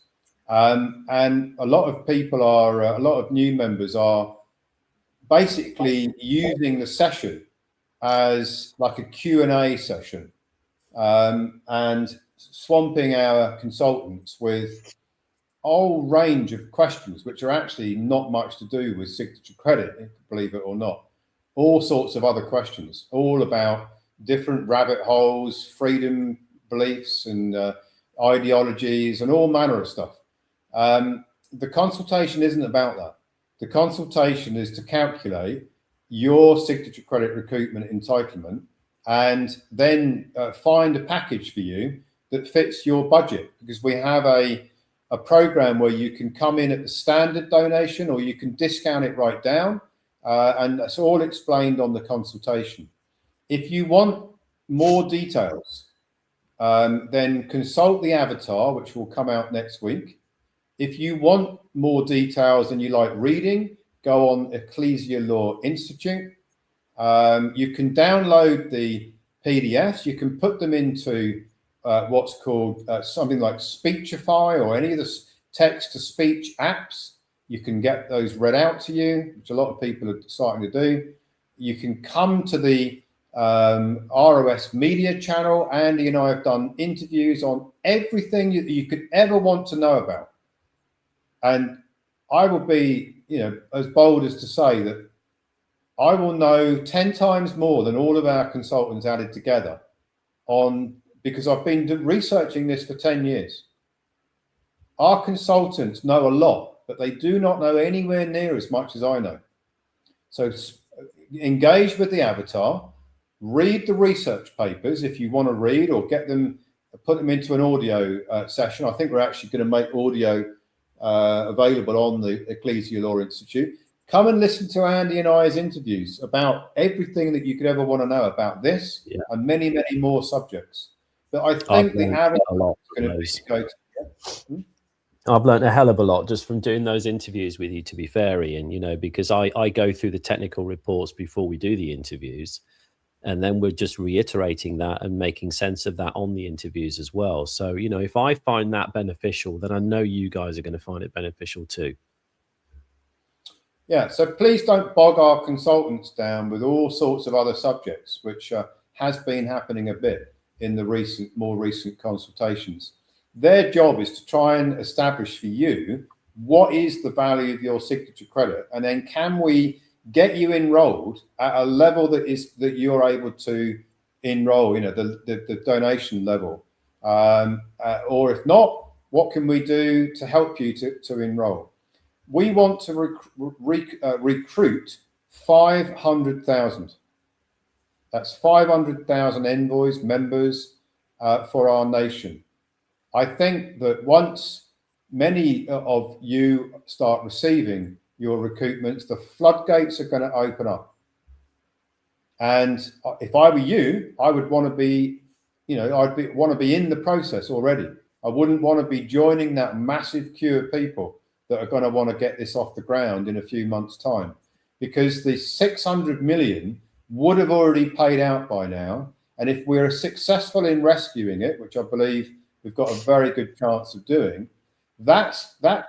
And a lot of people a lot of new members are basically using the session as like a Q&A session, and swamping our consultants with a whole range of questions, which are actually not much to do with signature credit, believe it or not. All sorts of other questions, all about different rabbit holes, freedom beliefs, and ideologies, and all manner of stuff. The consultation isn't about that. The consultation is to calculate your signature credit recoupment entitlement, and then find a package for you that fits your budget, because we have a program where you can come in at the standard donation, or you can discount it right down. And that's all explained on the consultation. If you want more details, then consult the avatar, which will come out next week. If you want more details and you like reading, go on Ecclesia Law Institute. You can download the PDFs. You can put them into what's called something like Speechify or any of the text-to-speech apps. You can get those read out to you, which a lot of people are starting to do. You can come to the ROS Media channel. Andy and I have done interviews on everything you could ever want to know about. And I will be, as bold as to say that I will know 10 times more than all of our consultants added together because I've been researching this for 10 years. Our consultants know a lot, but they do not know anywhere near as much as I know. So engage with the avatar, read the research papers if you want to read, or put them into an audio session. I think we're actually going to make audio available on the Ecclesia Law Institute. Come and listen to Andy and I's interviews about everything that you could ever want to know about this and many, many more subjects. But I think the avatar is going to be go-to. I've learned a hell of a lot just from doing those interviews with you, to be fair, Ian, because I go through the technical reports before we do the interviews. And then we're just reiterating that and making sense of that on the interviews as well. So, if I find that beneficial, then I know you guys are going to find it beneficial too. Yeah, so please don't bog our consultants down with all sorts of other subjects, which has been happening a bit in the more recent consultations. Their job is to try and establish for you what is the value of your signature credit, and then can we get you enrolled at a level that you're able to enroll, the donation level, or if not, what can we do to help you to enroll? We want to recruit 500,000. That's 500,000 envoys, members for our nation. I think that once many of you start receiving your recruitments, the floodgates are going to open up. And if I were you, I would want to be, want to be in the process already. I wouldn't want to be joining that massive queue of people that are going to want to get this off the ground in a few months' time, because the 600 million would have already paid out by now. And if we're successful in rescuing it, which I believe we've got a very good chance of doing, that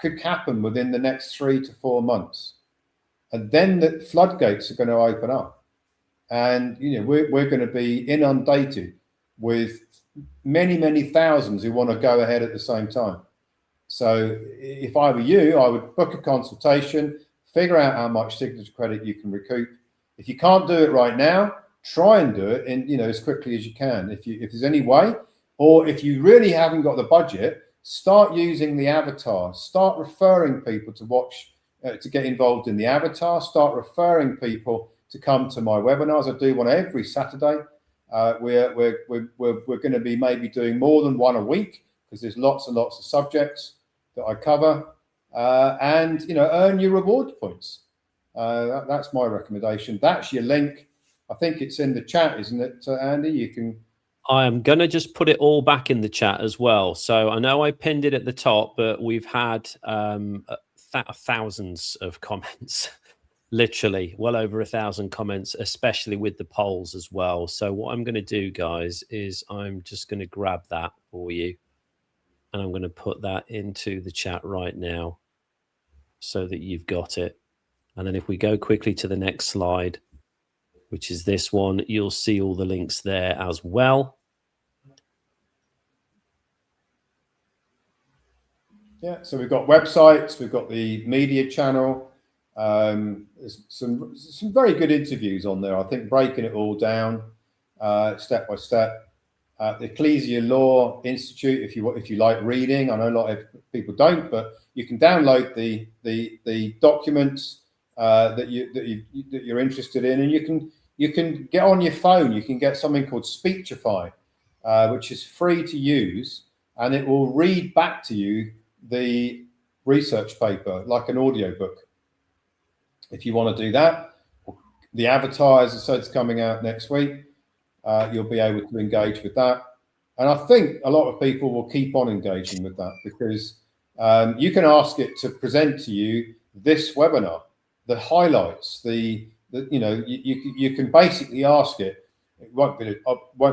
could happen within the next 3 to 4 months. And then the floodgates are going to open up. And, we're going to be inundated with many, many thousands who want to go ahead at the same time. So if I were you, I would book a consultation, figure out how much signature credit you can recoup. If you can't do it right now, try and do it in, as quickly as you can. If there's any way, or if you really haven't got the budget, start using the avatar. Start referring people to watch, to get involved in the avatar. Start referring people to come to my webinars. I do one every Saturday. We're going to be maybe doing more than one a week, because there's lots and lots of subjects that I cover, and earn your reward points. That's my recommendation. That's your link. I think it's in the chat, isn't it, Andy? You can. I am going to just put it all back in the chat as well. So I know I pinned it at the top, but we've had thousands of comments, literally well over 1,000 comments, especially with the polls as well. So what I'm going to do, guys, is I'm just going to grab that for you. And I'm going to put that into the chat right now so that you've got it. And then if we go quickly to the next slide, which is this one, you'll see all the links there as well. Yeah, so we've got websites, we've got the media channel. There's some very good interviews on there, I think, breaking it all down step by step. The Ecclesia Law Institute, if you like reading, I know a lot of people don't, but you can download the documents that you're interested in, and you can get on your phone. You can get something called Speechify, which is free to use, and it will read back to you the research paper like an audio book. If you want to do that, the avatar, as I said, is coming out next week. You'll be able to engage with that. And I think a lot of people will keep on engaging with that, because You can ask it to present to you this webinar, the highlights, you can basically ask it. It won't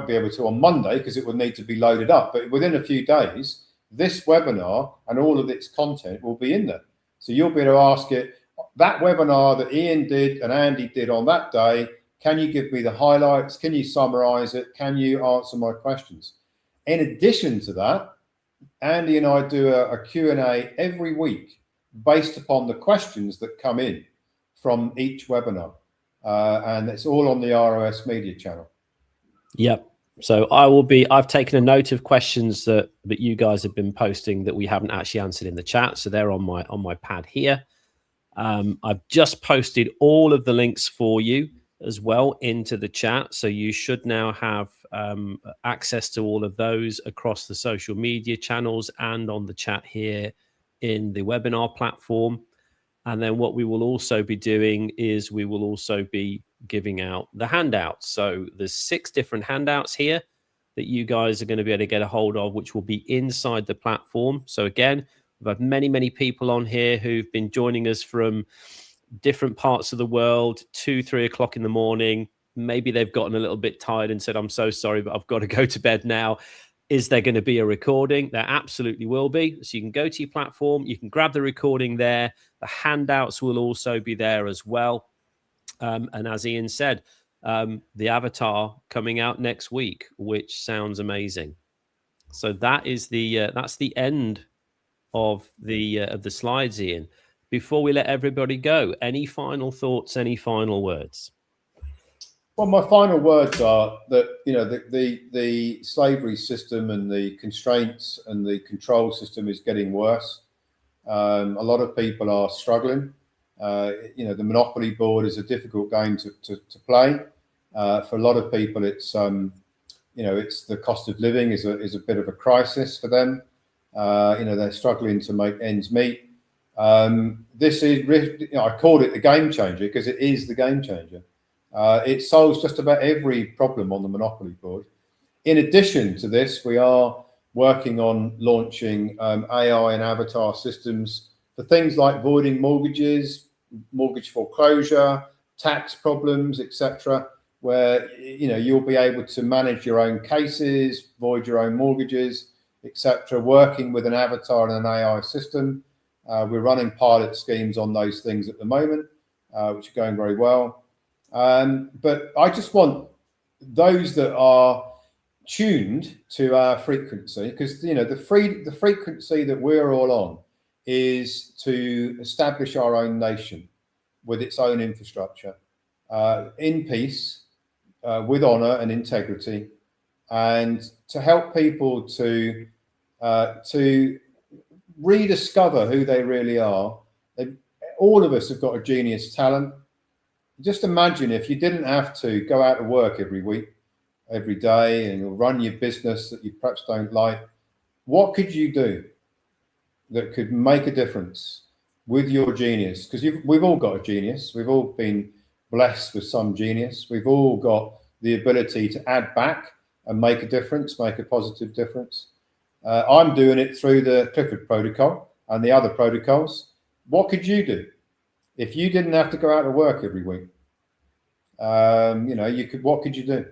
be able to on Monday because it will need to be loaded up, but within a few days, this webinar and all of its content will be in there. So you'll be able to ask it, that webinar that Ian did and Andy did on that day, can you give me the highlights? Can you summarize it? Can you answer my questions? In addition to that, Andy and I do a Q&A every week based upon the questions that come in from each webinar. And it's all on the ROS Media channel. Yep. So I've taken a note of questions that you guys have been posting that we haven't actually answered in the chat. So they're on my pad here. I've just posted all of the links for you as well into the chat. So you should now have access to all of those across the social media channels and on the chat here in the webinar platform. And then what we will also be doing is we will also be giving out the handouts. So there's 6 different handouts here that you guys are going to be able to get a hold of, which will be inside the platform. So again, we've had many people on here who've been joining us from different parts of the world, 2-3 o'clock in the morning. Maybe they've gotten a little bit tired and said, I'm so sorry, but I've got to go to bed now. Is there going to be a recording? There absolutely will be. So you can go to your platform, you can grab the recording there. The handouts will also be there as well. And as Ian said, the avatar coming out next week, which sounds amazing. So that is that's the end of the slides, Ian. Before we let everybody go, any final thoughts, any final words? Well, my final words are that, you know, the slavery system and the constraints and the control system is getting worse. A lot of people are struggling. You know, the Monopoly board is a difficult game to play. For a lot of people, it's you know, it's the cost of living is a bit of a crisis for them. You know, they're struggling to make ends meet. This is, you know, I called it the game changer because it is the game changer. It solves just about every problem on the Monopoly board. In addition to this, we are working on launching AI and avatar systems for things like voiding mortgages, mortgage foreclosure, tax problems, etc., where, you know, you'll be able to manage your own cases, void your own mortgages, etc., working with an avatar and an AI system. We're running pilot schemes on those things at the moment, which are going very well. But I just want those that are tuned to our frequency, because, you know, the frequency that we're all on is to establish our own nation with its own infrastructure, in peace, with honor and integrity, and to help people to rediscover who they really are. All of us have got a genius talent. Just imagine if you didn't have to go out to work every week, every day, and run your business that you perhaps don't like. What could you do that could make a difference with your genius? Because we've all got a genius. We've all been blessed with some genius. We've all got the ability to add back and make a difference, make a positive difference. I'm doing it through the Clifford Protocol and the other protocols. What could you do if you didn't have to go out to work every week? You know, what could you do?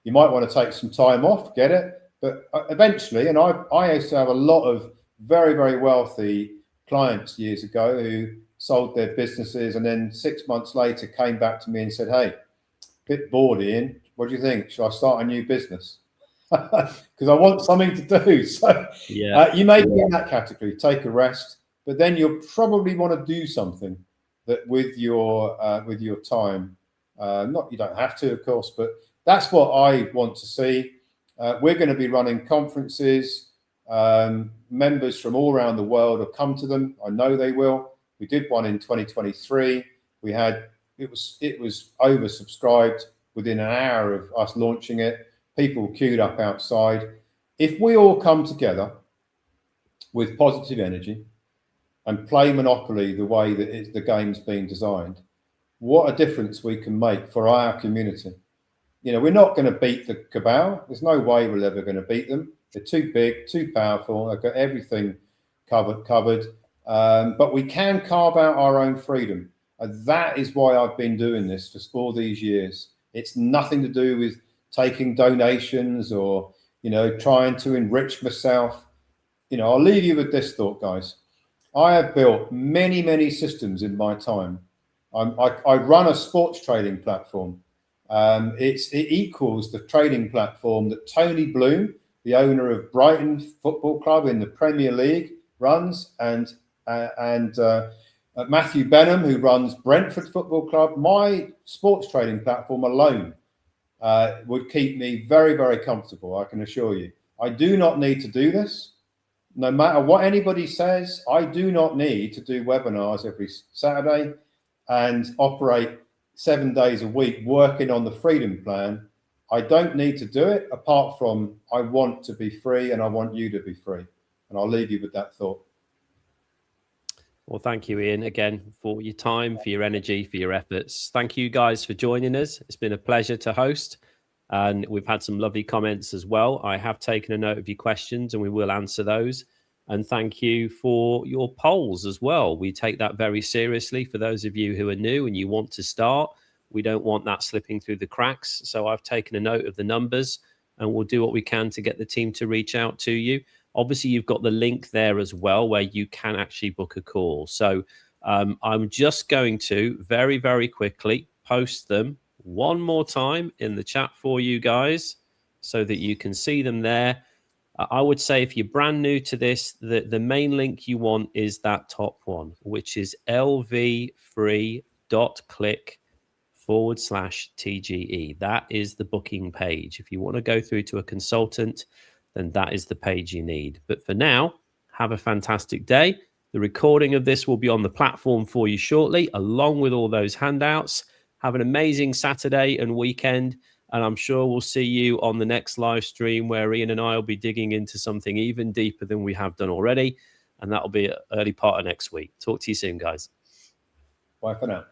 You might want to take some time off, get it, but eventually, and I used to have a lot of very, very wealthy clients years ago who sold their businesses and then 6 months later came back to me and said, hey, bit bored, Ian, what do you think? Should I start a new business? Because I want something to do. So yeah, you may be in that category, take a rest, but then you'll probably want to do something that with your time. Not, you don't have to, of course, but that's what I want to see. We're going to be running conferences. Members from all around the world will come to them. I know they will. We did one in 2023. We had, it was oversubscribed within an hour of us launching it. People queued up outside. If we all come together with positive energy and play Monopoly the way that the game's been designed, what a difference we can make for our community. You know, we're not going to beat the cabal. There's no way we're ever going to beat them. They're too big, too powerful. They've got everything covered. But we can carve out our own freedom. And that is why I've been doing this for all these years. It's nothing to do with taking donations or, you know, trying to enrich myself. You know, I'll leave you with this thought, guys. I have built many, many systems in my time. I run a sports trading platform. It equals the trading platform that Tony Bloom, the owner of Brighton Football Club in the Premier League, runs, and Matthew Benham, who runs Brentford Football Club. My sports trading platform alone would keep me very, very comfortable, I can assure you. I do not need to do this. No matter what anybody says, I do not need to do webinars every Saturday and operate 7 days a week working on the freedom plan. I don't need to do it, apart from I want to be free and I want you to be free. And I'll leave you with that thought. Well, thank you, Ian, again, for your time, for your energy, for your efforts. Thank you guys for joining us. It's been a pleasure to host, and we've had some lovely comments as well. I have taken a note of your questions and we will answer those. And thank you for your polls as well. We take that very seriously. For those of you who are new and you want to start, we don't want that slipping through the cracks. So I've taken a note of the numbers and we'll do what we can to get the team to reach out to you. Obviously, you've got the link there as well where you can actually book a call. So I'm just going to very, very quickly post them one more time in the chat for you guys so that you can see them there. I would say if you're brand new to this, the main link you want is that top one, which is lvfree.click/TGE. That is the booking page. If you want to go through to a consultant, then that is the page you need. But for now, have a fantastic day. The recording of this will be on the platform for you shortly, along with all those handouts. Have an amazing Saturday and weekend. And I'm sure we'll see you on the next live stream where Ian and I will be digging into something even deeper than we have done already. And that'll be early part of next week. Talk to you soon, guys. Bye for now.